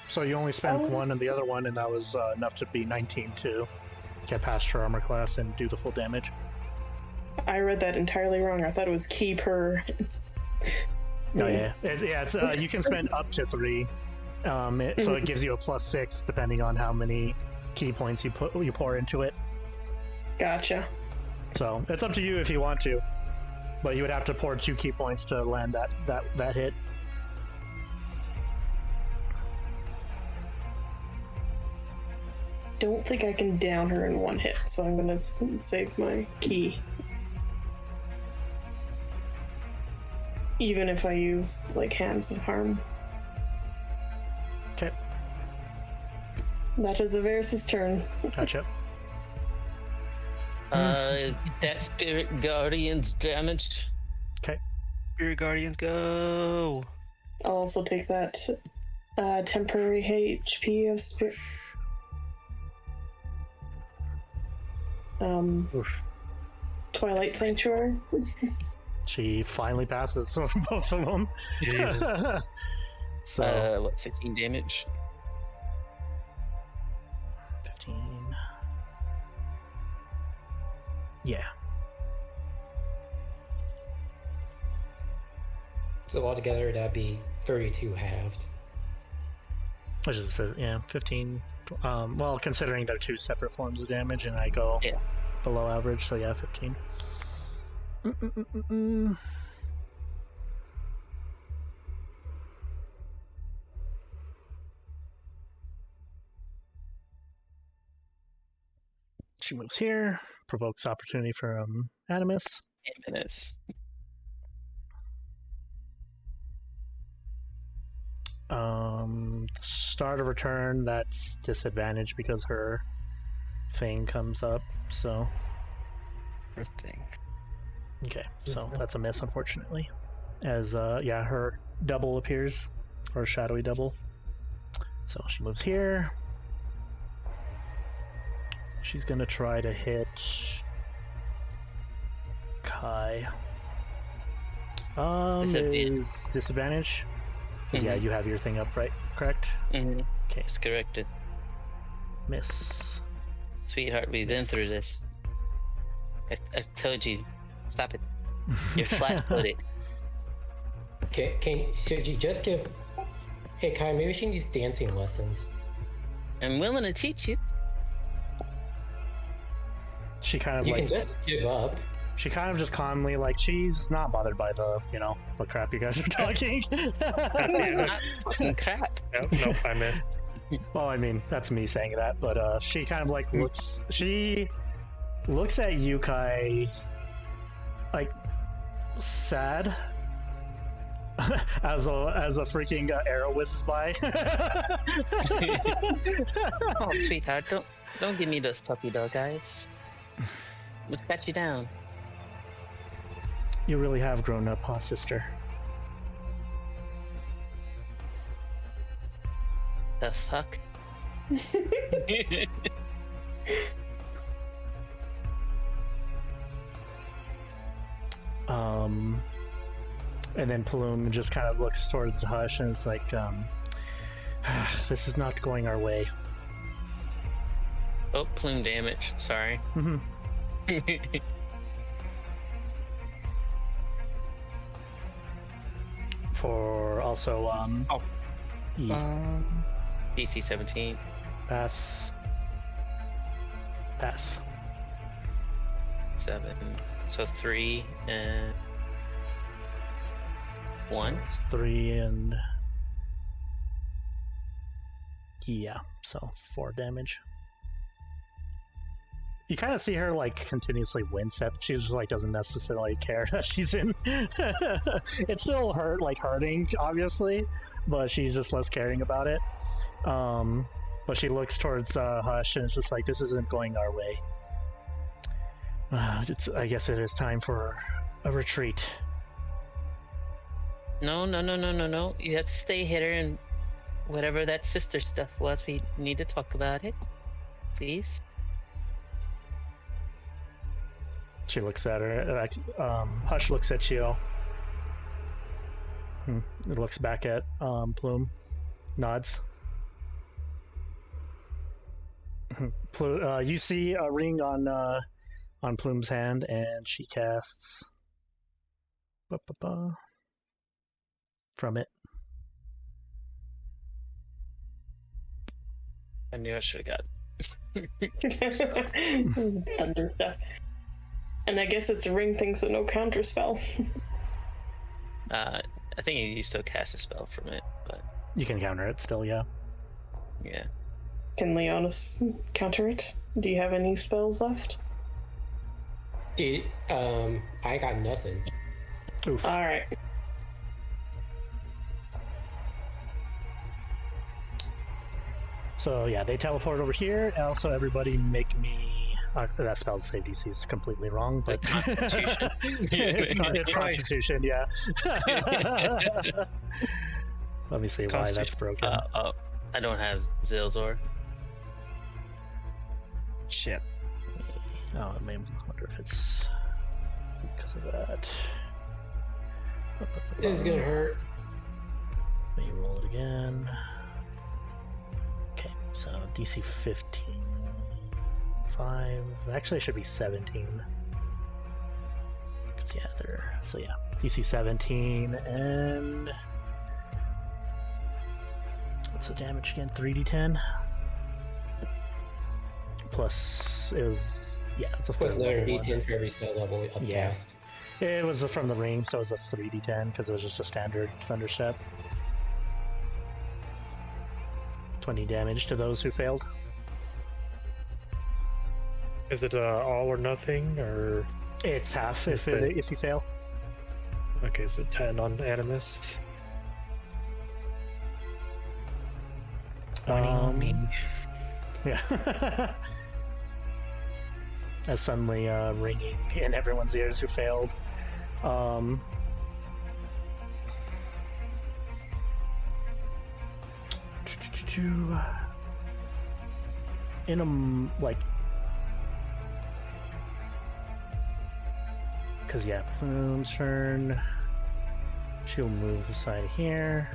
So you only spent 1 and the other one, and that was enough to be 19 to get past her armor class and do the full damage. I read that entirely wrong. I thought it was key per. Oh yeah, it's you can spend up to 3, so it gives you a +6 depending on how many key points you pour into it. Gotcha. So it's up to you if you want to, but you would have to pour 2 key points to land that hit. Don't think I can down her in 1 hit, so I'm gonna save my key. Even if I use like Hands of Harm. Okay. That is Avaris' turn. Gotcha. That Spirit Guardian's damaged. Okay. Spirit Guardians, go! I'll also take that temporary HP of Spirit. Twilight Sanctuary. She finally passes both of them. So 15 damage? 15. Yeah. So altogether, that'd be 32 halved. Which is 15. Well, considering they're 2 separate forms of damage, and I go below average, so yeah, 15. She moves here, provokes opportunity from Animus. 8 minutes. Start of return, that's disadvantage because her thing comes up, so. First thing. Okay, so that's a miss, unfortunately. As, her double appears, or shadowy double. So she moves here. She's gonna try to hit Shadar-Kai. Disadvantage. Is disadvantage? 'Cause yeah, you have your thing up, right? Correct? Mm-hmm. Okay. It's corrected. Miss. Sweetheart, we've been through this. I've told you. Stop it. You're flat-footed. Should you just give... Hey, Kai, maybe she needs dancing lessons. I'm willing to teach you. She kind of You like... can just give up. She kind of just calmly, like, she's not bothered by the, the crap you guys are talking. Not fucking crap. Nope, I missed. Well, I mean, that's me saying that, but she kind of like looks. She looks at Yukai like sad as a freaking arrow whizzes by. Oh, sweetheart, don't give me those puppy dog eyes. Let's got you down. You really have grown up, huh, sister? The fuck? And then Plume just kind of looks towards Hush and it's like, this is not going our way. Oh, plume damage. Sorry. For also, E. DC 17. Pass. 7. So 3 and 1. 3 and... Yeah, so 4 damage. You kind of see her like continuously wince at. She just like doesn't necessarily care that she's in. It's still hurting, obviously, but she's just less caring about it. But she looks towards Hush and it's just like, this isn't going our way. I guess it is time for a retreat. No. You have to stay here and whatever that sister stuff was, we need to talk about it. Please. She looks at her. Hush looks at you. It looks back at Plume. Nods. You see a ring on Plume's hand, and she casts from it. I knew I should have got. Thunder stuff. And I guess it's a ring thing, so no counter spell. I think you still cast a spell from it, but You can counter it still, yeah. yeah. Can Leona counter it? Do you have any spells left? I got nothing. Oof. Alright. So yeah, they teleport over here, and also everybody make me... that spell's save DC is completely wrong, but... Constitution. it's Constitution, yeah. Let me see why that's broken. I don't have Zilzor. Shit. Oh, I wonder if it's because of that. It's gonna hurt. Let me roll it again. Okay, so DC 15. 5. Actually, it should be 17. Because, yeah, they're. So, yeah. DC 17 and. What's the damage again? 3d10? Plus, it was. Yeah, it's a Plus third another level one. D10 for every spell level upcast. Yeah. It was from the ring, so it was a 3d10 because it was just a standard Thunderstep. 20 damage to those who failed. Is it all or nothing, or? It's half if you fail. Okay, so 10 on Animus. Yeah. As suddenly ringing in everyone's ears who failed. In a like Because, yeah, Plume's turn. She'll move aside here.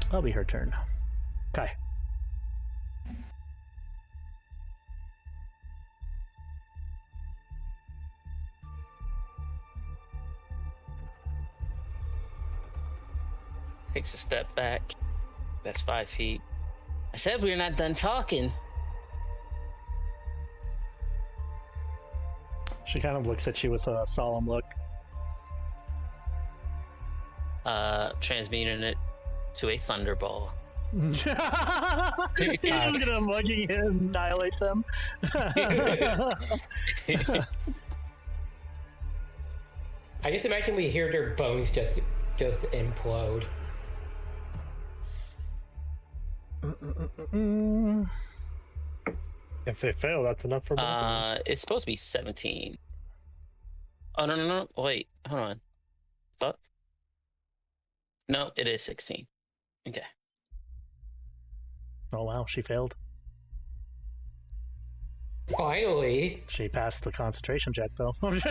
That'll be her turn. Kai. Takes a step back. That's 5 feet. I said we're not done talking. She kind of looks at you with a solemn look. Transmuting it to a thunderball. He's just gonna mugging and annihilate them. I just imagine we hear their bones just implode. If they fail, that's enough for both of them. It's supposed to be 17. Oh, no. Wait, hold on. Fuck. No, it is 16. Okay. Oh wow, she failed. Finally. She passed the concentration check though. But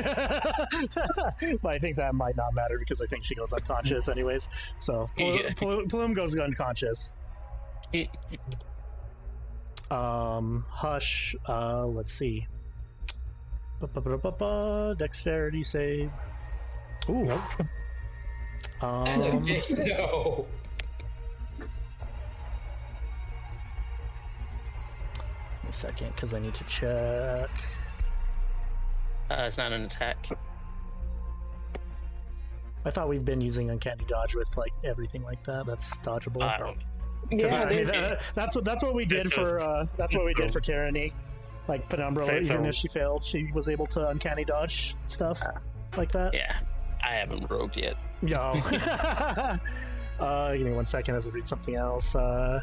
I think that might not matter because I think she goes unconscious anyways. So Plume goes unconscious. Hush, let's see. Dexterity save. Ooh. Nope. No. A second, because I need to check. It's not an attack. I thought we've been using Uncanny Dodge with like everything like that. That's dodgeable. I don't. That's what we did for Karani. Like Penumbra, even if she failed, she was able to Uncanny Dodge stuff like that. Yeah, I haven't rogued yet. Yo. Give me 1 second as I read something else. And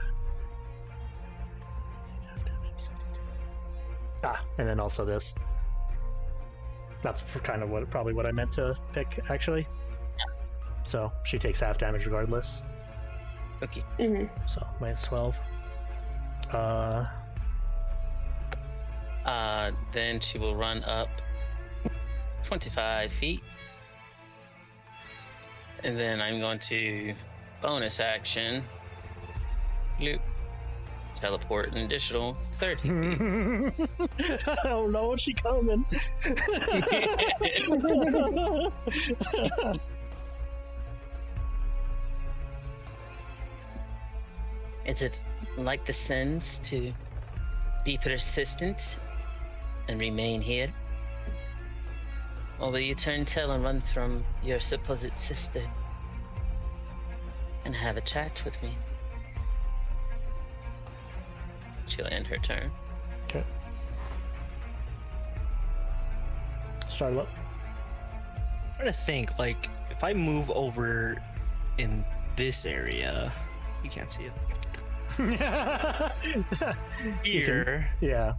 then also this. That's kind of probably what I meant to pick, actually. Yeah. So she takes half damage regardless. Okay. Mm-hmm. So minus 12. Then she will run up 25 feet. And then I'm going to bonus action loop, teleport an additional 30 feet. I don't know what's she coming. Is it like the sins to be persistent and remain here? Or will you turn tail and run from your supposed sister and have a chat with me? She'll end her turn. Okay. Starla. I'm trying to think, like, if I move over in this area, you can't see it. Here, Yeah.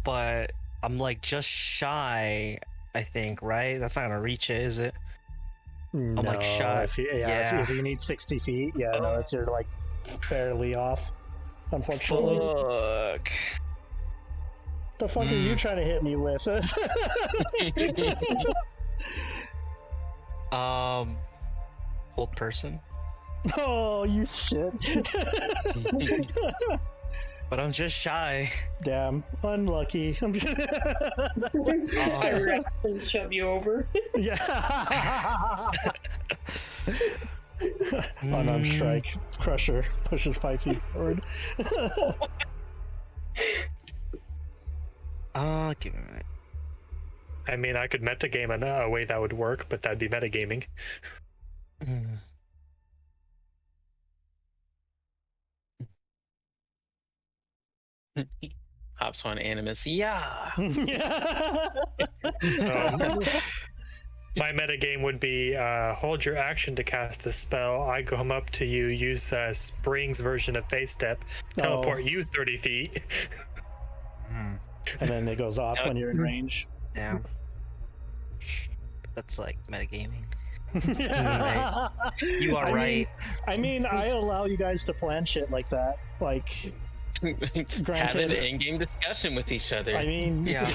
but I'm like just shy, I think, right? That's not gonna reach it, is it? No, like shy. If you, Yeah. If you need 60 feet, no, it's you're like barely off. Unfortunately. Fuck. The fuck are you trying to hit me with? Hold person. Oh, you shit. But I'm just shy. Damn, unlucky. I wrap and shove you over. Yeah. Unarmed strike. Crusher pushes 5 feet forward. Give me a minute. I mean, I could metagame in a way that would work, but that'd be metagaming. Hops on Animus. Yeah. My metagame would be hold your action to cast the spell. I come up to you, use Spring's version of Phase Step, teleport you 30 feet. And then it goes off when you're in range. Yeah. That's like metagaming. You are right. I mean, I allow you guys to plan shit like that. Like, Have an in-game discussion with each other. I mean, Yeah.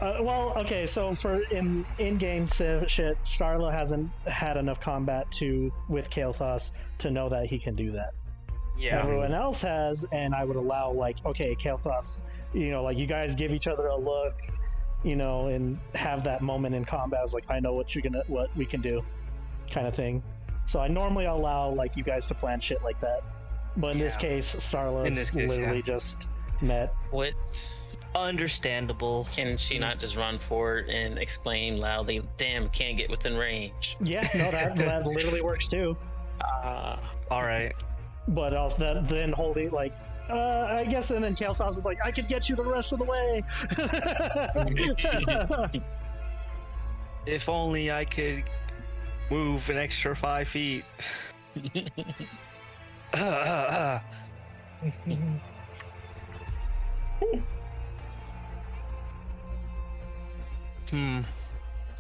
well, okay, so for in-game shit, Starla hasn't had enough combat with Kailthas to know that he can do that. Yeah. Everyone else has, and I would allow, like, okay, Kailthas, like, you guys give each other a look, and have that moment in combat. It's like, I know what we can do, kind of thing. So I normally allow, like, you guys to plan shit like that. But in this case, Starla's literally just met. What? Understandable. Can she not just run forward and exclaim loudly, "Damn, can't get within range"? Yeah, no, that literally works too. All right. But also then holding, like, I guess, and then Kailthas is like, I could get you the rest of the way. If only I could move an extra 5 feet.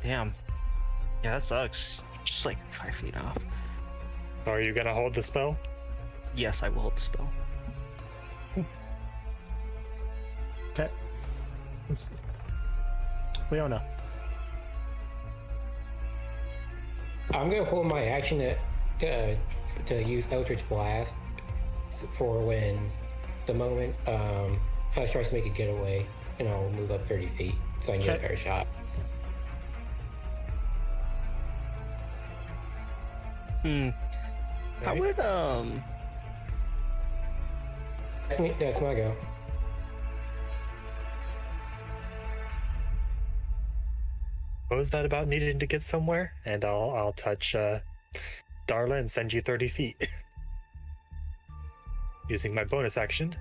Damn. Yeah, that sucks. Just like 5 feet off. Are you gonna hold the spell? Yes, I will hold the spell. Okay. Leona. I'm gonna hold my action to use Eldritch Blast for when the moment Hush tries to make a getaway, and I'll move up 30 feet so I can get a better shot. How would That's my go. What was that about needing to get somewhere? And I'll touch Darla and send you 30 feet. Using my bonus action.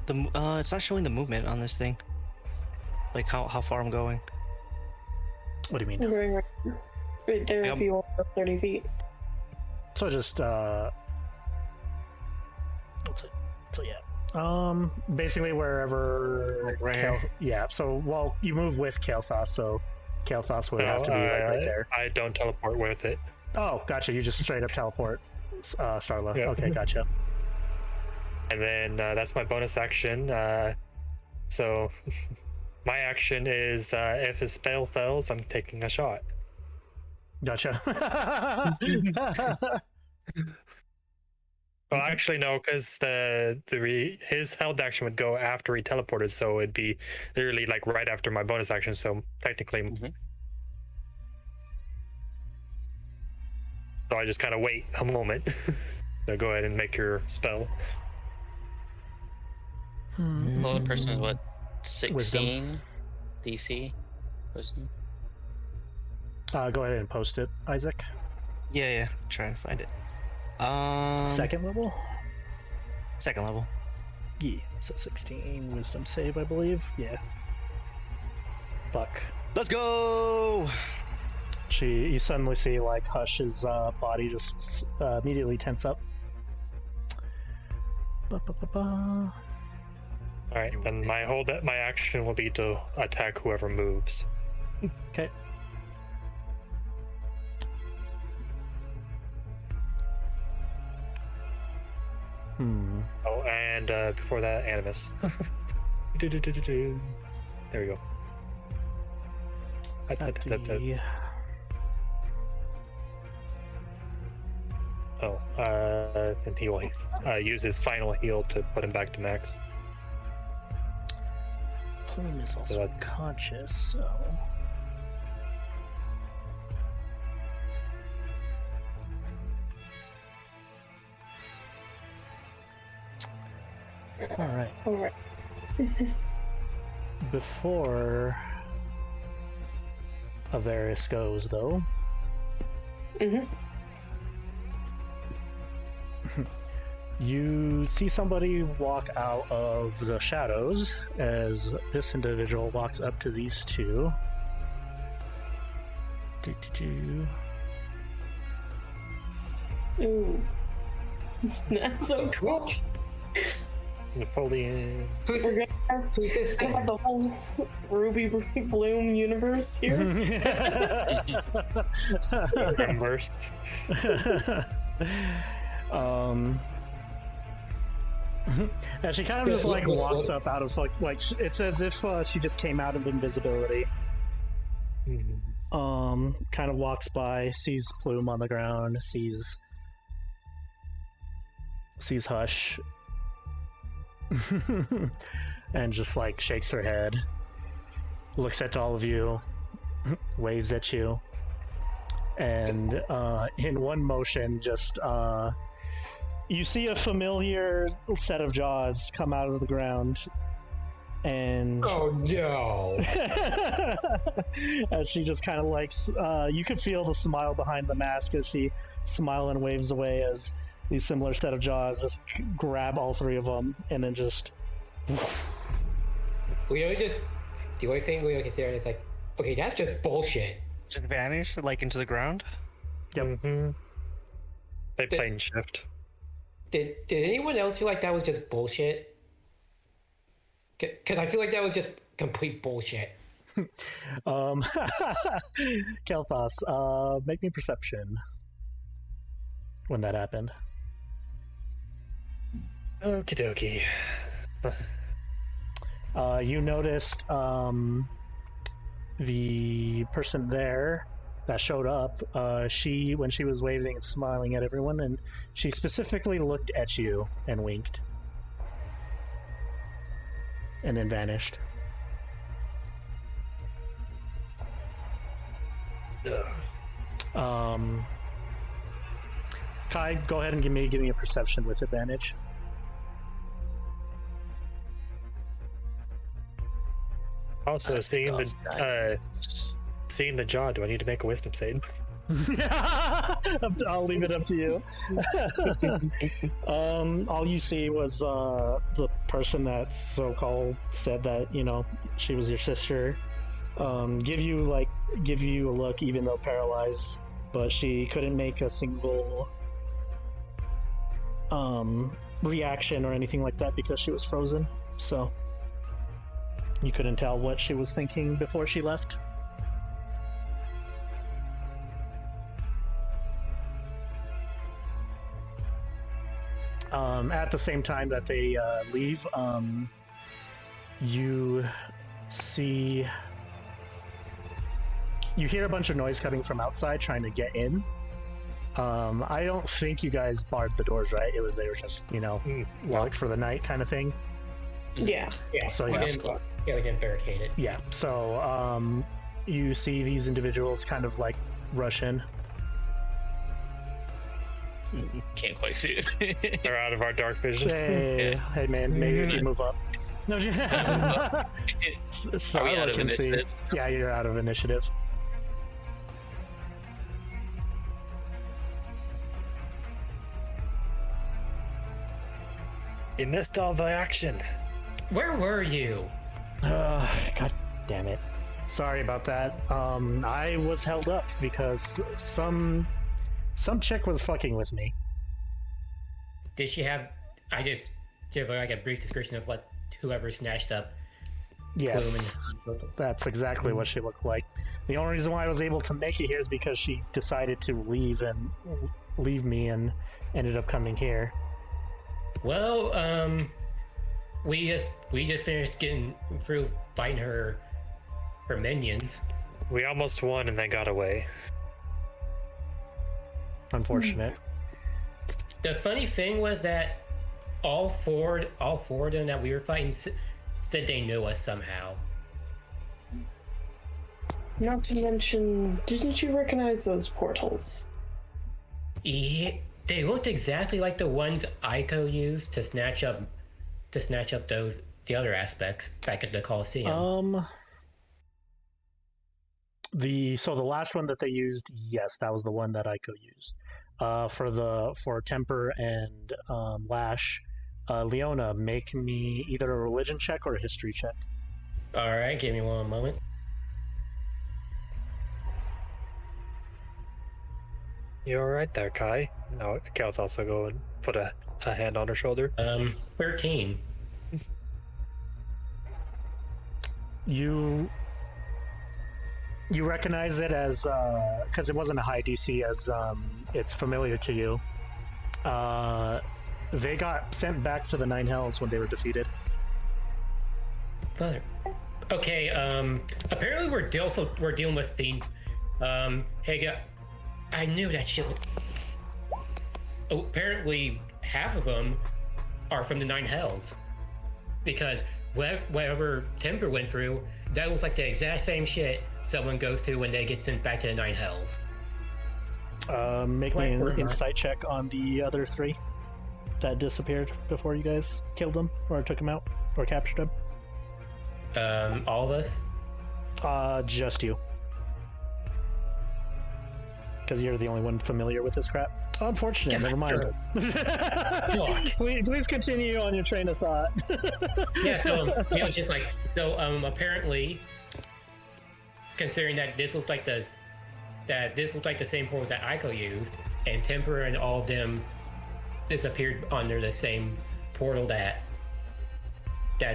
it's not showing the movement on this thing. Like how far I'm going. What do you I'm mean? going right there if you want 30 feet. So just let's see. So yeah. Basically wherever Like right here? yeah, so well you move with Kailthas, so Kailthas would have to be like right there. I don't teleport with it. Oh, gotcha, you just straight up teleport Starla. Yeah. Okay, gotcha. And then that's my bonus action. So my action is if his spell fails, I'm taking a shot. Gotcha. Well, actually, no, because his held action would go after he teleported, so it'd be literally like right after my bonus action. So technically, so I just kind of wait a moment. So go ahead and make your spell. Well, the person is what? 16 Wisdom. DC? Wisdom? Go ahead and post it, Isaac. Yeah. Trying to find it. Second level? Second level. Yeah, so 16 wisdom save, I believe. Yeah. Fuck. Let's go! You suddenly see like Hush's body just immediately tense up. All right, then my action will be to attack whoever moves. Okay. Oh, and before that, Animus. There we go. And he will use his final heal to put him back to max. Plume is also that's- conscious, so... Alright. Alright. Before Avaris goes, though... You see somebody walk out of the shadows as this individual walks up to these two. Ooh. That's so cool. Napoleon. Who's We're this? gonna have, Who's this gonna have thing? the whole Ruby Bloom universe here. Burst. And she kind of just like walks up out of like it's as if she just came out of invisibility. Kind of walks by, sees Plume on the ground, sees Hush, and just like shakes her head, looks at all of you, waves at you, and in one motion just you see a familiar set of jaws come out of the ground, and Oh no! as she just kind of likes, you could feel the smile behind the mask as she smiles and waves away as these similar set of jaws just grab all three of them and then just. The only thing we can say is like, okay, that's just bullshit. Just vanish like into the ground. Yep. They plane shift. Did anyone else feel like that was just bullshit? Because I feel like that was just complete bullshit. Kailthas, make me perception when that happened. Okie dokie. You noticed the person there that showed up, when she was waving and smiling at everyone, and she specifically looked at you and winked. And then vanished. Kai, go ahead and give me a perception with advantage. Also, seeing the jaw, do I need to make a wisdom save? I'll leave it up to you. All you see was the person that so-called said that, she was your sister, give you a look even though paralyzed, but she couldn't make a single reaction or anything like that because she was frozen, so you couldn't tell what she was thinking before she left. At the same time that they leave, you hear a bunch of noise coming from outside trying to get in. I don't think you guys barred the doors, right? They were just, locked for the night kind of thing. Yeah. So we didn't barricade it. Yeah. So you see these individuals kind of like rush in. Can't quite see it. They're out of our dark vision. Hey man, maybe if you move up. No, Starla can see. Yeah, you're out of initiative. You missed all the action. Where were you? God damn it. Sorry about that. I was held up because some chick was fucking with me. Did she have? I just give like a brief description of what whoever snatched up. Yes, that's exactly what she looked like. The only reason why I was able to make it here is because she decided to leave me and ended up coming here. Well, we just finished getting through fighting her minions. We almost won and they got away. Unfortunate. The funny thing was that all four of them that we were fighting said they knew us somehow. Not to mention, didn't you recognize those portals? Yeah, they looked exactly like the ones Aiko used to snatch up the other aspects back at the Coliseum. The last one that they used, yes, that was the one that Aiko used. For Temper and Lash, Leona, make me either a religion check or a history check. All right, give me one moment. You all right there, Kai? No, Cal's also go and put a hand on her shoulder. 13. You recognize it as because it wasn't a high DC, as it's familiar to you. They got sent back to the Nine Hells when they were defeated. Brother. Okay, apparently we're dealing with the, I knew that shit. Oh, apparently half of them are from the Nine Hells. Because whatever Timber went through, that was like the exact same shit someone goes through when they get sent back to the Nine Hells. Make me an insight check on the other three that disappeared before you guys killed them, or took them out, or captured them. All of us? Just you. Because you're the only one familiar with this crap. Unfortunate, never mind. Please continue on your train of thought. Yeah, so it's just like, apparently, considering that this looked like the same portals that Aiko used, and Temper and all of them disappeared under the same portal that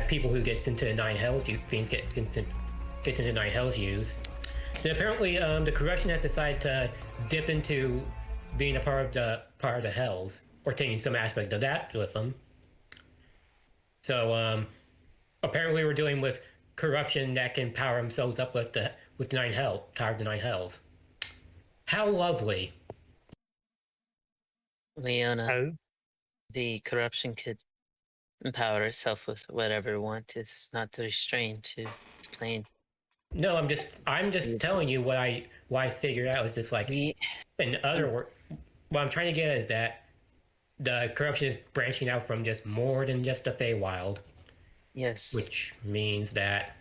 people who gets into the Nine Hells fiends gets into Nine Hells use. So apparently, the corruption has decided to dip into being a part of the Hells, or taking some aspect of that with them. So apparently, we're dealing with corruption that can power themselves up with the Nine Hells. How lovely. Leona, the corruption could empower itself with whatever it wants. It's not restrained to explain. No, I'm just telling you what I figured out. It's just like, in other words, what I'm trying to get at is that the corruption is branching out from just more than just the Feywild. Yes. Which means that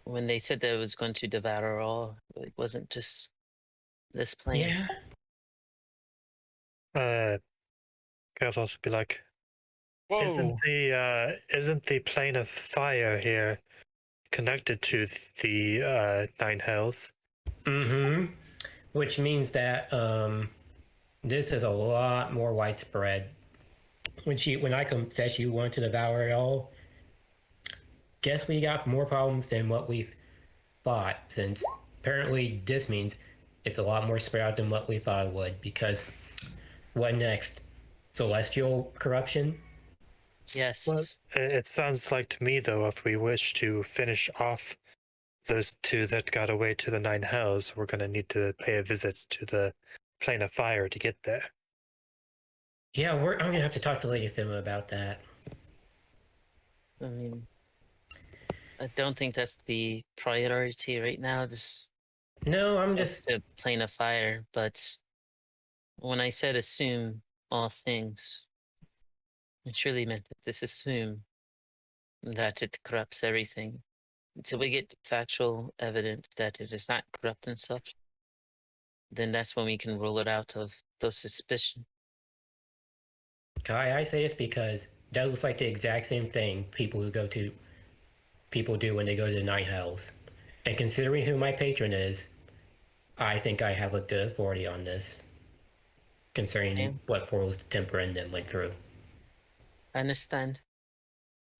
when they said that it was going to devour all, it wasn't just this plane. Yeah. Could also be like, Whoa. isn't the plane of fire here connected to the Nine Hells? Mm-hmm. Which means that this is a lot more widespread. When Icom said she wanted to devour it all, guess we got more problems than what we've thought, since apparently this means it's a lot more spread out than what we thought it would, because what next? Celestial corruption? Yes. Well, it sounds like to me, though, if we wish to finish off those two that got away to the Nine Hells, we're going to need to pay a visit to the Plane of Fire to get there. Yeah, I'm going to have to talk to Lady Fima about that. I mean, I don't think that's the priority right now. No, I'm just the plane of fire. But when I said assume all things, I truly meant that this assume that it corrupts everything. Until we get factual evidence that it is not corrupt and such, then that's when we can rule it out of those suspicions. Kai, I say this because that looks like the exact same thing people do when they go to the Nine Hells. And considering who my patron is, I think I have a good authority on this, concerning what portals Temper and them went through. I understand.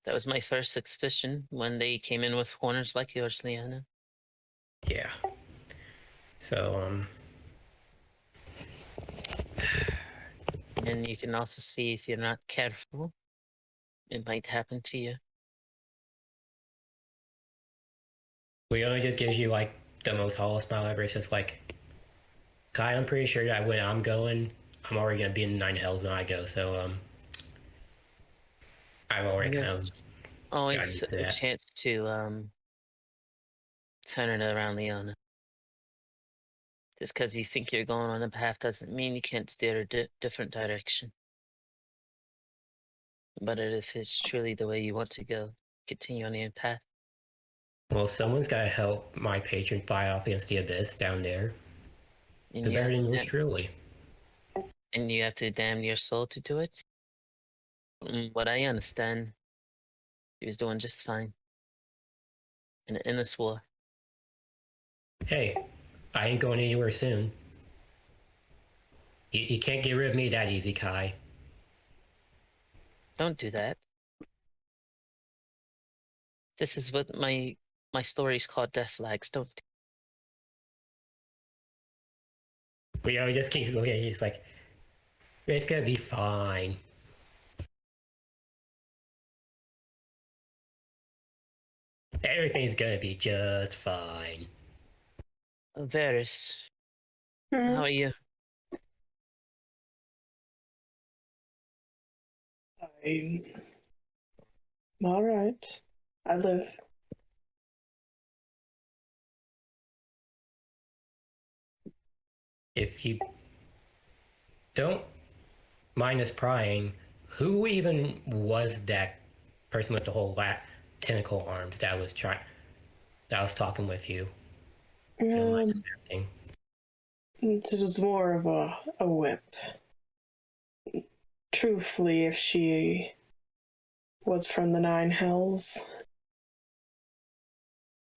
That was my first suspicion when they came in with corners like yours, Leona. Yeah. So, And you can also see if you're not careful, it might happen to you. Leona just gives you like the most hollow smile ever. It's just like, Kai, I'm pretty sure that when I'm going, I'm already gonna be in the Nine Hells when I go. So I've already kind of always a chance to turn it around, Leona. Just because you think you're going on a path doesn't mean you can't steer a different direction. But if it's truly the way you want to go, continue on your path. Well, someone's got to help my patron fight off against the abyss down there. And The better than yours truly. And you have to damn your soul to do it? From what I understand, he was doing just fine. In this war. Hey, I ain't going anywhere soon. You can't get rid of me that easy, Kai. Don't do that. This is what my story's called, Death Flags. Don't. Leo just keeps looking at you. He's like, it's gonna be fine. Everything's gonna be just fine. Avaris, how are you? I'm all right. I live. If you don't mind us prying, who even was that person with the whole tentacle arms that was talking with you? Don't mind us asking. It was more of a whip. Truthfully, if she was from the Nine Hells,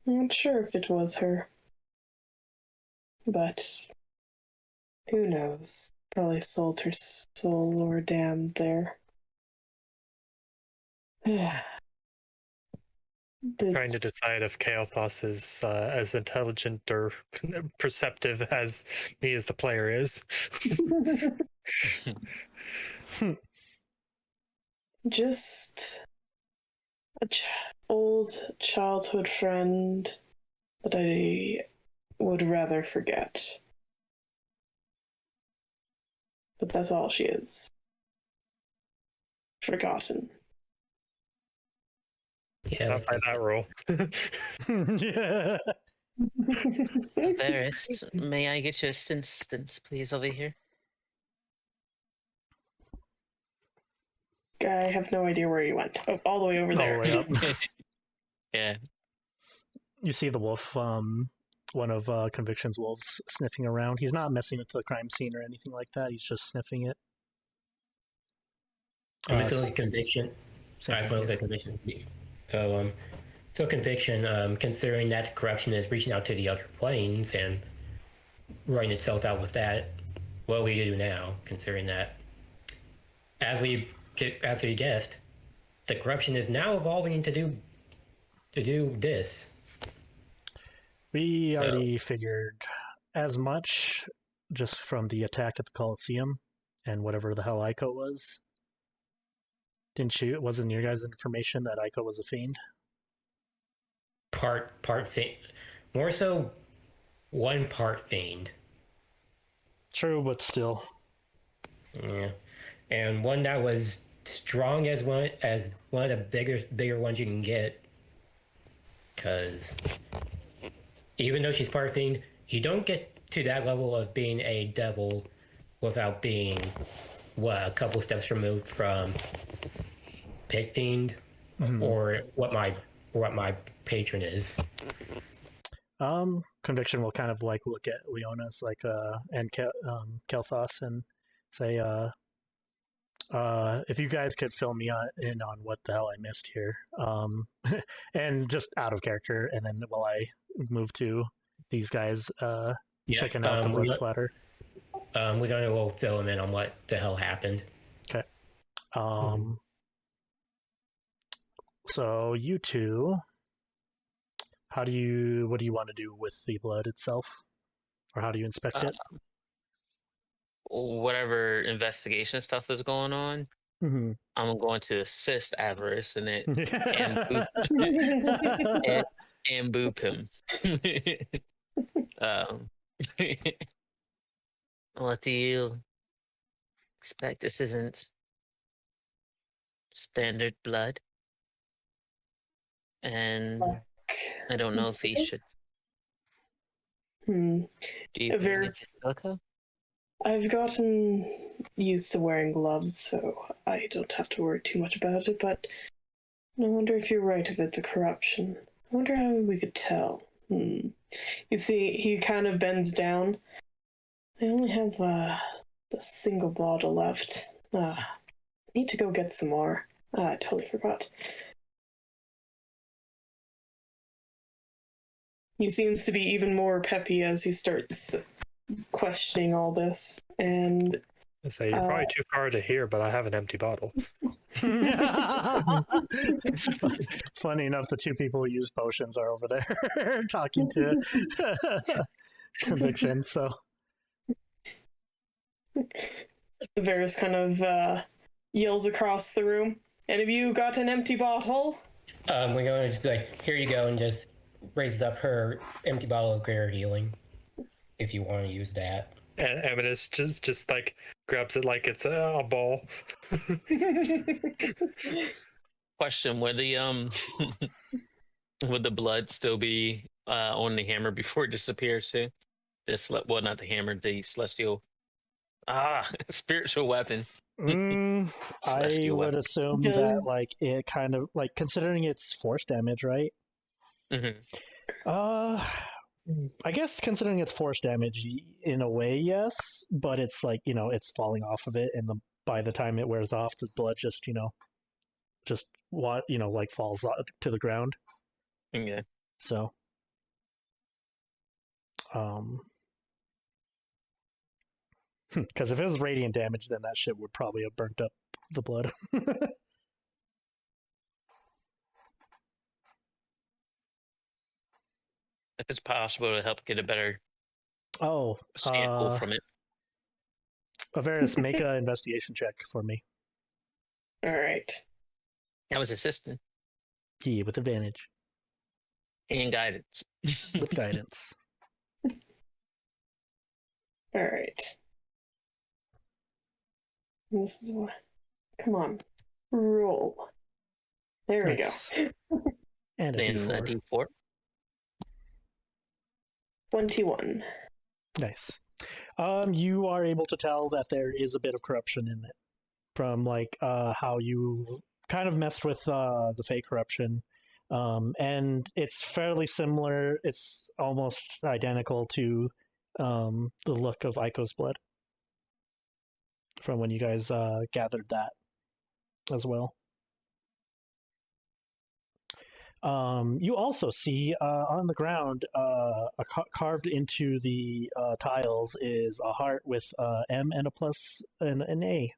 I'm not sure if it was her. But who knows? Probably sold her soul or damned there. Trying to decide if Kailthas is as intelligent or perceptive as me as the player is. Just a old childhood friend that I would rather forget. But that's all she is. Forgotten. Yeah, Not by that rule. Yeah. Avaris, may I get your assistance, please, over here? I have no idea where you went. Oh, all the way over All the there. way up. Yeah. You see the wolf, one of Conviction's wolves, sniffing around. He's not messing with the crime scene or anything like that. He's just sniffing it. I'm still in conviction. Same I thing feel here. like conviction. So conviction, considering that corruption is reaching out to the other planes and running itself out with that, what do we do now? Considering that, as we guessed, the corruption is now evolving to do this. We already figured as much just from the attack at the Coliseum and whatever the hell Ico was. Didn't you? It wasn't your guys' information that Ico was a fiend? Part fiend, more so one part fiend. True, but still. Yeah, and one that was strong as one of the bigger ones you can get. Because even though she's part fiend, you don't get to that level of being a devil without being a couple steps removed from pig fiend, or what my patron is. Conviction will kind of like look at Leona's and Kailthas and say, if you guys could fill me in on what the hell I missed here, and just out of character, and then while I move to these guys checking out the blood splatter. We're gonna go fill them in on what the hell happened. Okay. So you two, what do you want to do with the blood itself, or how do you inspect it? Whatever investigation stuff is going on, Mm-hmm. I'm going to assist Avaris in it and boop him. What do you expect? This isn't standard blood, and I don't know if he should. Do you silica? I've gotten used to wearing gloves, so I don't have to worry too much about it, but I wonder if you're right if it's a corruption. I wonder how we could tell. You see, he kind of bends down. I only have a single bottle left. I need to go get some more. I totally forgot. He seems to be even more peppy as he starts questioning all this, and So you're probably too far to hear, but I have an empty bottle. Funny enough, the two people who use potions are over there talking to Conviction. So Varys kind of yells across the room. And have you got an empty bottle? We're going to just be like, here you go, and just raises up her empty bottle of greater healing, if you want to use that. And Eminus just like grabs it like it's a ball. Question: would the would the blood still be on the hammer before it disappears too? Well, not the hammer, the celestial spiritual weapon. I Celestial would weapon. assume that like it kind of like considering it's force damage, right? Mm-hmm. I guess considering it's force damage in a way, yes, but it's like, it's falling off of it, and by the time it wears off, the blood just like falls to the ground. Yeah. So, because if it was radiant damage, then that shit would probably have burnt up the blood. If it's possible to help get a better Oh, sample from it. Avaris, make an investigation check for me. All right. I was assistant Yeah, with advantage. and guidance. With guidance. All right. This is what. Come on. Roll. There we go. And a And a D4. D4. 21. Nice. You are able to tell that there is a bit of corruption in it from like how you kind of messed with the fake corruption, and it's fairly similar. It's almost identical to the look of Aiko's blood from when you guys gathered that as well. You also see on the ground, carved into the tiles is a heart with M and a plus and an A.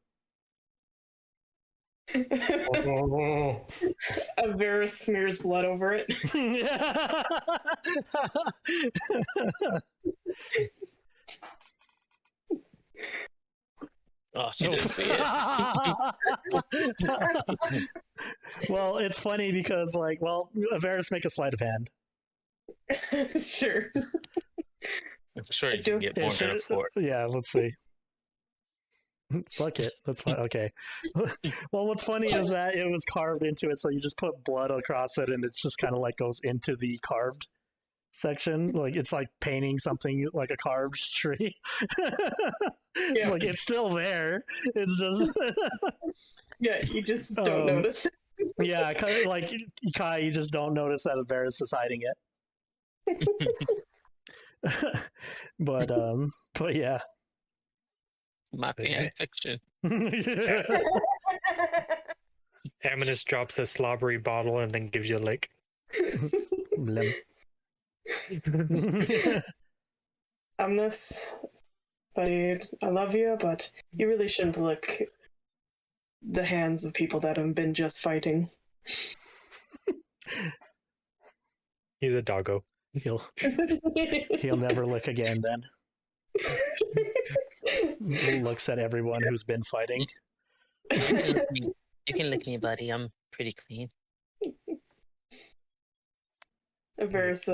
Avaris smears blood over it. Oh, she didn't see it. Well, it's funny because, Avaris, make a sleight of hand. Sure. I'm sure you can get more than a 4. Yeah, let's see. Fuck it. That's fine. Okay. Well, what's funny is that it was carved into it, so you just put blood across it, and it just kind of like goes into the carved section. Like it's like painting something like a carved tree. Yeah. Like it's still there. It's just Yeah, you just don't notice it. Yeah, kind of like Kai, you just don't notice that Avaris is hiding it. But yeah. My fan fiction. Amethyst drops a slobbery bottle and then gives you a lick. Amnes, buddy, I love you, but you really shouldn't lick the hands of people that have been just fighting. He's a doggo. He'll never lick again then. He looks at everyone who's been fighting. You can lick me, buddy. I'm pretty clean. Avaris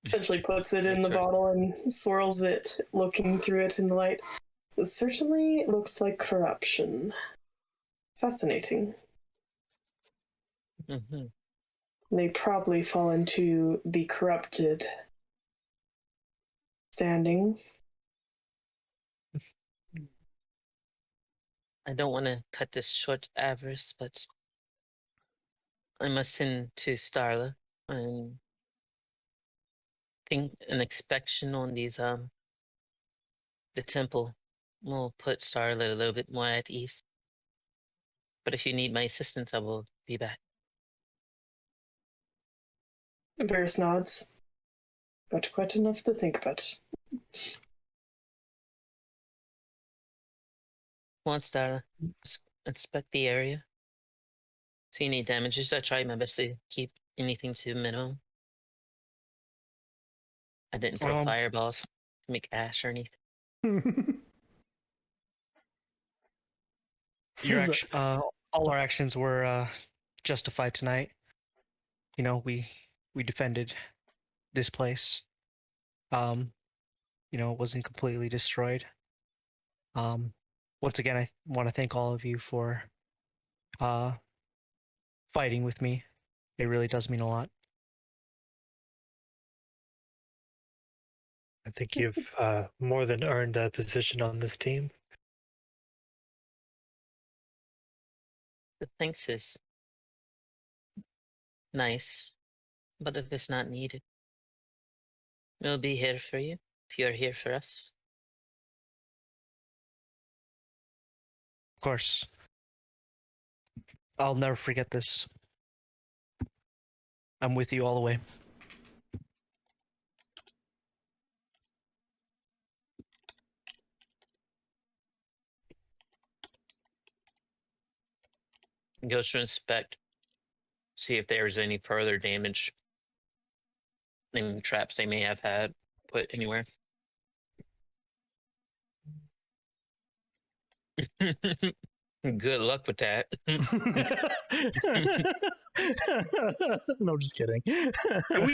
essentially puts it in the bottle and swirls it, looking through it in the light. It certainly looks like corruption. Fascinating. Mm-hmm. They probably fall into the corrupted standing. I don't want to cut this short, Avaris, but I must send to Starla and think an inspection on these the temple will put Starla a little bit more at ease. But if you need my assistance, I will be back. Varys nods, but quite enough to think about. Come on, Starla. Inspect the area. See any damages. I tried my best to keep anything to a minimum. I didn't throw fireballs to make ash or anything. all our actions were justified tonight. You know, we defended this place. You know, it wasn't completely destroyed. Once again, I want to thank all of you for fighting with me. It really does mean a lot. I think you've more than earned a position on this team. The thanks is nice, but it is not needed. We'll be here for you if you're here for us. Of course. I'll never forget this. I'm with you all the way. Goes to inspect, see if there's any further damage, any traps they may have had put anywhere. Good luck with that. No, I'm just kidding. Can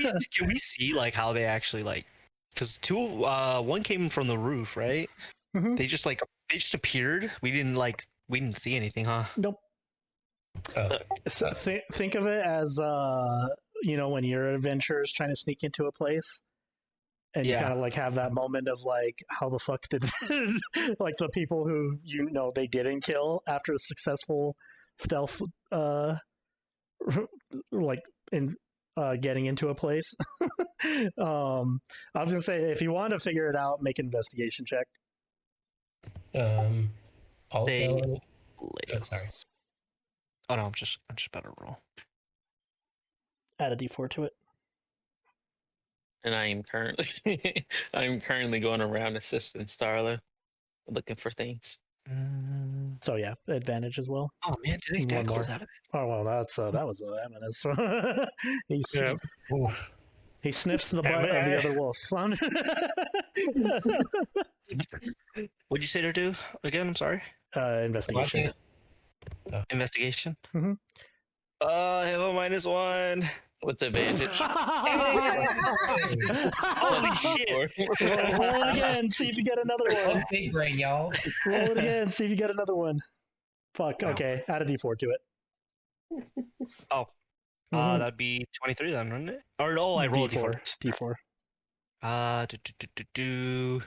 we see like how they actually like? Because one came from the roof, right? Mhm. They just appeared. We didn't see anything, huh? Nope. So think of it as you know, when your adventurers trying to sneak into a place, and you Yeah. kind of like have that moment of like, how the fuck did like the people who they didn't kill after a successful stealth like in getting into a place. I was gonna say, if you want to figure it out, make an investigation check. Also, They- sorry. Oh no, I'm just about to roll. Add a d4 to it. And I am currently going around assisting Starla, looking for things. So yeah, advantage as well. Oh man, did I One close more. out of it? Oh well, that was eminence. Yeah. He sniffs the butt of the other wolf. What'd you say to do again? I'm sorry. Investigation. Investigation. Mhm. I have a -1. What's the advantage? Holy shit! Roll it again. See if you get another one. Big brain, y'all. Roll it again. See if you get another one. Fuck. Okay. Add a d4 to it. Oh, Mhm. that'd be 23 then, wouldn't it? Or no, I rolled D4. D4. D4.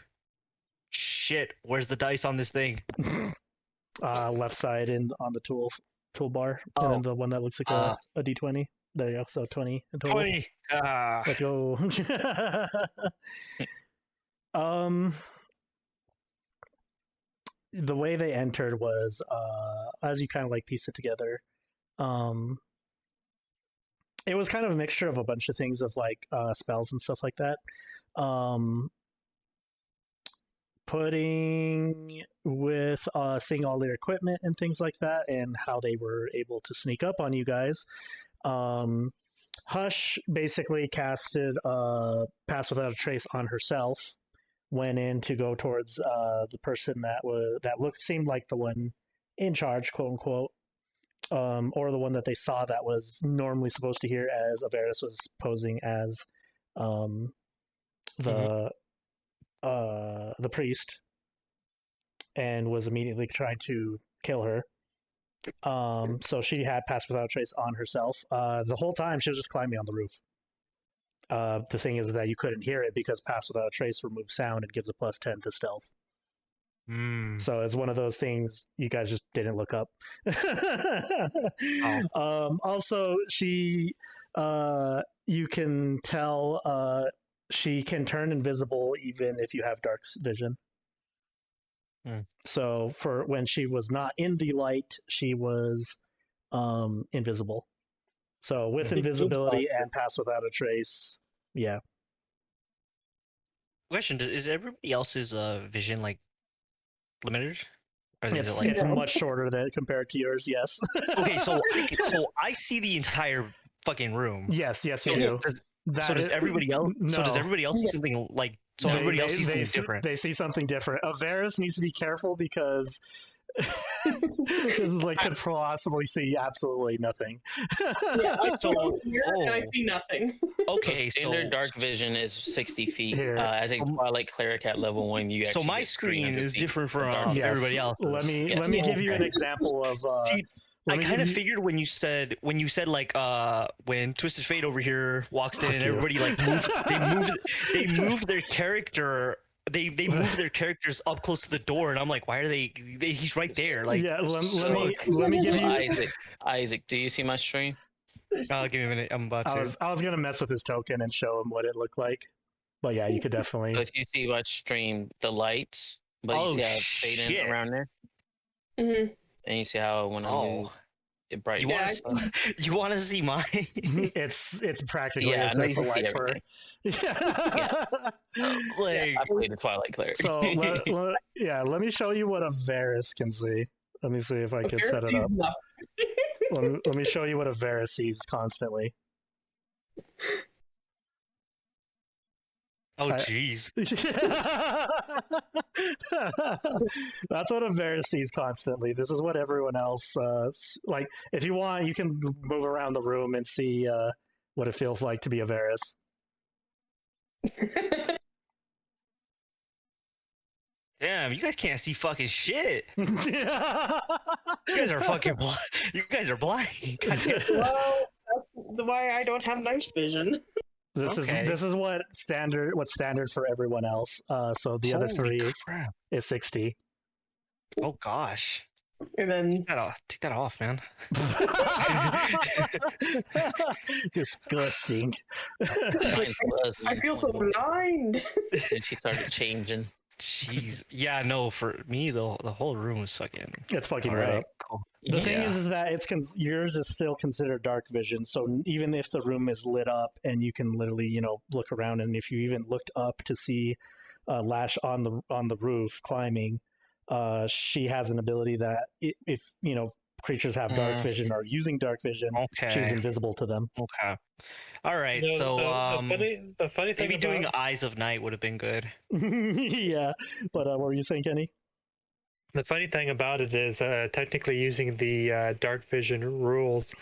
Shit, where's the dice on this thing? Left side on the toolbar, and then the one that looks like a d20. There you go. So 20 in total. 20. Let's go. The way they entered was as you kind of like piece it together. It was kind of a mixture of a bunch of things of like spells and stuff like that. Putting with seeing all their equipment and things like that, and how they were able to sneak up on you guys. Hush basically casted Pass Without a Trace on herself. Went in to go towards the person that seemed like the one in charge, quote unquote, or the one that they saw that was normally supposed to hear, as Avaris was posing as the priest, and was immediately trying to kill her. So she had Pass Without a Trace on herself. The whole time she was just climbing on the roof. The thing is that you couldn't hear it because Pass Without a Trace removes sound and gives a +10 to stealth. So it's one of those things you guys just didn't look up. Also, she, you can tell, she can turn invisible even if you have dark vision. So for when she was not in the light, she was invisible. So with invisibility and Pass Without a Trace, yeah. Question: is everybody else's vision like limited? Or is It's, it like it's much shorter than compared to yours. Yes. okay? So I see the entire fucking room. Yes, you So do. does everybody else? No. So does everybody else see something like? So everybody else sees something different. They see something different. Avaris needs to be careful because This is like could possibly see absolutely nothing. Yeah, I So- look here and I oh. see nothing. Okay, so Standard dark vision is 60 feet. Here. As a Twilight Cleric at level 1, you actually so my get screen 300 is feet different of dark from vision. Yes. everybody else. Let me Yes. let me give you an Okay. example of. See, let I me kind of give you- figured when you said like when Twisted Fate over here walks in Fuck and you. everybody like they move their character they move their characters up close to the door and I'm like why are he's right there like yeah, let So- me give So you. Isaac, do you see my stream? give me a minute I'm about I to was gonna mess with his token and show him what it looked like, but yeah, you could So definitely. if you see my stream, the lights, but Oh, you see how it's fading shit. around there, hmm and you see how when I move, it you brightens. Yeah, want I to you want to see mine It's practically Yeah, as I know if you the can see lights were. everything. like I played the Twilight Cleric. So let me show you what a Varus can see. Let me see if I can set it up. Let me show you what a Varus sees constantly. oh I- jeez That's what a Varus sees constantly. This is what everyone else like. If you want, you can move around the room and see what it feels like to be a Varus. damn you guys can't see fucking shit You you guys are fucking blind you guys are blind God damn. Well, that's why I don't have night vision. This Okay. is what's standard for everyone else. So the other Holy three crap. is 60. Oh gosh. And then Take that off, man. Disgusting. Mine was I feel so blind. and she started changing. Jeez. Yeah, no, for me the whole room was fucking It's fucking lit alright. up. Cool. The thing Yeah. is that yours is still considered dark vision. So even if the room is lit up and you can literally, look around, and if you even looked up to see Lash on the roof climbing, she has an ability that if creatures have dark vision or are using dark vision, she's Okay. invisible to them. Okay. Alright, You know, so the funny thing maybe about doing Eyes of Night would have been good. Yeah, but what were you saying, Kenny? the funny thing about it is technically using the dark vision rules,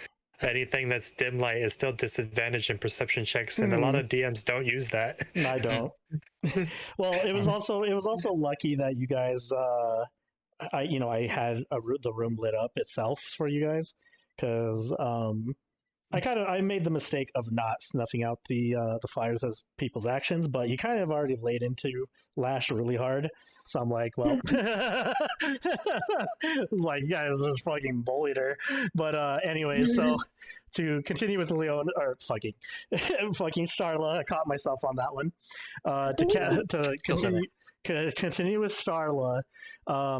anything that's dim light is still disadvantaged in perception checks, and a lot of DMs don't use that. I don't. Well, it was also lucky that you guys I had the room lit up itself for you guys, because I made the mistake of not snuffing out the fires as people's actions, but you kind of already laid into Lash really hard. So I'm like, well, like, you guys just fucking bullied her. But anyway, so to continue with Leona, or fucking Starla, I caught myself on that one. To continue with Starla,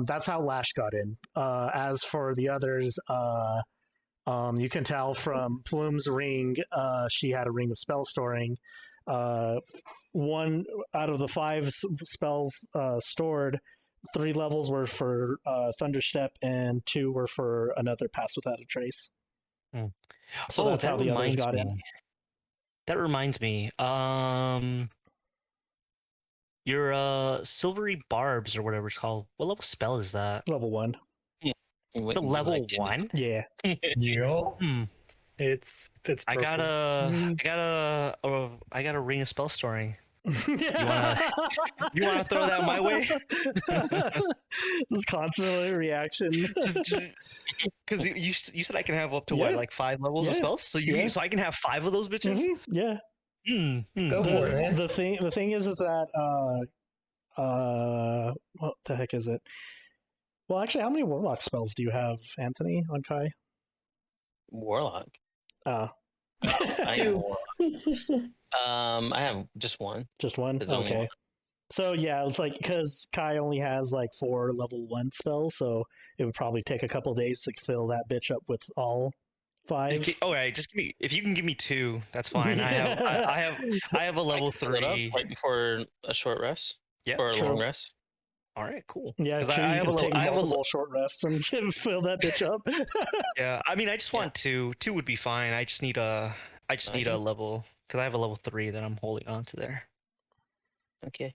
that's how Lash got in. As for the others, you can tell from Plume's ring, she had a ring of spell storing. One out of the 5 spells stored, 3 levels were for Thunderstep, and 2 were for another Pass Without a Trace. So that's how the others got in. That reminds me. Your silvery barbs or whatever it's called. What level spell is that? Level 1. Wouldn't The you level like to know? 1? Yeah. Hmm. It's I got broken. a ring of spell storing. You Yeah. wanna throw that my way? Just constantly reaction. Because you said I can have up to Yeah. what, like 5 levels of Yeah. spells? So Yeah. so I can have 5 of those bitches? Mhm, yeah. Go for it, man. The thing is that what the heck is it? Well, actually, how many Warlock spells do you have, Anthonie, on Kai? Warlock. Uh, I am a Warlock. I have just one. just one? There's only Okay. one. So yeah, it's like, because Kai only has like 4 level 1 spells, so it would probably take a couple days to fill that bitch up with all 5. All right, just give me, if you can give me 2, that's fine. I have a level I can fill it up 3. right before a short rest. Yeah, For a true. long rest. All right, cool. Yeah, 'Cause true, I you have can take I have multiple short rests and fill that bitch up. yeah. I mean, I just want 2. 2 would be fine. I just need a Okay. level, because I have a level 3 that I'm holding on to there. Okay.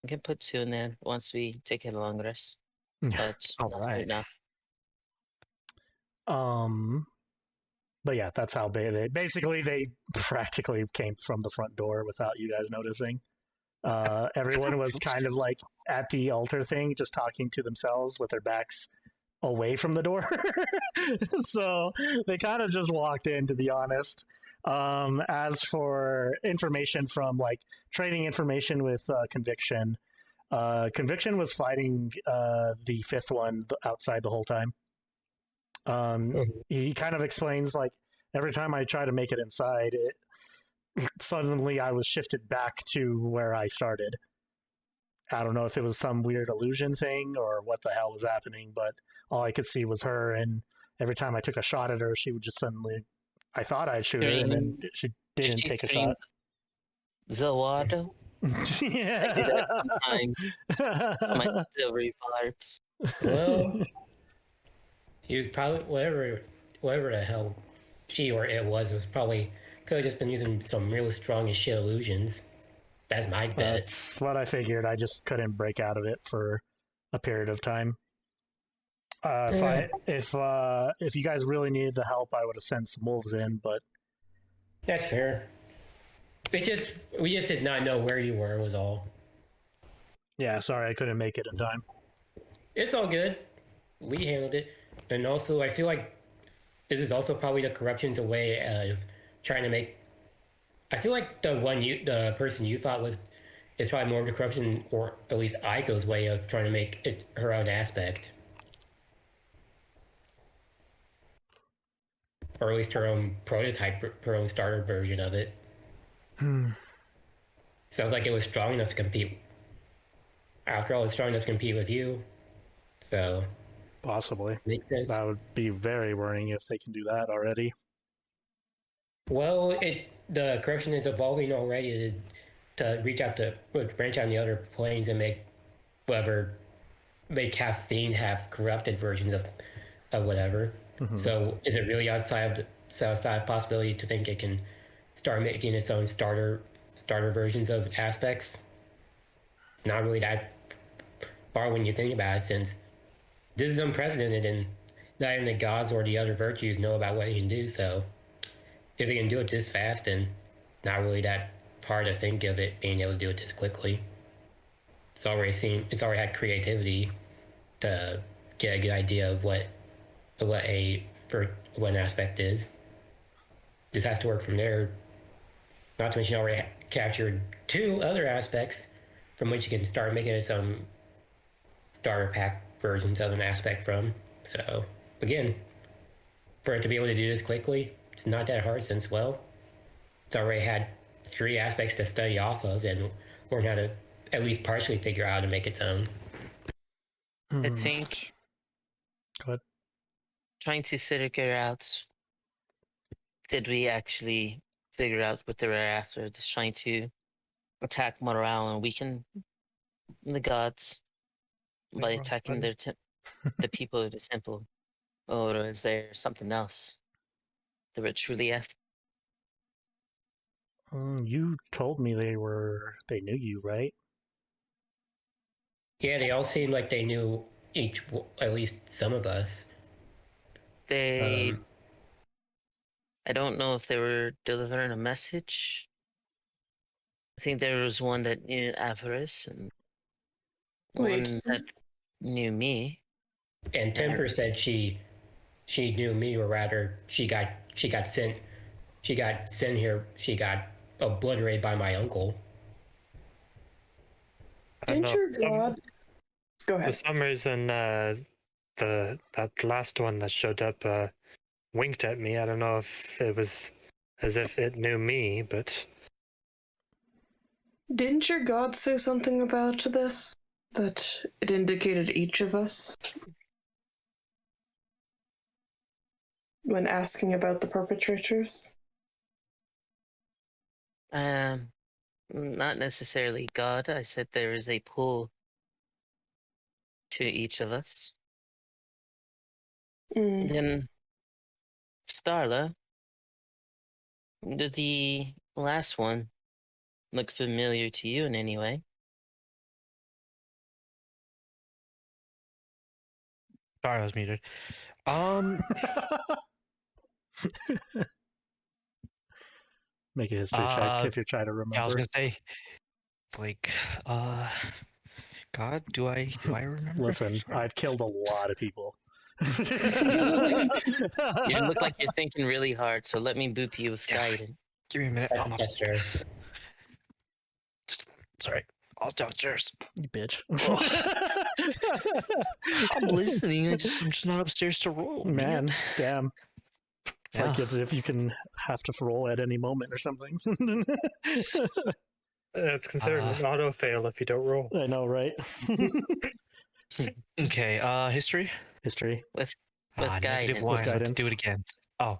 I can put 2 in there once we take a long rest. But All not right. right now. But yeah, that's how they practically came from the front door without you guys noticing. Everyone was kind of like at the altar thing, just talking to themselves with their backs away from the door. So they kind of just walked in, to be honest. As for information from like trading information with Conviction, Conviction was fighting the fifth one outside the whole time. He kind of explains like every time I try to make it inside, suddenly I was shifted back to where I started. I don't know if it was some weird illusion thing or what the hell was happening, but all I could see was her, and every time I took a shot at her, she would just suddenly. I thought I'd shoot her, and then she Did didn't she take a scream shot. Zawada? I do that Yeah. sometimes. My silvery vibes. Well, he was probably whatever the hell she or it was probably could have just been using some real strong as shit illusions. That's my bet. That's what I figured. I just couldn't break out of it for a period of time. If you guys really needed the help, I would have sent some wolves in, but That's fair. We just did not know where you were was all. yeah, sorry I couldn't make it in time. It's all good. We handled it. And also I feel like this is also probably the corruption's a way of trying to make I feel like the person you thought is probably more of the corruption, or at least Aiko's way of trying to make it her own aspect. Or at least her own prototype, her own starter version of it. Sounds like it was strong enough to compete. After all, it's strong enough to compete with you. So Possibly. makes sense. That would be very worrying if they can do that already. Well, the corruption is evolving already to branch out in the other planes and make half fiend, half corrupted versions of whatever. Mm-hmm. So is it really outside possibility to think it can start making its own starter versions of aspects? Not really that far when you think about it, since this is unprecedented and not even the gods or the other virtues know about what it can do. So if it can do it this fast, and not really that hard to think of it being able to do it this quickly. It's already had creativity to get a good idea of what an aspect is. This has to work from there. Not to mention already captured 2 other aspects from which you can start making its own starter pack versions of an aspect from. So again, for it to be able to do this quickly, it's not that hard, since, well, it's already had 3 aspects to study off of and learn how to at least partially figure out how to make its own. I think Go ahead. Trying to figure out, did we actually figure out what they were after? Just trying to attack morale and weaken the gods by attacking the people of the temple, or is there something else they were truly after? You told me they knew you, right? Yeah, they all seemed like they knew at least some of us. I don't know if they were delivering a message. I think there was one that knew Avaris and one that knew me. And Temper said she knew me, or rather, she got sent here. She got obliterated by my uncle. Didn't your god? Go ahead. For some reason, that last one that showed up winked at me. I don't know if it was as if it knew me, but Didn't your god say something about this? That it indicated each of us? When asking about the perpetrators? Not necessarily God. I said there is a pull to each of us. And then, Starla, did the last one look familiar to you in any way? Sorry, I was muted. Make a history check if you're trying to remember. Yeah, I was gonna say, like, God, do I remember? Listen, I've killed a lot of people. You look like you're thinking really hard, so let me boop you with guidance. Give me a minute. I'm That's fair. Sorry, I was downstairs. You bitch. I'm listening. I'm just not upstairs to roll. Man, damn. It's like Yeah. as if you can have to roll at any moment or something. It's considered an auto fail if you don't roll. I know, right? Okay. History. History. With -1. guidance. With Let's do it again. Oh,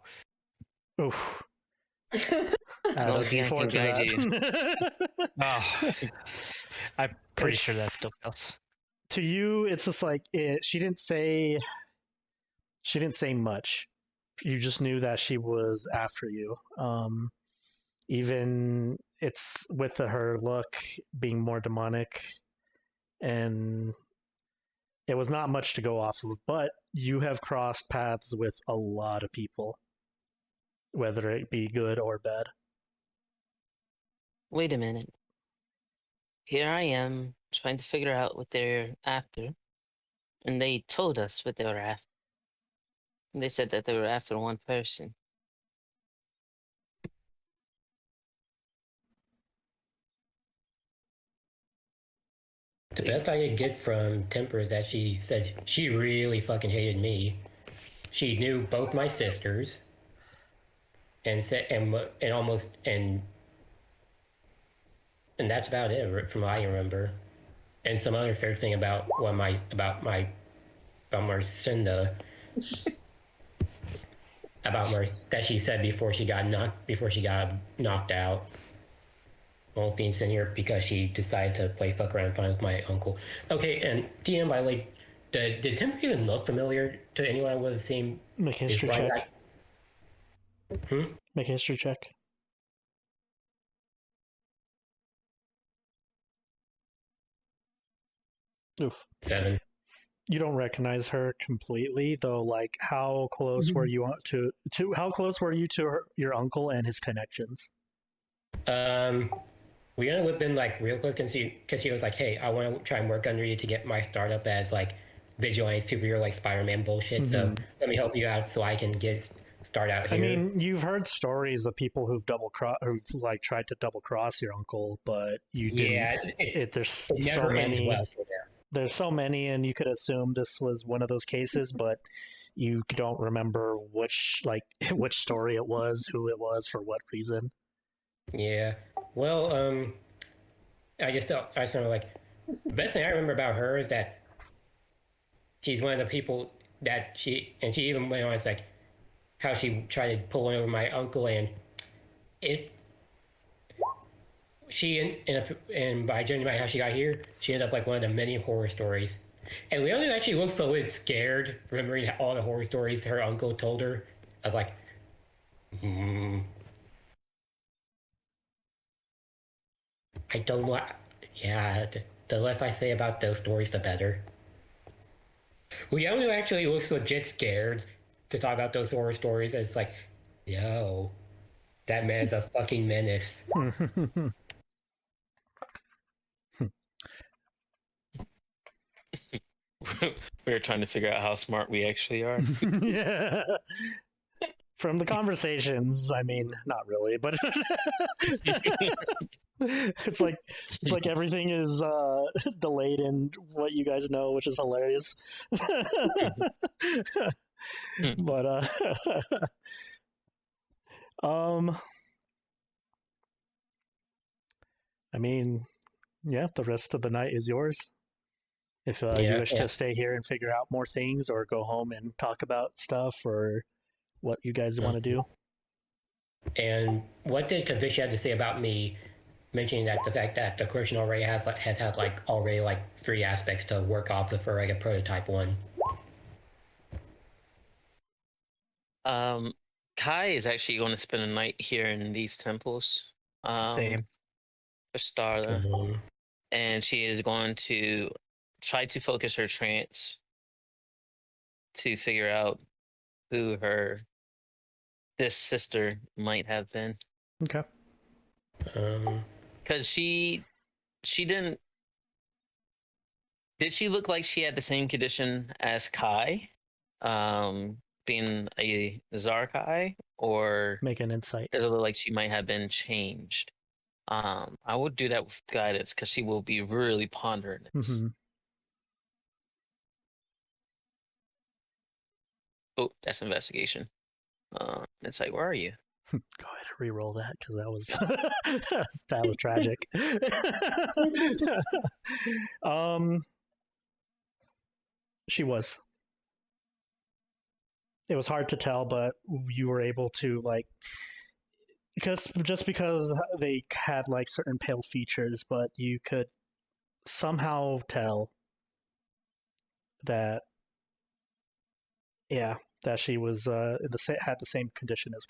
Oof. No, Add a I can D4 to guide that. you. I'm pretty sure that It's- still fails. To you, it's just like she didn't say much. You just knew that she was after you. Even it's with her look being more demonic, and it was not much to go off of. But you have crossed paths with a lot of people, whether it be good or bad. Wait a minute. Here I am trying to figure out what they're after, and they told us what they were after. They said that they were after one person. The best I could get from Temper is that she said she really fucking hated me. She knew both my sisters, and said and almost and that's about it from what I remember. And some other fair thing about Marcinda that she said before she got knocked out. Won't being sent here because she decided to play fuck around and fun with my uncle. Okay, and DM, by the way, did Temper even look familiar to anyone I would have seen? Make a history before I check. got- Make a history check. Oof. 7. You don't recognize her completely, though. Like, how close were you to how close were you to your uncle and his connections? We ended up been like real close because she was like, "Hey, I want to try and work under you to get my startup as like vigilante superhero like Spider-Man bullshit. So let me help you out so I can start out here." I mean, you've heard stories of people who've who've like tried to double cross your uncle, but you didn't. yeah, There's it so never ends many. well for them. There's so many, and you could assume this was one of those cases, but you don't remember which story it was, who it was, for what reason. Yeah. Well, I just sort of like the best thing I remember about her is that she's one of the people that she even went on. It's like how she tried to pull one over my uncle, and and by judging by how she got here, she ended up like one of the many horror stories. And Leona actually looks a little scared, remembering all the horror stories her uncle told her. Of like, I don't know. Yeah, the less I say about those stories, the better. Leona actually looks legit scared to talk about those horror stories. It's like, yo, that man's a fucking menace. We were trying to figure out how smart we actually are. Yeah. From the conversations, I mean, not really, but it's like everything is delayed in what you guys know, which is hilarious. But I mean, yeah, the rest of the night is yours. If you wish to stay here and figure out more things, or go home and talk about stuff, or what you guys want to do. And what did Kavish have to say about me mentioning that the fact that the collection already has had already 3 aspects to work off of for like a prototype one? Kai is actually going to spend a night here in these temples. Same. For Starla. And she is going to try to focus her trance to figure out who this sister might have been. Okay. Because she didn't. Did she look like she had the same condition as Kai, being a Zarkai, or Make an insight. does it look like she might have been changed? I would do that with guidance because she will be really pondering this. Mm-hmm. Oh, that's investigation. Insight, where are you? Go ahead and re-roll that because that was tragic. She was. It was hard to tell, but you were able to because they had like certain pale features, but you could somehow tell that that she was had the same condition as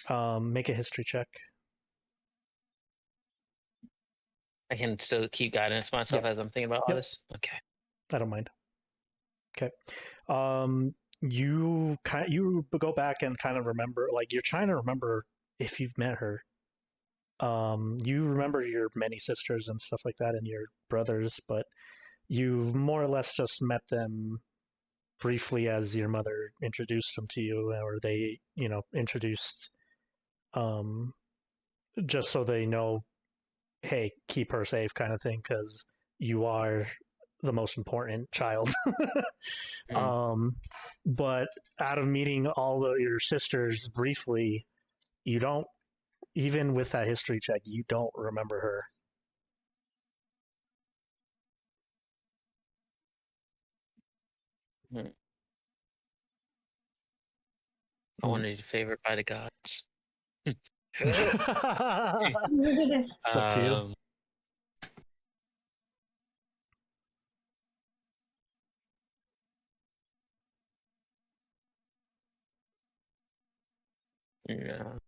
Kai. Make a history check. I can still keep guidance myself as I'm thinking about all this. Okay. I don't mind. Okay. You go back and kind of remember, like you're trying to remember if you've met her. You remember your many sisters and stuff like that and your brothers, but you've more or less just met them briefly as your mother introduced them to you, or they, introduced, just so they know, hey, keep her safe kind of thing, because you are the most important child. But out of meeting all of your sisters briefly, you don't, even with that history check, you don't remember her. I wanted you favored by the gods. It's up to you. Yeah.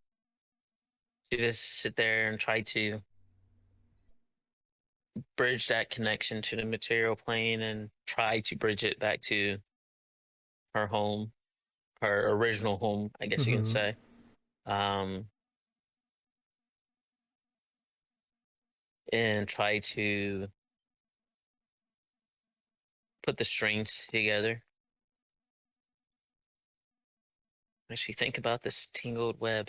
You just sit there and try to bridge that connection to the material plane and try to bridge it back to her home, her original home, I guess you can say. And try to put the strings together. Actually, think about this tangled web.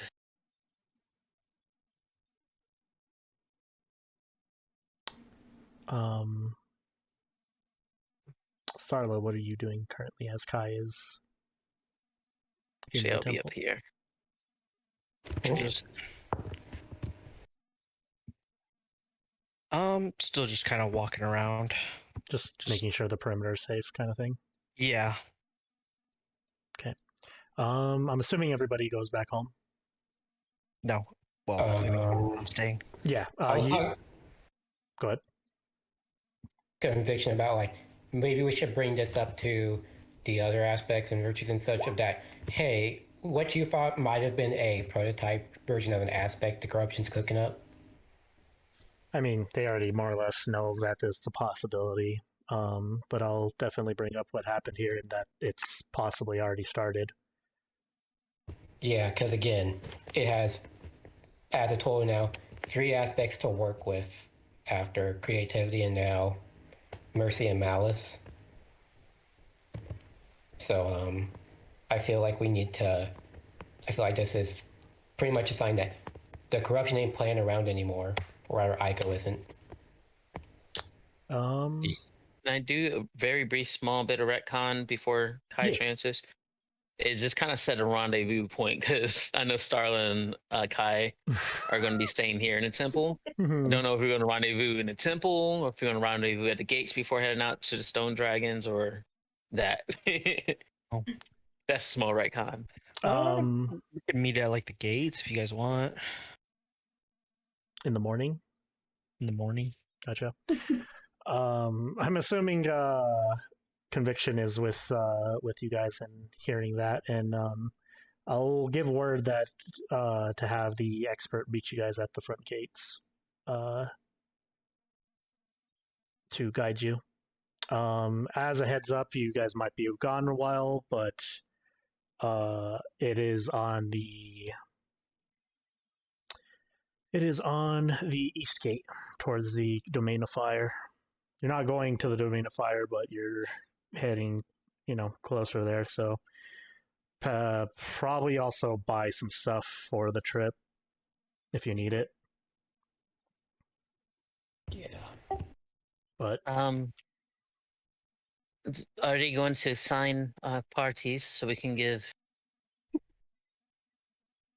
Starla, what are you doing currently as Kai is? Actually, I'll be up here. Just still just kind of walking around. Just making sure the perimeter is safe kind of thing? Yeah. Okay. I'm assuming everybody goes back home? No. Well, I'm staying. Yeah. Go ahead. Conviction about maybe we should bring this up to the other aspects and virtues and such of that. Hey, what you thought might have been a prototype version of an aspect the corruption's cooking up. I mean, they already more or less know that there's the possibility. But I'll definitely bring up what happened here and that it's possibly already started. Yeah, because again, it has, as I told you now, 3 aspects to work with after creativity and now mercy and malice. So I feel like this is pretty much a sign that the corruption ain't playing around anymore, or rather Ico isn't. Can I do a very brief small bit of retcon before Kai transfers? It just kind of set a rendezvous point because I know Starla and Kai are going to be staying here in the temple. I don't know if we're going to rendezvous in the temple or if we're going to rendezvous at the gates before heading out to the Stone Dragons or that. That's a small retcon. We can meet at the gates if you guys want. In the morning? In the morning. Gotcha. I'm assuming conviction is with you guys and hearing that, and I'll give word that to have the expert meet you guys at the front gates to guide you. As a heads up, you guys might be gone a while, but it is on the east gate towards the Domain of Fire. You're not going to the Domain of Fire, but you're heading, closer there. So probably also buy some stuff for the trip if you need it. Yeah. But Are they going to assign parties so we can give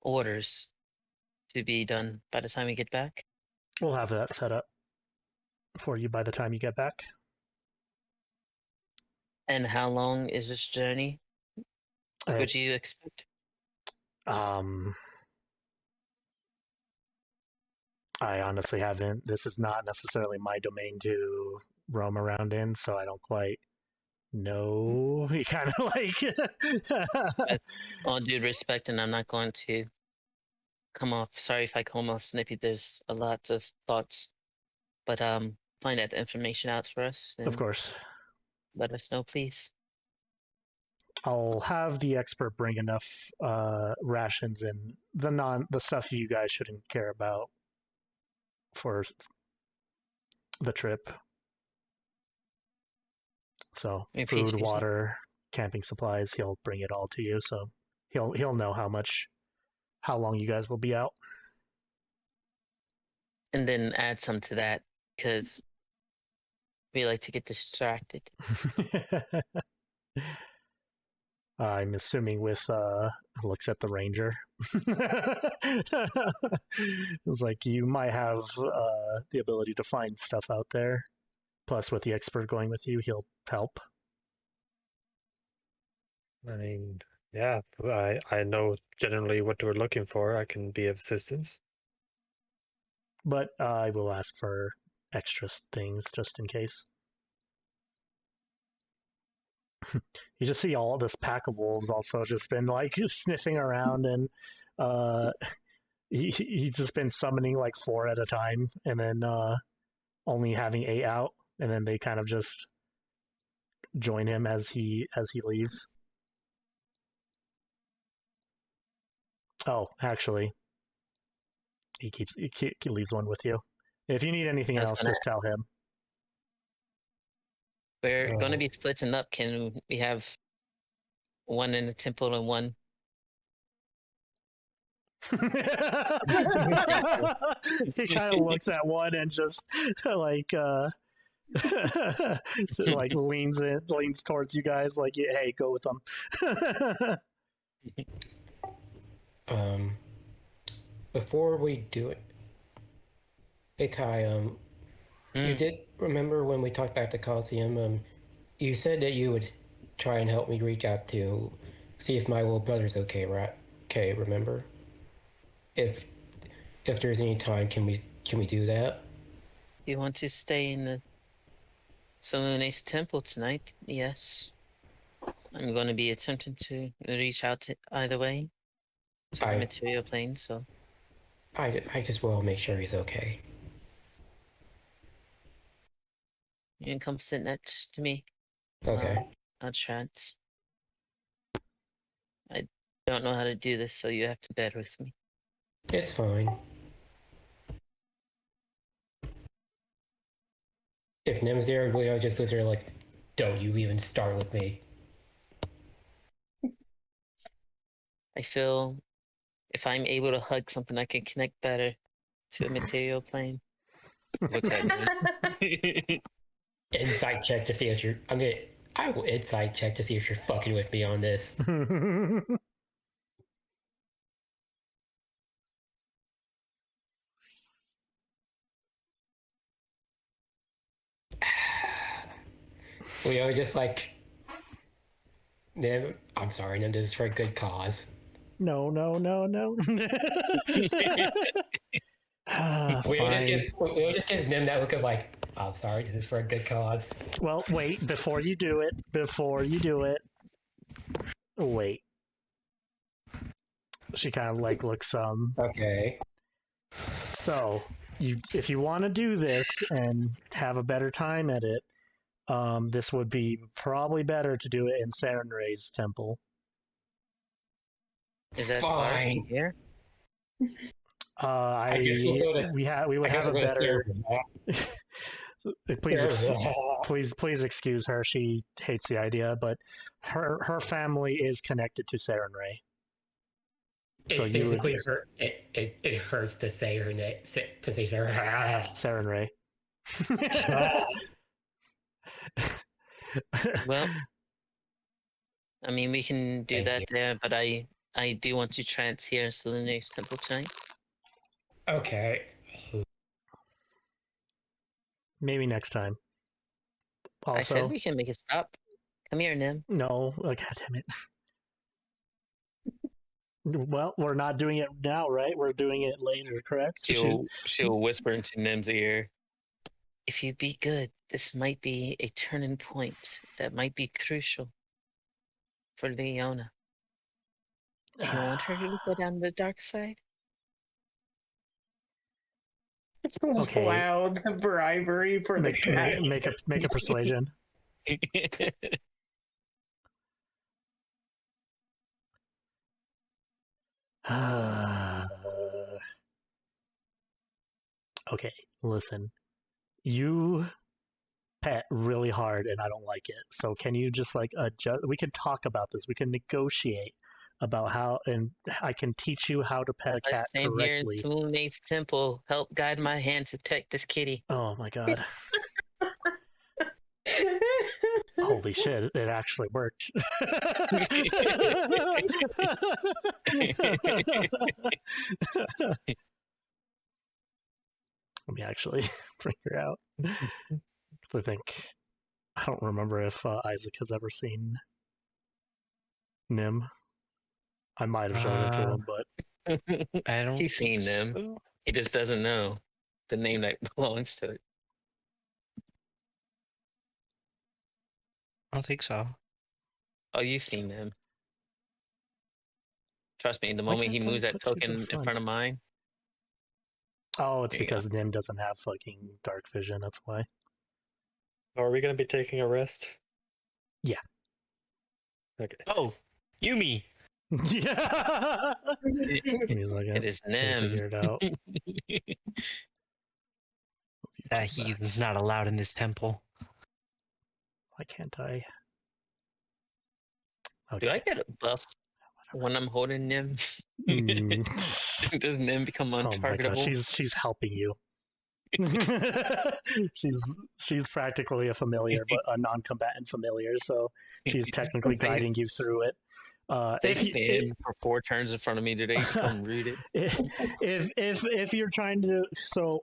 orders to be done by the time we get back? we'll have that set up for you by the time you get back. And how long is this journey? Would you expect? I honestly haven't. This is not necessarily my domain to roam around in, so I don't quite know. You kind of like. All due respect, and I'm not going to come off. Sorry if I come off snippy. There's a lot of thoughts, but find that information out for us. Of course. Let us know, please. I'll have the expert bring enough rations and the stuff you guys shouldn't care about for the trip. So food, water, camping supplies, he'll bring it all to you. So he'll know how long you guys will be out. And then add some to that, because we like to get distracted. I'm assuming with looks at the ranger. It's like you might have the ability to find stuff out there. Plus, with the expert going with you, he'll help. I mean, yeah, I know generally what we're looking for. I can be of assistance. But I will ask for extra things just in case. You just see all this pack of wolves also just been like sniffing around, and he's just been summoning like 4 at a time, and then only having 8 out, and then they kind of just join him as he leaves. Oh, actually, he leaves one with you. If you need anything else, just tell him. We're going to be splitting up. Can we have one in the temple and one? He kind of looks at one and just like like leans towards you guys, like, hey, go with them. Before we do it, hey Kai, you did remember when we talked about the Coliseum? You said that you would try and help me reach out to see if my little brother's okay, right? Okay, remember? If there's any time, can we do that? You want to stay in the Salone's temple tonight? Yes. I'm going to be attempting to reach out to either way to the material plane, so I just will make sure he's okay. You can come sit next to me. Okay. I'll trance. I don't know how to do this, so you have to bear with me. It's fine. If Nim's there, Leo just looks there like, don't you even start with me. I feel if I'm able to hug something, I can connect better to the material plane. Looks at me. Insight check to see if you're. I will insight check to see if you're fucking with me on this. Leo just like, Nim, I'm sorry, Nim, this is for a good cause. No. Leo just gives Nim that look of like, I'm sorry, this is for a good cause. Well, wait, before you do it, wait. She kind of like looks, Okay. So, if you want to do this and have a better time at it, This would be probably better to do it in Sarenrae's temple. Is that far from Fine. here? I guess we'll go to. We would I guess have a we'll go to please please excuse her. She hates the idea, but her family is connected to Sarenrae. So it physically hurt. It hurts to say her name. To say her. Sarenrae. Well, I mean, we can do Thank that you. there, but I do want to trance here to the next temple tonight. Okay. Maybe next time. Also, I said we can make a stop. Come here, Nim. no, oh, God damn it. Well, we're not doing it now, right? We're doing it later, correct? She'll whisper into Nim's ear. If you be good, this might be a turning point that might be crucial for Leona. Do you want her to go down the dark side? Okay. Wow, the bribery for the cat. Make a persuasion. Okay, listen. You pet really hard and I don't like it. So can you just like adjust? We can talk about this. We can negotiate about how, and I can teach you how to pet a cat Same here in correctly. Soulmate's temple. Help guide my hand to pet this kitty. Oh my god. Holy shit, it actually worked. Let me actually bring her out. I don't remember if Isaac has ever seen Nim. I might have shown it to him, but I don't. He's seen them. so. He just doesn't know the name that belongs to it. I don't think so. Oh, you've seen them. Trust me, the Why moment he can't I moves that put you to the token in front? front of mine, oh, it's There you because Nim doesn't have fucking dark vision. That's why. Are we going to be taking a rest? Yeah. Okay. Oh, Yumi. Yeah. Give me a second. it is Let me Nim. figure it out. That heathen's not allowed in this temple. Why can't I? Do I get a buff when I'm holding Nim? Mm. Does Nim become Oh my untargetable? god, she's helping you. she's practically a familiar, but a non-combatant familiar, so she's technically guiding you through it. They stand for 4 turns in front of me. Do they become rooted? If you're trying to, so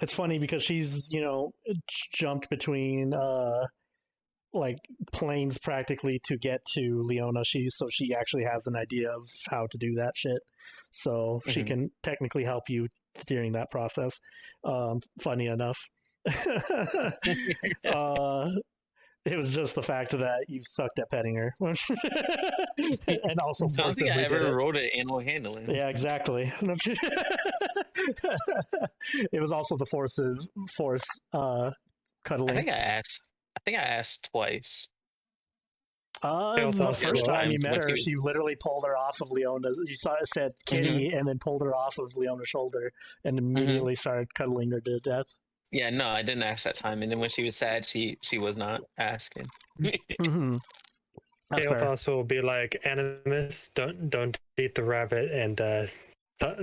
it's funny because she's jumped between like planes practically to get to Leona. She actually has an idea of how to do that shit, so she can technically help you during that process. Funny enough. It was just the fact that you sucked at petting her, and also I don't think I forcibly did ever it. wrote it animal handling. Yeah, exactly. It was also the force cuddling. I think I asked twice. The first time you met when her, she was- she literally pulled her off of Leona's. You saw it said kitty, and then pulled her off of Leona's shoulder, and immediately started cuddling her to death. Yeah, no, I didn't ask that time. And then when she was sad, she was not asking. Mm-hmm. That's fair. Kailthas will be like, Animus, don't eat the rabbit, and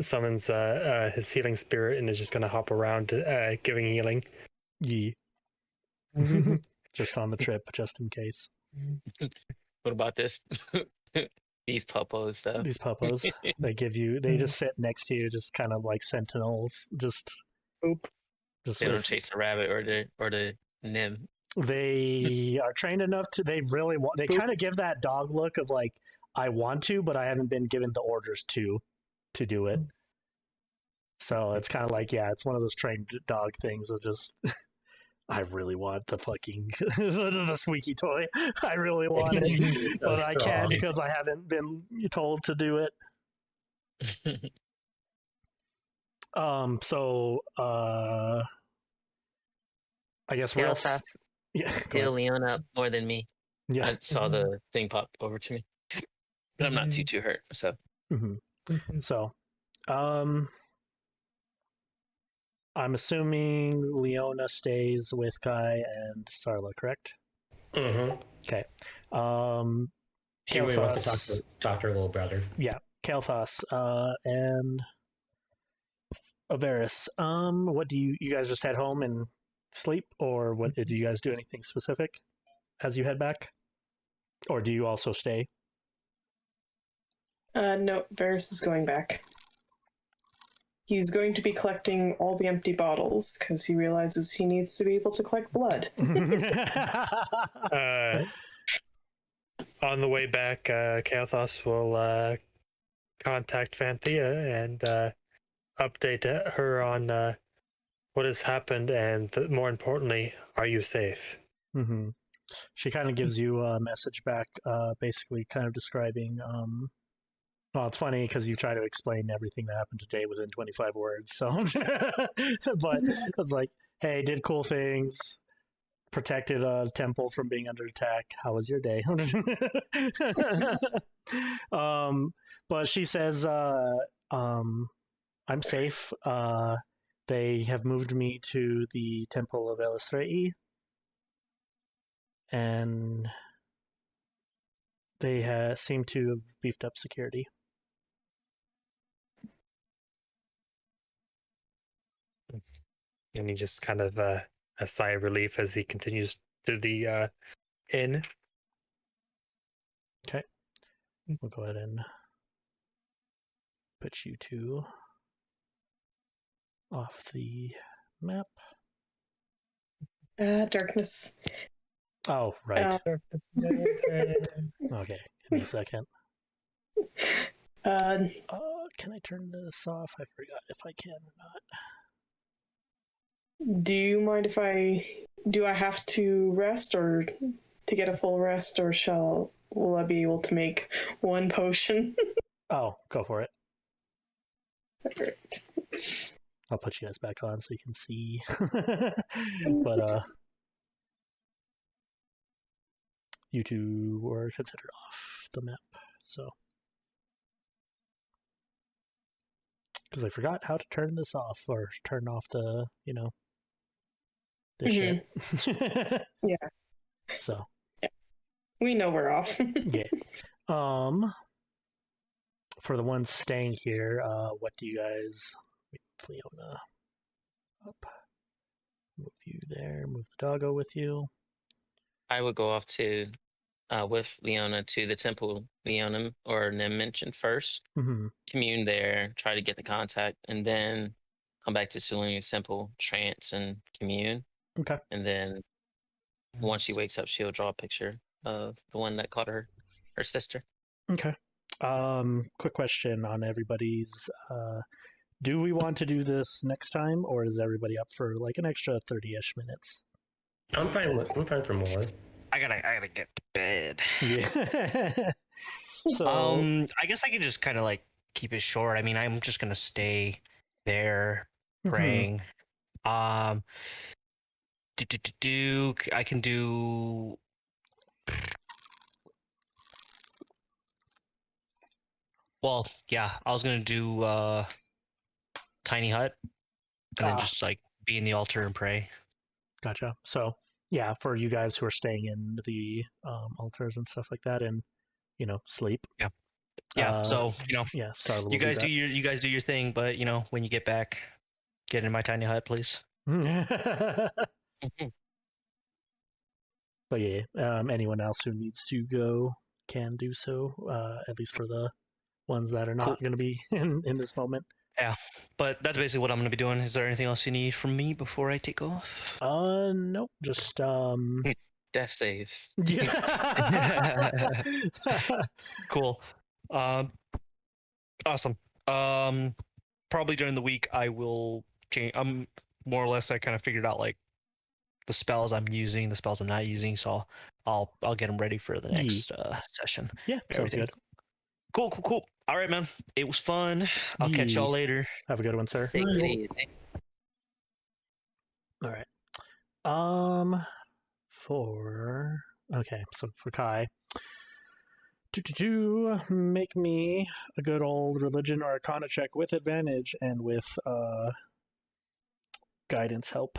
summons his healing spirit and is just going to hop around giving healing. Yee. Just on the trip, just in case. What about this? These puppos stuff. These puppos, they just sit next to you, just kind of like sentinels. Just They don't chase the rabbit or the Nim. They are trained enough to. They really want. They kind of give that dog look of like, I want to, but I haven't been given the orders to do it. So it's kind of like, yeah, it's one of those trained dog things of just. I really want the fucking the squeaky toy. I really want it, but I can't because I haven't been told to do it. So I guess real Kailthas, Yeah. Go Heal ahead. Leona up more than me. Yeah. I saw the thing pop over to me, but I'm not too hurt. So hmm So, um, I'm assuming Leona stays with Kai and Starla, correct? Mm-hmm. Okay. She only wants to Kailthas, talk to her little brother. yeah, Kailthas, and Avaris. What do you guys just head home and sleep, or what do you guys do anything specific as you head back, or do you also stay? No, Varys is going back. He's going to be collecting all the empty bottles because he realizes he needs to be able to collect blood. On the way back, Kailthas will contact Vanthea and update her on what has happened, and more importantly, are you safe? mm-hmm. She kind of gives you a message back, basically kind of describing. Well, it's funny because you try to explain everything that happened today within 25 words. So, but it's like, hey, did cool things, protected a temple from being under attack. How was your day? But she says, I'm safe. They have moved me to the Temple of Eladrin, and they seem to have beefed up security. And he just kind of a sigh of relief as he continues to the inn. Okay. We'll go ahead and put you two off the map. Darkness. Oh, right. Okay, give me a second. Can I turn this off? I forgot if I can or not. Do you mind if do I have to rest or to get a full rest, or will I be able to make one potion? Oh, go for it. Perfect. I'll put you guys back on so you can see. But you two were considered off the map, so because I forgot how to turn this off or turn off the this shit. Yeah. So yeah. We know we're off. yeah. For the ones staying here, what do you guys? Leona up. Move you there. Move the doggo with you. I would go off to with Leona to the temple Leona or Nim mentioned first. Mm-hmm. Commune there, try to get the contact, and then come back to Selenia's temple, trance, and commune. Okay. And then once she wakes up, she'll draw a picture of the one that caught her sister. Okay. Quick question on everybody's. Do we want to do this next time, or is everybody up for like an extra 30-ish minutes? I'm fine for more. I gotta get to bed. Yeah. So I guess I could just kind of like keep it short. I mean, I'm just gonna stay there praying. I can do. Well, yeah, I was gonna do tiny hut, and then just like be in the altar and pray. Gotcha. So yeah, for you guys who are staying in the altars and stuff like that, and sleep. Yeah. Yeah. So yeah, Starla. You guys do your thing, but when you get back, get in my tiny hut, please. But yeah, anyone else who needs to go can do so, at least for the ones that are not going to be in this moment. Yeah, but that's basically what I'm going to be doing. Is there anything else you need from me before I take off? Nope, just death saves. Yeah. Cool. Awesome. Probably during the week I will change. More or less I kind of figured out like the spells I'm using, the spells I'm not using, so I'll get them ready for the next session. Yeah, sounds good. Cool. All right, man. It was fun. I'll catch y'all later. Have a good one, sir. Take it easy. All right. Okay, so for Kai, make me a good old religion or arcana check with advantage and with guidance help.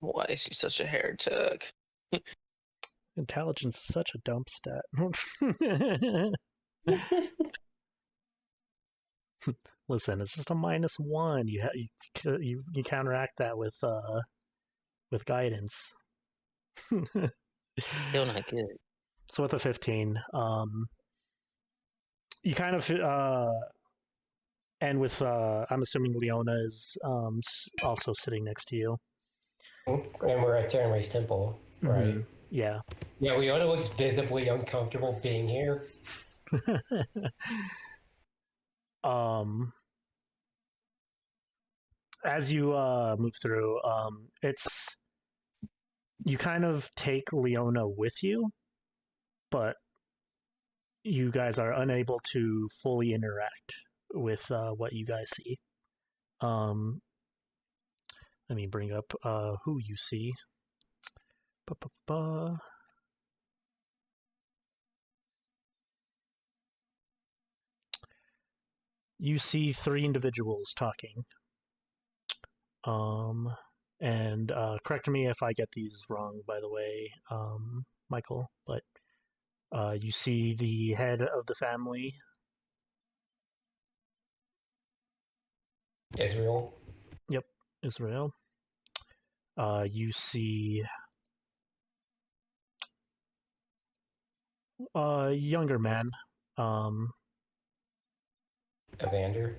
Why is she such a heretic? Intelligence is such a dump stat. Listen, it's just a -1. You counteract that with guidance. Still not good. So with a 15, you kind of and with I'm assuming Leona is also sitting next to you. And we're at Samurai Temple, right? Mhm. Yeah. Yeah, Leona looks visibly uncomfortable being here. As you move through, you kind of take Leona with you, but you guys are unable to fully interact with what you guys see. Let me bring up who you see. Ba-ba-ba. You see 3 individuals talking. And correct me if I get these wrong, by the way, Michael, but you see the head of the family. Israel. Yep, Israel. You see a younger man. Evander.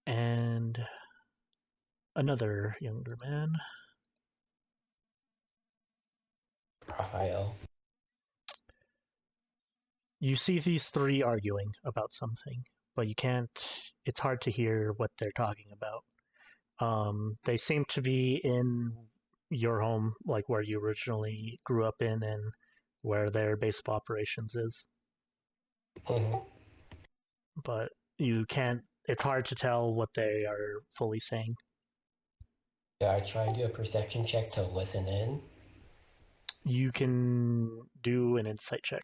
And another younger man. Raphael. You see these 3 arguing about something, but you can't. It's hard to hear what they're talking about. They seem to be in your home, like where you originally grew up in and where their base of operations is. Mm-hmm. But you can't. It's hard to tell what they are fully saying. Did I try and do a perception check to listen in? You can do an insight check.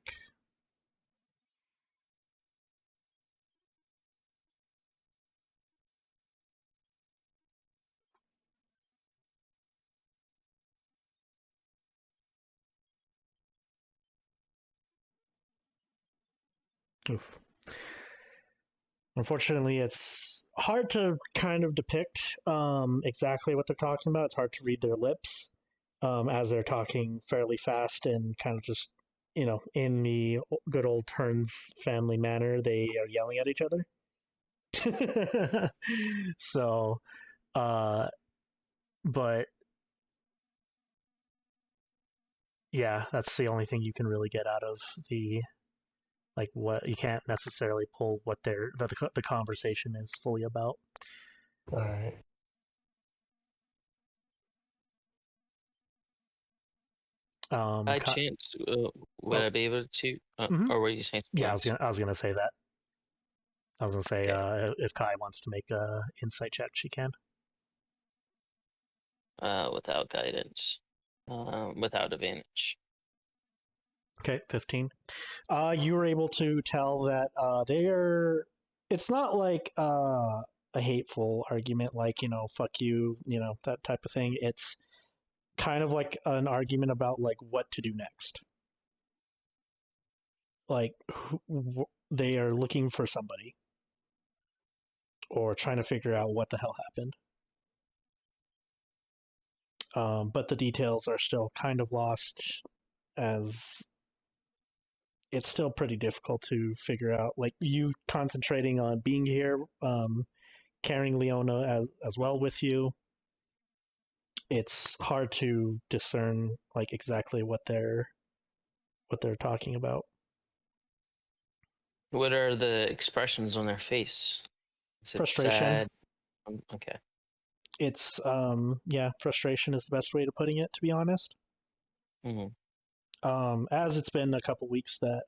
Oof. Unfortunately, it's hard to kind of depict exactly what they're talking about. It's hard to read their lips as they're talking fairly fast and kind of just, in the good old Hearns family manner, they are yelling at each other. So, but yeah, that's the only thing you can really get out of what you can't necessarily pull what the conversation is fully about. All right. I chance. Would I be able to? Mhm. Or were you saying? Yeah, I was gonna say that. I was gonna say if Kai wants to make a insight check, she can. Without guidance, without advantage. Okay, 15. You were able to tell that it's not like a hateful argument, like, fuck you, that type of thing. It's kind of like an argument about, like, what to do next. Like, they are looking for somebody or trying to figure out what the hell happened. But the details are still kind of lost, as it's still pretty difficult to figure out. Like, you concentrating on being here, carrying Leona as well with you, it's hard to discern like exactly what they're talking about. What are the expressions on their face? Is it Frustration. sad? Okay. It's frustration is the best way to putting it, to be honest. Mm-hmm. As it's been a couple weeks that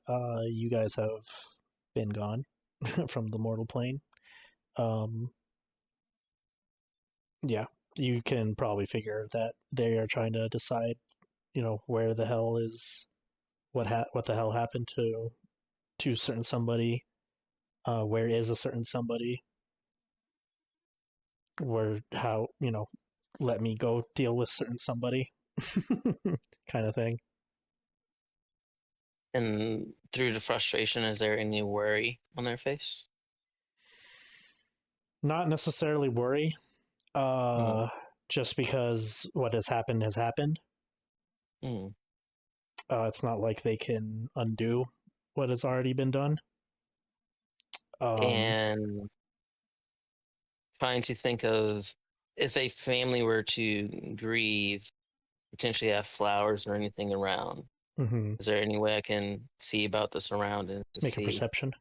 you guys have been gone from the mortal plane. Yeah, you can probably figure that they are trying to decide, where the hell is what the hell happened to certain somebody. Where is a certain somebody? Where how let me go deal with certain somebody, kind of thing. And through the frustration, is there any worry on their face? Not necessarily worry, Hmm. just because what has happened has happened. Hmm. It's not like they can undo what has already been done. And trying to think of if a family were to grieve, potentially have flowers or anything around. Mhm. Is there any way I can see about the surroundings to Make a see? perception.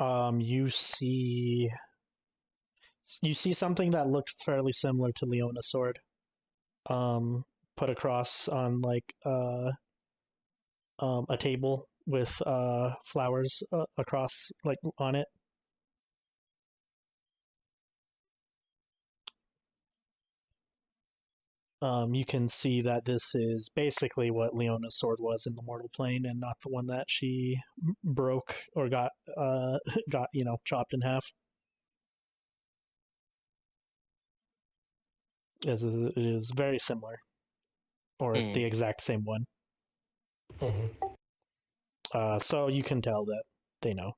You see something that looked fairly similar to Leona's sword. Put across on like a table with flowers across like on it. You can see that this is basically what Leona's sword was in the mortal plane, and not the one that she broke or got got chopped in half. It is very similar, or Hmm. the exact same one. Mm-hmm. So you can tell that they know.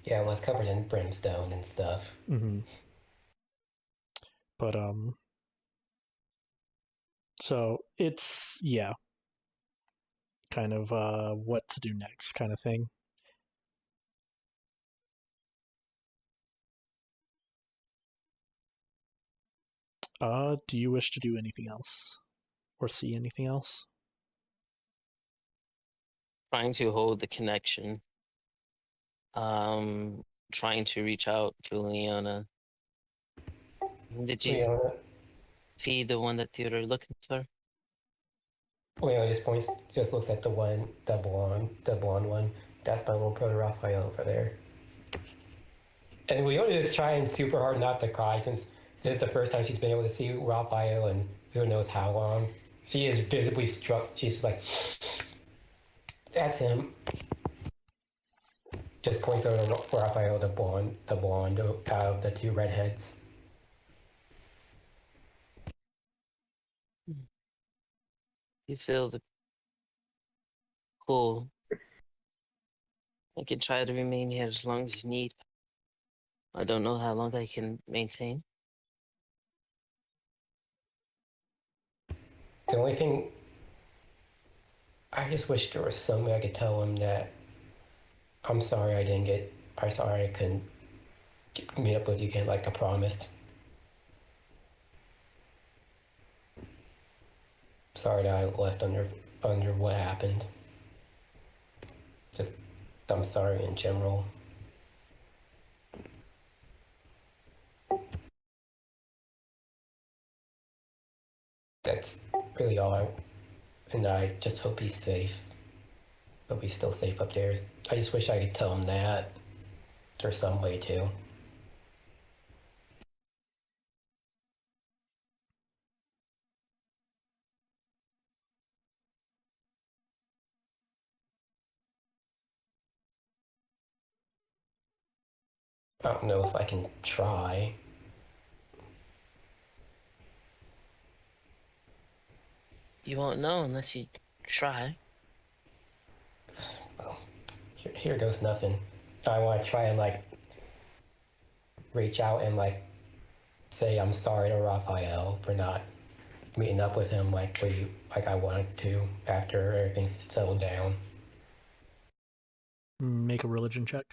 Yeah, it was covered in brimstone and stuff. Mm-hmm. But so it's kind of what to do next kind of thing. Do you wish to do anything else or see anything else? Trying to hold the connection. Trying to reach out to Leona. Did you Leona, see the one that you were looking for? Leona just looks at the blonde one. That's my little brother Raphael over there. And Leona is trying super hard not to cry since this is the first time she's been able to see Raphael in who knows how long. She is visibly struck. She's like, "That's him." Just points over to Raphael, the blonde out of the two redheads. You feel the pull. I can try to remain here as long as you need. I don't know how long I can maintain. The only thing, I just wish there was some way I could tell him that I'm sorry I'm sorry I couldn't meet up with you again like I promised. Sorry that I left under what happened. Just, I'm sorry in general. That's really and I just hope he's safe. Hope he's still safe up there. I just wish I could tell him that. There's some way to. I don't know if I can try. You won't know unless you try. Well, here goes nothing. I want to try and reach out and say I'm sorry to Raphael for not meeting up with him like I wanted to after everything's settled down. Make a religion check.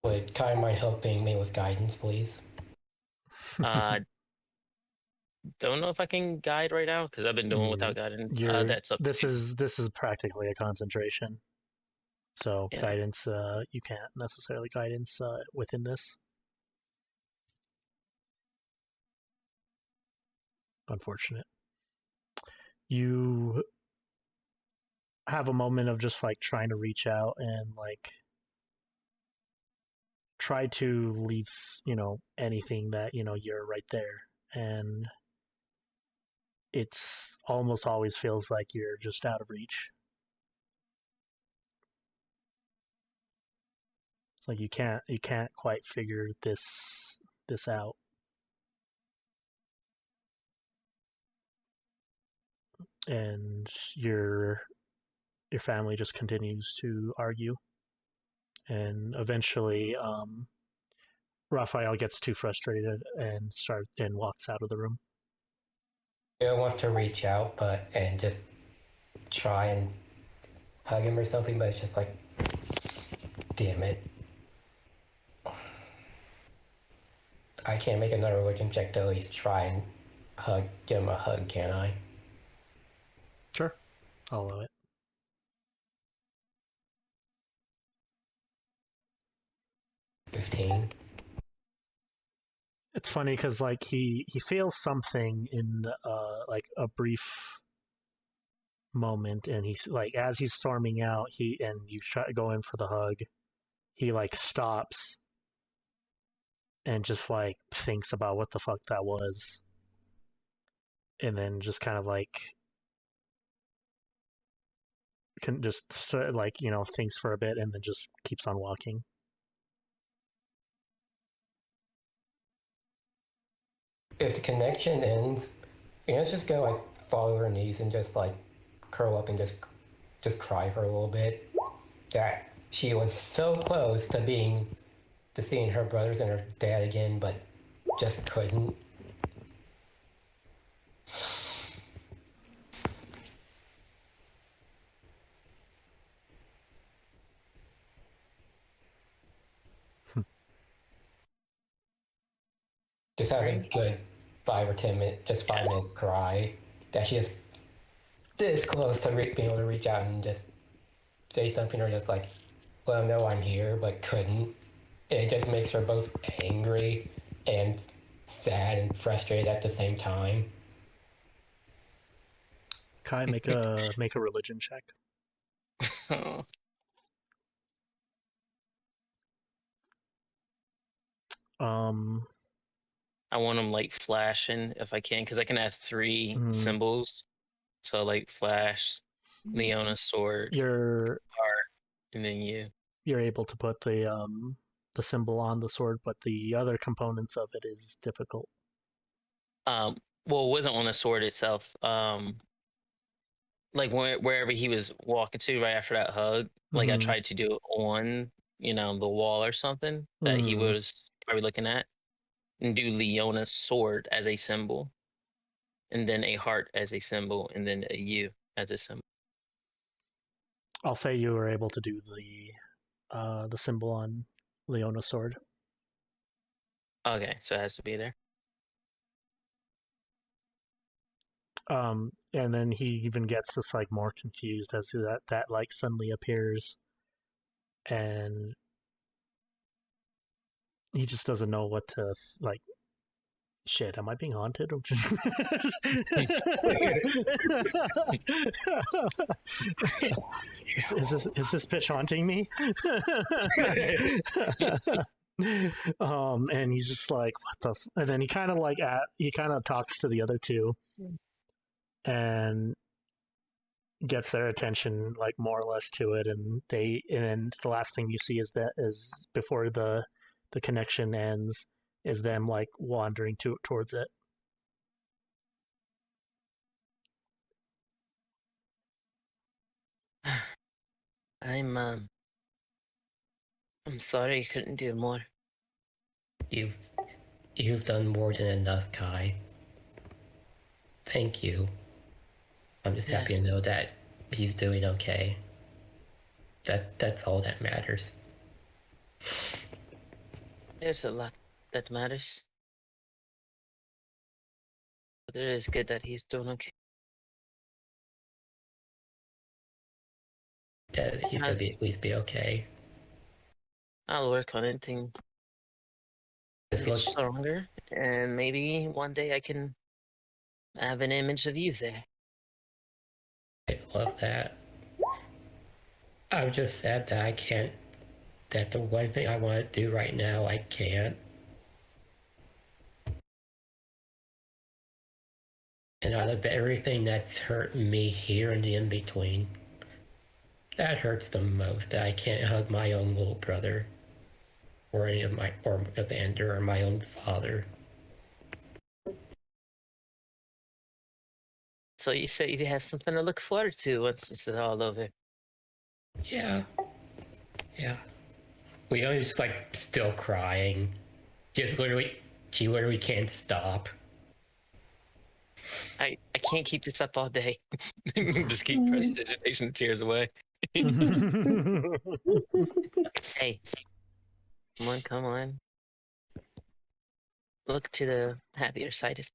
Would kind mind helping me with guidance, please? Uh, don't know if I can guide right now because I've been doing without guidance. That's up This to is practically a concentration. So yeah. guidance, you can't necessarily guidance within this. unfortunate. You have a moment of just like trying to reach out and like try to leave, anything that, you're right there. And it's almost always feels like you're just out of reach. It's like you can't quite figure this out. And your family just continues to argue, and eventually Raphael gets too frustrated and walks out of the room. Bill wants to reach out, and just try and hug him or something, but it's just like, damn it. I can't make another religion check to at least try and give him a hug, can I? Sure, I'll allow it. $15. It's funny because like he feels something in like a brief moment, and he's like, as he's storming out, and you try to go in for the hug, he like stops and just like thinks about what the fuck that was, and then just kind of like can just like thinks for a bit and then just keeps on walking. If the connection ends, let's just go like fall over her knees and just like curl up and just cry for a little bit. That she was so close to seeing her brothers and her dad again, but just couldn't. Just have a good 5 minutes cry. That she is this close to being able to reach out and just say something, or just like, well, no, I'm here, but couldn't. And it just makes her both angry and sad and frustrated at the same time. Kai, make a religion check. I want them like flashing if I can, because I can have 3 symbols. So like flash, Leona sword, You're heart, and then you. You're able to put the symbol on the sword, but the other components of it is difficult. Well, it wasn't on the sword itself. Like wherever he was walking to right after that hug, like I tried to do it on, the wall or something that he was probably looking at, and do Leona's sword as a symbol, and then a heart as a symbol, and then a U as a symbol. I'll say you were able to do the symbol on Leona's sword. Okay, so it has to be there. And then he even gets just like more confused as that like suddenly appears, and he just doesn't know what to like. Shit, am I being haunted? Is this bitch haunting me? And he's just like, what the? And then he kind of talks to the other two, and gets their attention like more or less to it, and then the last thing you see is before the connection ends is them like wandering towards it. I'm sorry I couldn't do more. You've done more than enough, Kai. Thank you. I'm just happy to know that he's doing okay. That's all that matters. There's a lot that matters. But it is good that he's doing okay. That he's gonna at least be okay. I'll work on it and get stronger, and maybe one day I can I have an image of you there. I love that. I'm just sad that I can't. That the one thing I want to do right now, I can't. And out of everything that's hurt me here in the in-between, that hurts the most, that I can't hug my own little brother. Or any of my, or Evander, or my own father. So you say you have something to look forward to once this is all over. Yeah. Yeah. Leona's just like still crying. She literally can't stop. I can't keep this up all day. Just keep prestidigitation tears away. Hey, come on. Look to the happier side of it.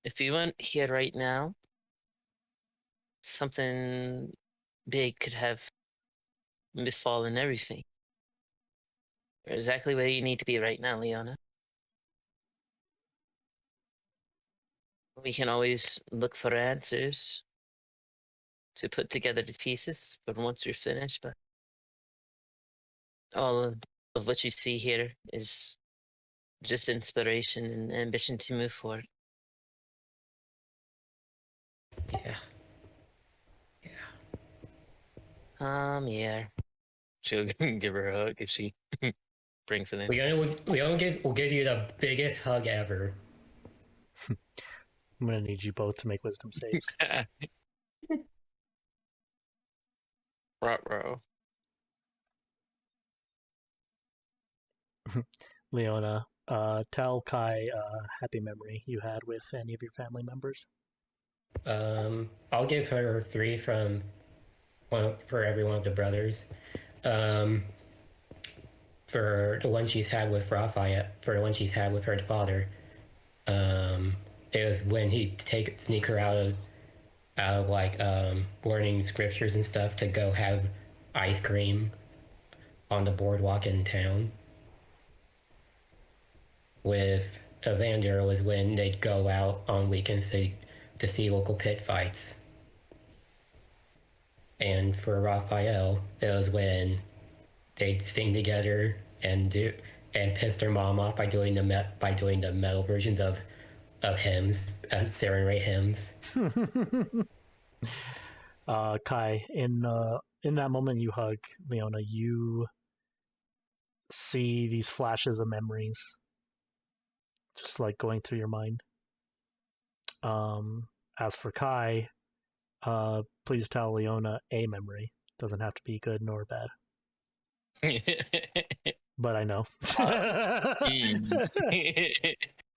If you weren't here right now, something big could have befallen everything. You're exactly where you need to be right now, Leona. We can always look for answers to put together the pieces for once you're finished, but all of what you see here is just inspiration and ambition to move forward. Yeah. Yeah. She'll give her a hug if she brings it in. We'll give you the biggest hug ever. I'm gonna need you both to make wisdom saves. Ruh-roh. Leona, tell Kai happy memory you had with any of your family members. I'll give her 3 from for every one of the brothers. For the one she's had with Raphael, for the one she's had with her father, it was when he'd sneak her out of like learning scriptures and stuff to go have ice cream on the boardwalk in town. With Evander was when they'd go out on weekends to see local pit fights. And for Raphael, it was when they'd sing together and piss their mom off by doing the metal versions of hymns, serenade hymns. Kai, in that moment you hug Leona, you see these flashes of memories just like going through your mind. As for Kai, please tell Leona a memory. Doesn't have to be good nor bad. But I know.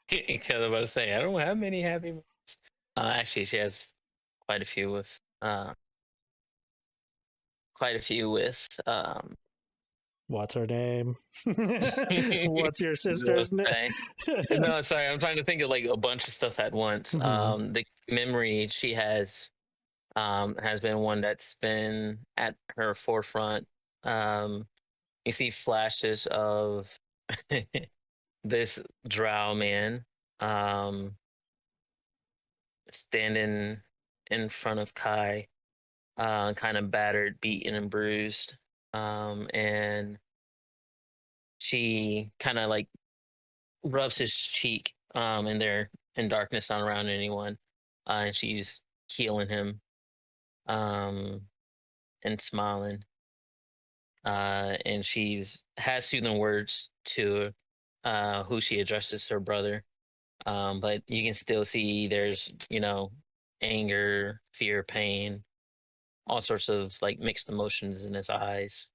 Because I was about to say, I don't have many happy moments. Actually, she has quite a few with What's her name? What's your sister's name? No, sorry, I'm trying to think of like a bunch of stuff at once. Mhm. The memory she has been one that's been at her forefront. You see flashes of this drow man standing in front of Kai, kind of battered, beaten, and bruised. And she kind of like rubs his cheek, and they're in darkness, not around anyone. And she's healing him, and smiling. And has soothing words to who she addresses her brother. But you can still see there's, anger, fear, pain, all sorts of like mixed emotions in his eyes.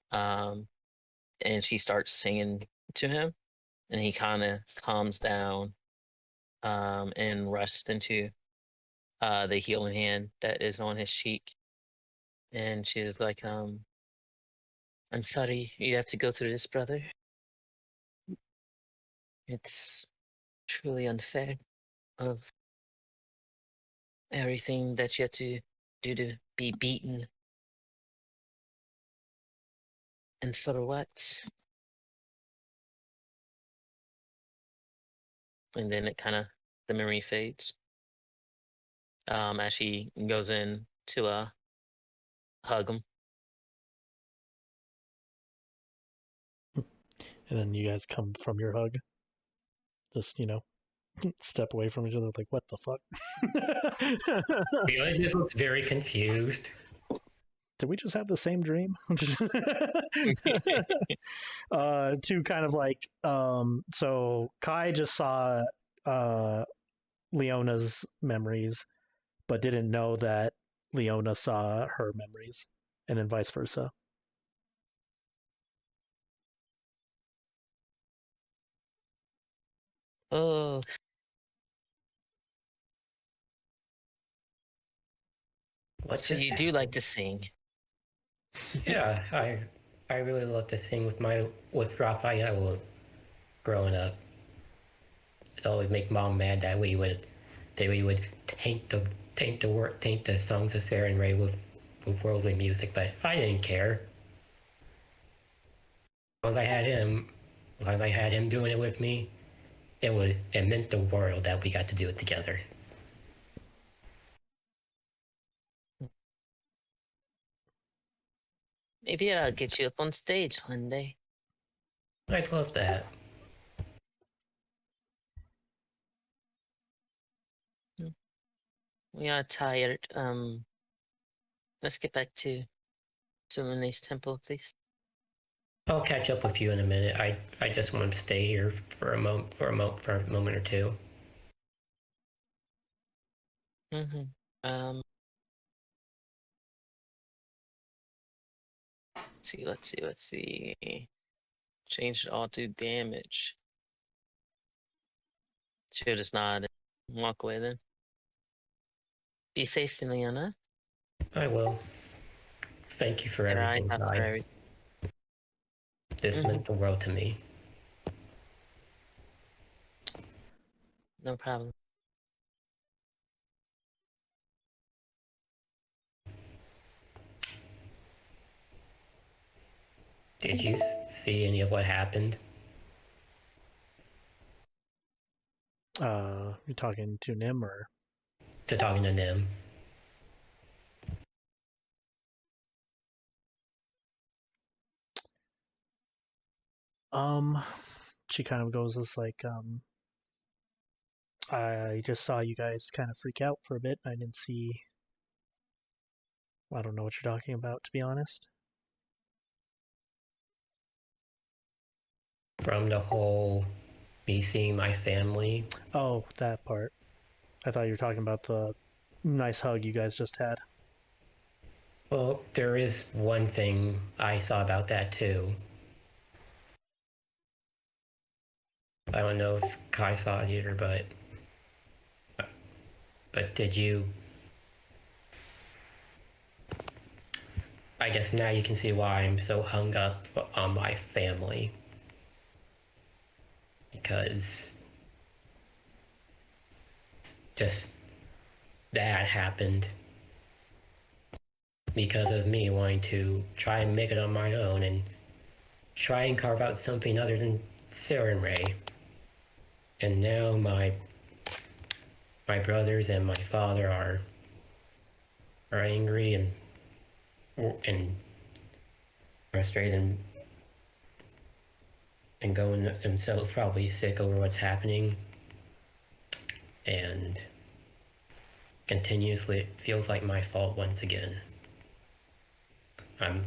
And she starts singing to him, and he kind of calms down, and rests into the healing hand that is on his cheek. And she's like, I'm sorry you have to go through this, brother. It's truly unfair of everything that you had to do to be beaten. And for what? And then it kind of the memory fades. As she goes in to hug him. And then you guys come from your hug. Just, step away from each other like, what the fuck? Leona just looks very confused. Did we just have the same dream? To kind of like, so Kai just saw Leona's memories, but didn't know that Leona saw her memories, and then vice versa. Oh, What's so this you do like to sing. Yeah, I really love to sing with Raphael growing up. It always make mom mad that we would taint the songs of Sarah and Ray with worldly music, but I didn't care. As I had him doing it with me, it meant the world that we got to do it together. Maybe I'll get you up on stage one day. I'd love that. We are tired. Let's get back to Lune's temple, please. I'll catch up with you in a minute. I just want to stay here for a moment or two. Mm-hmm. Let's see. Change it all to damage. She'll just nod and walk away then. Be safe, Leona. I will. Thank you for And everything, Kai. This meant the world to me. No problem. Did you see any of what happened? You talking to Nim or? Talking to Nim. She kind of goes as like, I just saw you guys kind of freak out for a bit. I didn't see. I don't know what you're talking about, to be honest. From the whole me seeing my family. Oh, that part. I thought you were talking about the nice hug you guys just had. Well, there is one thing I saw about that too. I don't know if Kai saw it either, but did you? I guess now you can see why I'm so hung up on my family. Because just that happened because of me wanting to try and make it on my own and try and carve out something other than Sarah and Ray. And now my brothers and my father are angry and frustrated and going themselves probably sick over what's happening, and continuously it feels like my fault once again. I'm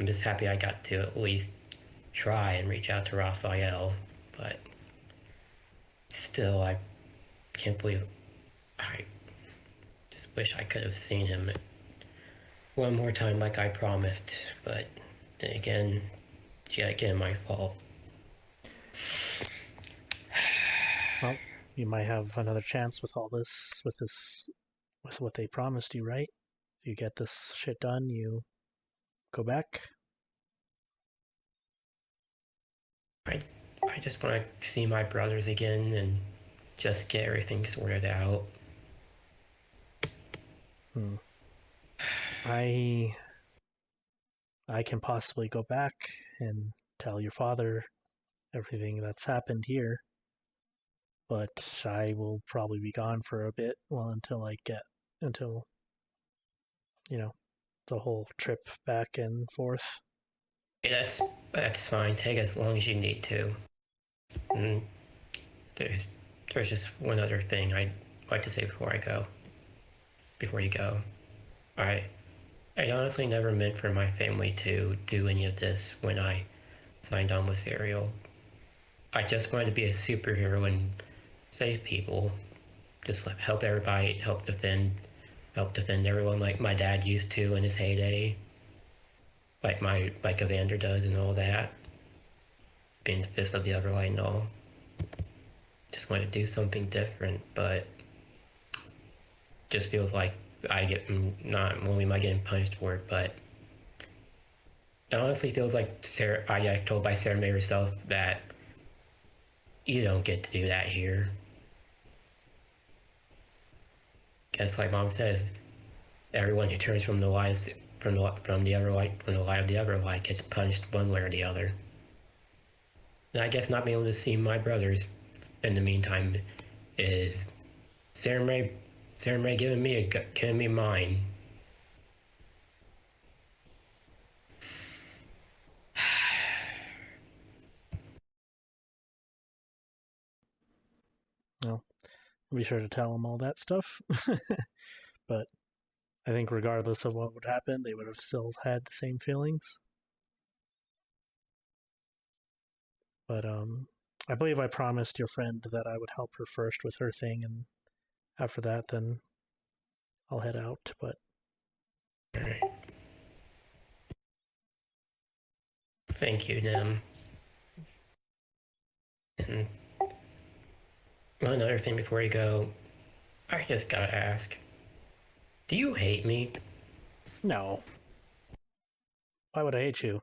just happy I got to at least try and reach out to Raphael, but still I can't believe I just wish I could have seen him one more time like I promised, but then again, it's yet again my fault. Well, you might have another chance with all this, with what they promised you, right? If you get this shit done, you go back. I just want to see my brothers again and just get everything sorted out. I can possibly go back and tell your father everything that's happened here. but I will probably be gone for a bit. Well, until the whole trip back and forth. Yeah, that's fine. Take as long as you need to. And there's just one other thing I'd like to say before I go. Before you go, I honestly never meant for my family to do any of this when I signed on with Serial. I just wanted to be a superhero and save people, just help everybody, help defend everyone like my dad used to in his heyday, like Evander does and all that, being the fist of the Everlight and all. Just wanted to do something different, but just feels like I get not only am I getting punished for it, but it honestly feels like I got told by Sarah May herself that you don't get to do that here. Guess like Mom says, everyone who turns from the lies from the lie of the Everlight gets punished one way or the other. And I guess not being able to see my brothers in the meantime is Sarah May giving me mine. Well, I'll be sure to tell them all that stuff. But I think regardless of what would happen, they would have still had the same feelings. But I believe I promised your friend that I would help her first with her thing, and after that, then I'll head out. But All right. Thank you, Nim. And one other thing before you go, I just gotta ask. Do you hate me? no, why would I hate you?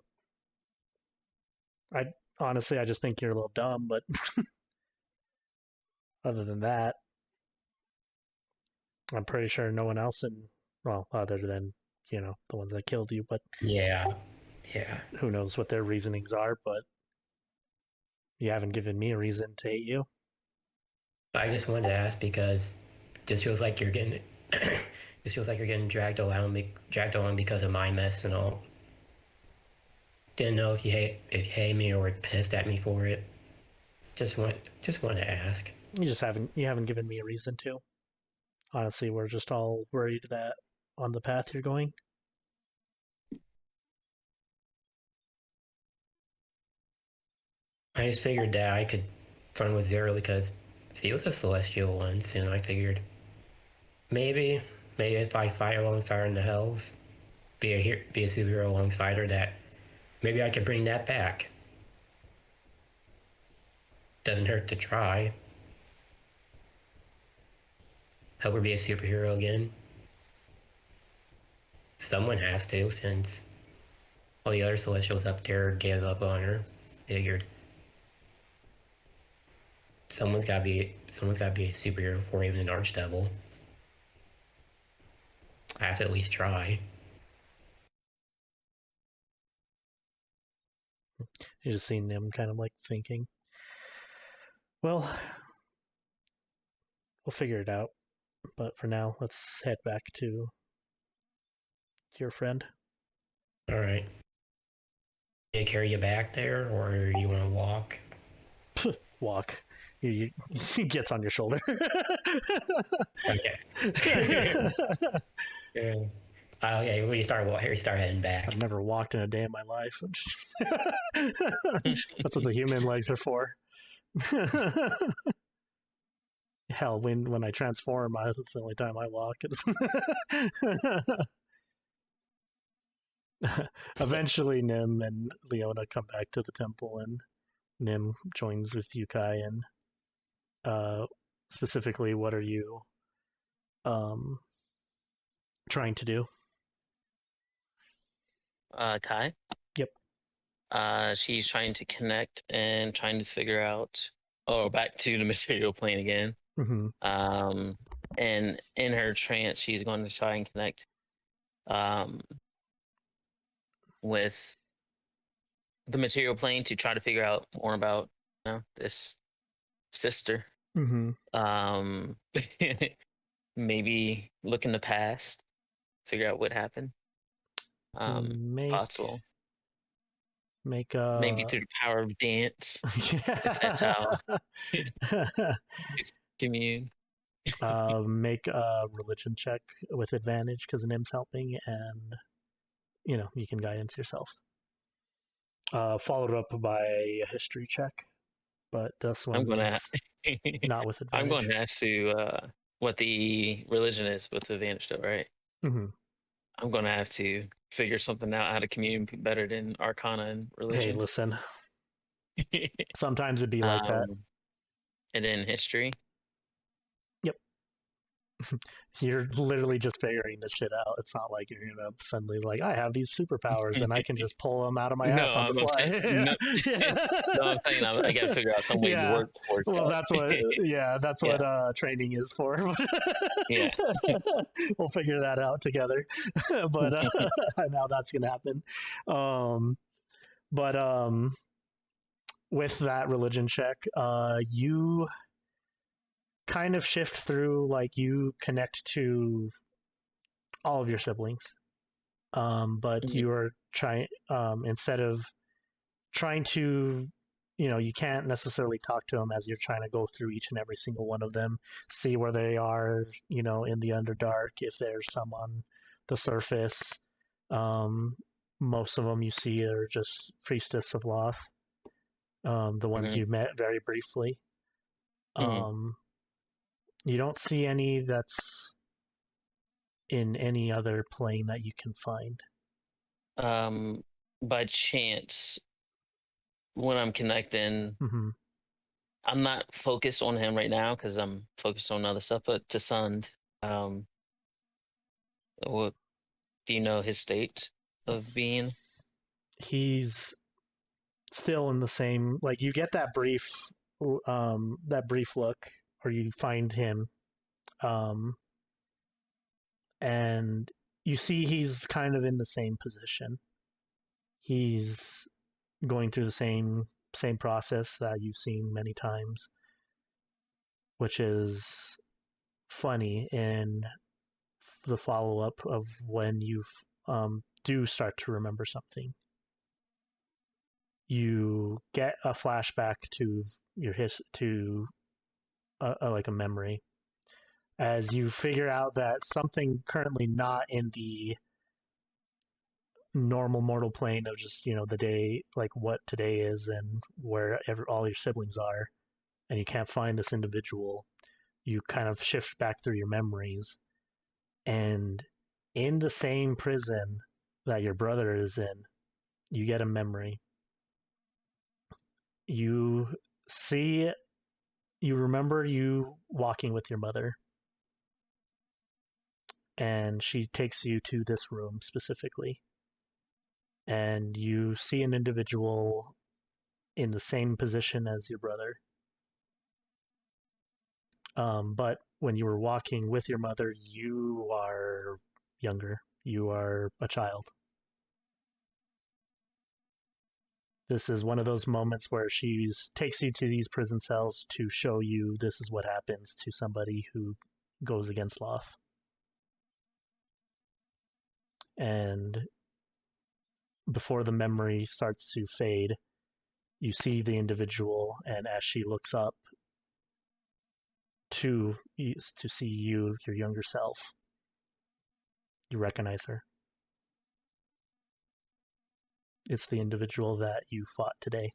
Honestly, I just think you're a little dumb. But other than that, I'm pretty sure no one else other than the ones that killed you. But Yeah. who knows what their reasonings are? But you haven't given me a reason to hate you. I just wanted to ask because this feels like you're getting dragged along because of my mess and all. Didn't know if you hate me or were pissed at me for it. Just want to ask. You haven't given me a reason to. Honestly, we're just all worried that on the path you're going. I just figured that I could run with Zero because he was a celestial once, and I figured maybe if I fight alongside her in the Hells, be a superhero alongside her, that maybe I could bring that back. Doesn't hurt to try. Help her be a superhero again. Someone has to, since all the other Celestials up there gave up on her. Figured someone's gotta be a superhero before even an Archdevil. I have to at least try. You just seen him kind of like thinking, well, we'll figure it out. But for now, let's head back to your friend. All right. Can I carry you back there, or you want to walk? Walk. He gets on your shoulder. Okay. Yeah. Okay, we start heading back. I've never walked in a day in my life. That's what the human legs are for. Hell, when I transform, that's the only time I walk. Eventually, Nim and Leona come back to the temple, and Nim joins with Yukai. And specifically, what are you trying to do? Kai? Yep. She's trying to connect and trying to figure out. Oh, back to the material plane again. Mm-hmm. And in her trance, she's going to try and connect with the material plane to try to figure out more about this sister Mm-hmm. Maybe look in the past, figure out what happened. Make Possible. make Maybe through the power of dance, if that's how you commune. make a religion check with advantage because Nim's helping, and you can guidance yourself. Followed up by a history check, but this I'm gonna one's not with I'm going advantage. to ask you what the religion is with advantage though, right? Mm-hmm. I'm gonna have to figure something out how to commune better than Arcana and Hey, religion. listen. Sometimes it'd be like that. And then history. Yep. You're literally just figuring this shit out. It's not like you're gonna suddenly like, I have these superpowers and I can just pull them out of my No, ass on the I'm fly. saying no. No, I'm saying I got to figure out some way to Yeah. work towards Well, that. that's what. Yeah, that's Yeah. what training is for. Yeah. We'll figure that out together. But now that's gonna happen. But with that religion check, you kind of shift through, like you connect to all of your siblings. But Mhm. you are trying, instead of trying to, you can't necessarily talk to them as you're trying to go through each and every single one of them, see where they are, in the Underdark, if there's some on the surface. Most of them you see are just Priestess of Loth, the ones Mhm. you met very briefly. Mhm. You don't see any that's in any other plane that you can find. By chance, when I'm connecting, Mm-hmm. I'm not focused on him right now because I'm focused on other stuff. But to Sund, what do you know his state of being? He's still in the same, like you get that brief look, or you find him, um and you see he's kind of in the same position. He's going through the same process that you've seen many times, which is funny in the follow-up of when you do start to remember something. You get a flashback to like a memory, as you figure out that something currently not in the normal mortal plane of just the day, like what today is and where all your siblings are, and you can't find this individual. You kind of shift back through your memories, and in the same prison that your brother is in, you get a memory. You see, you remember you walking with your mother, and she takes you to this room specifically, and you see an individual in the same position as your brother. But when you were walking with your mother, you are younger. You are a child. This is one of those moments where she takes you to these prison cells to show you this is what happens to somebody who goes against Loth. And before the memory starts to fade, you see the individual, and as she looks up to see you, your younger self, you recognize her. It's the individual that you fought today.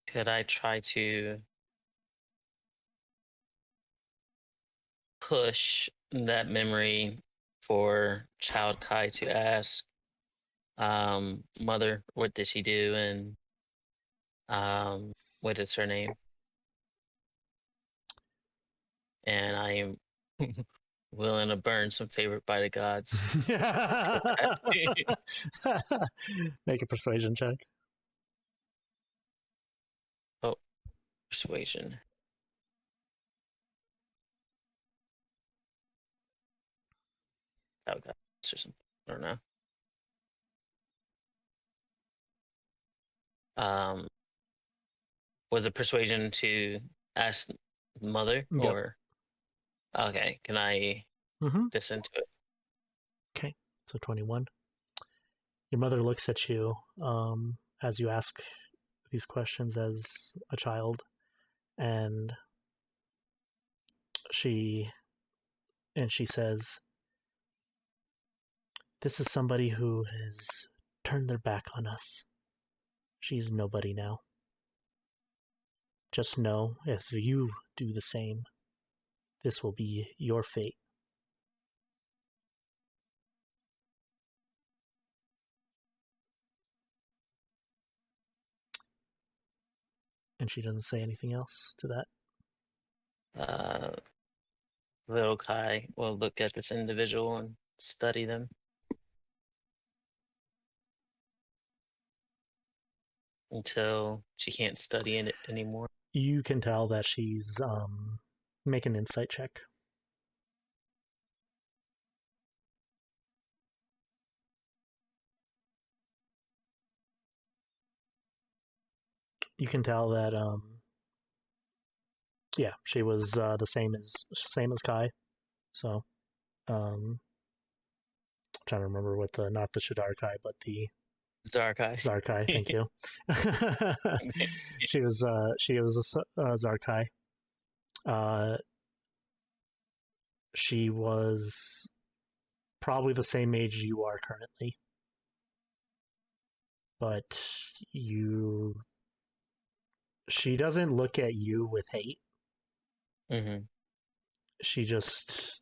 Could I try to push that memory for Child Kai to ask, mother, what did she do, and what is her name? And I am willing to burn some favorite by the gods for that. Make a persuasion check. Oh, persuasion. Oh god, or something. I don't know. Um, was it persuasion to ask mother Yep. or? Okay, can I Mm-hmm. listen to it? Okay, so 21. Your mother looks at you as you ask these questions as a child, and she says, "This is somebody who has turned their back on us. She's nobody now. Just know if you do the same, this will be your fate." And she doesn't say anything else to that. Little Kai will look at this individual and study them until she can't study it anymore. You can tell that she's make an insight check. You can tell that yeah, she was the same as Kai. So I'm trying to remember what the, not the Shadar-Kai, but the Zarkai. Zarkai. Thank you. she was a Zarkai. She was probably the same age you are currently, but she doesn't look at you with hate. Mm-hmm. She just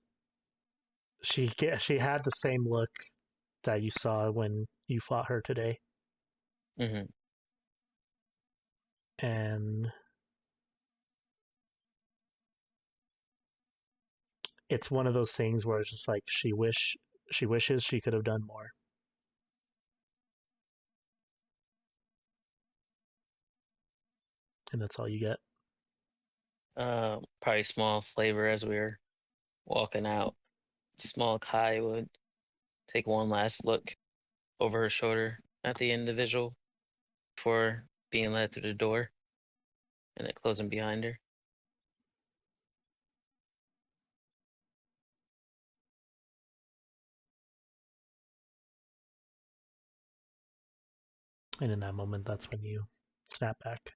she had the same look that you saw when you fought her today, Mm-hmm. and it's one of those things where it's just like she wishes she could have done more. And that's all you get. Probably small flavor as we were walking out. Small Kai would take one last look over her shoulder at the individual before being led through the door and it closing behind her. And in that moment, that's when you snap back.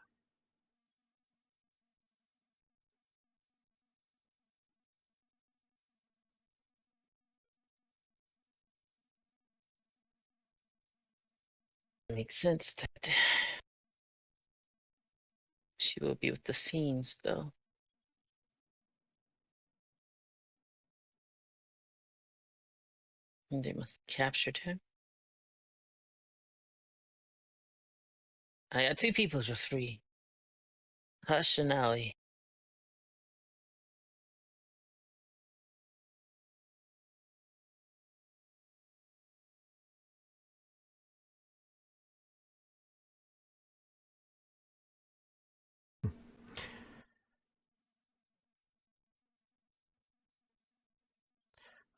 Makes sense, Ted. She will be with the fiends, though. And they must have captured him. I got two people for free. Hush and Allie.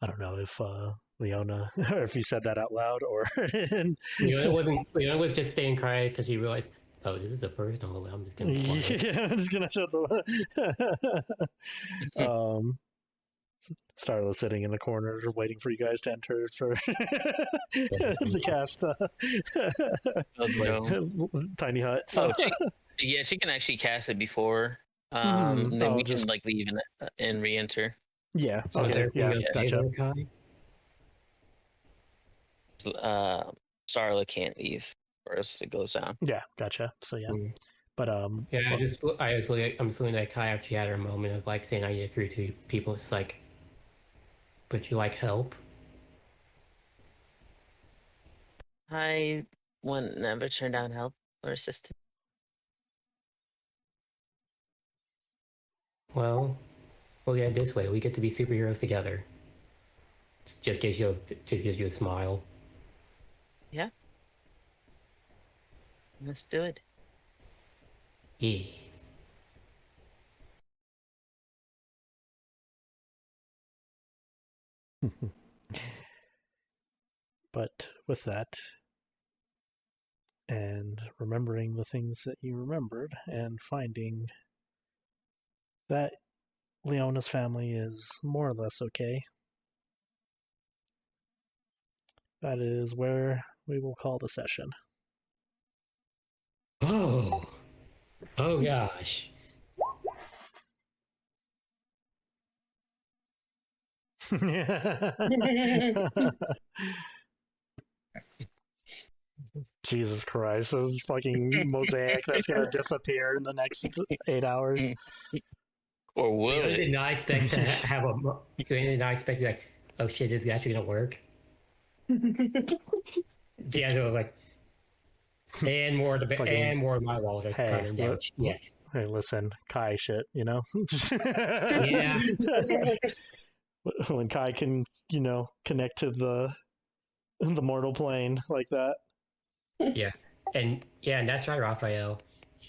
I don't know if Leona, or if you said that out loud, or It wasn't. It was just staying quiet because he realized, oh, this is a personal. I'm just gonna be quiet. yeah, I'm just gonna shut the. Starla sitting in the corner, waiting for you guys to enter for to cast Oh, no. tiny hut. So. Oh, yeah, she can actually cast it before. Mhm. And then Oh, we just- can like leave and re-enter. Yeah. So Okay. there Yeah. you go, Gotcha. Kai. Starla can't leave, or else it goes down. Yeah. Gotcha. So yeah. Mm. But Yeah, I'm assuming that Kai actually had her moment of like saying I need through to people. It's like, but you like help? I would never turn down help or assistance. Well, look at it this way: we get to be superheroes together. Just gives you a smile. Yeah. Let's do it. Yeah. But with that, and remembering the things that you remembered, and finding that Leona's family is more or less okay. That is where we will call the session. Oh gosh. Jesus Christ, this is fucking mosaic that's gonna disappear in the next 8 hours. Or will I did it? not expect to have a. I did not expect like, oh shit, this is actually gonna work. Yeah, so like, and more of the Fucking- and more of my walls are Hey, coming down. Yet. Hey, listen, Kai shit, you know? Yeah. When Kai can, connect to the mortal plane like that. And that's right, Raphael.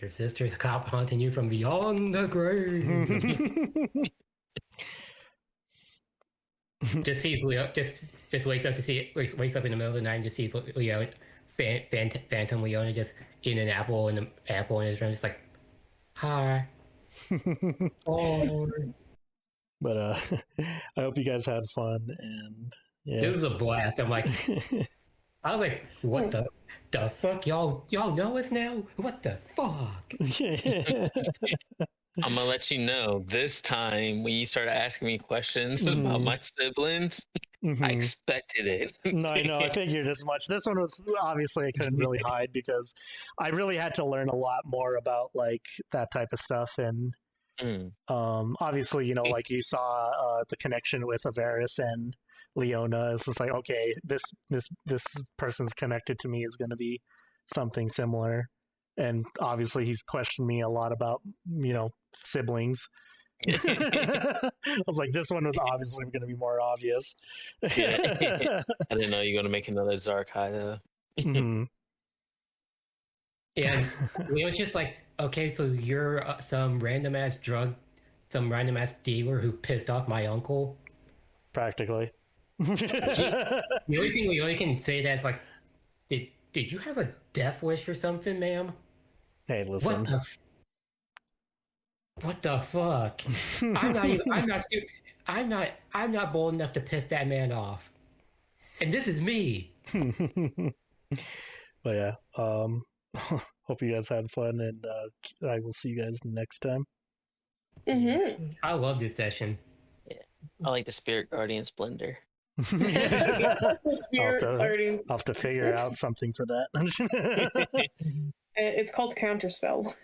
Your sister's a cop haunting you from beyond the grave. Just sees Leo. Just wakes up to see it. Wakes up in the middle of the night and just sees Leo, Phantom Leona, just eating an apple in his room. Just like, hi. Oh. But I hope you guys had fun, and yeah. This is a blast. I was like, what the fuck? Y'all know us now? What the fuck? I'm gonna let you know this time when you start asking me questions about my siblings, I expected it. No, I know. I figured as much. This one was obviously I couldn't really hide because I really had to learn a lot more about like that type of stuff, and obviously, like you saw the connection with Avaris and Leona. It's just like, okay, this person's connected to me is going to be something similar, and obviously he's questioned me a lot about siblings. I was like, this one was obviously going to be more obvious. I didn't know you were going to make another Shadar-Kai though. And Leo's just like, okay, so you're some random ass dealer who pissed off my uncle. Practically. The only thing Leona can say that's like, did you have a death wish or something, ma'am? Hey, listen. What the fuck? I'm not bold enough to piss that man off. And this is me. But yeah, hope you guys had fun, and I will see you guys next time. I love this session. Yeah, I like the Spirit Guardian Splendor. I'll have to figure out something for that. It's called Counterspell.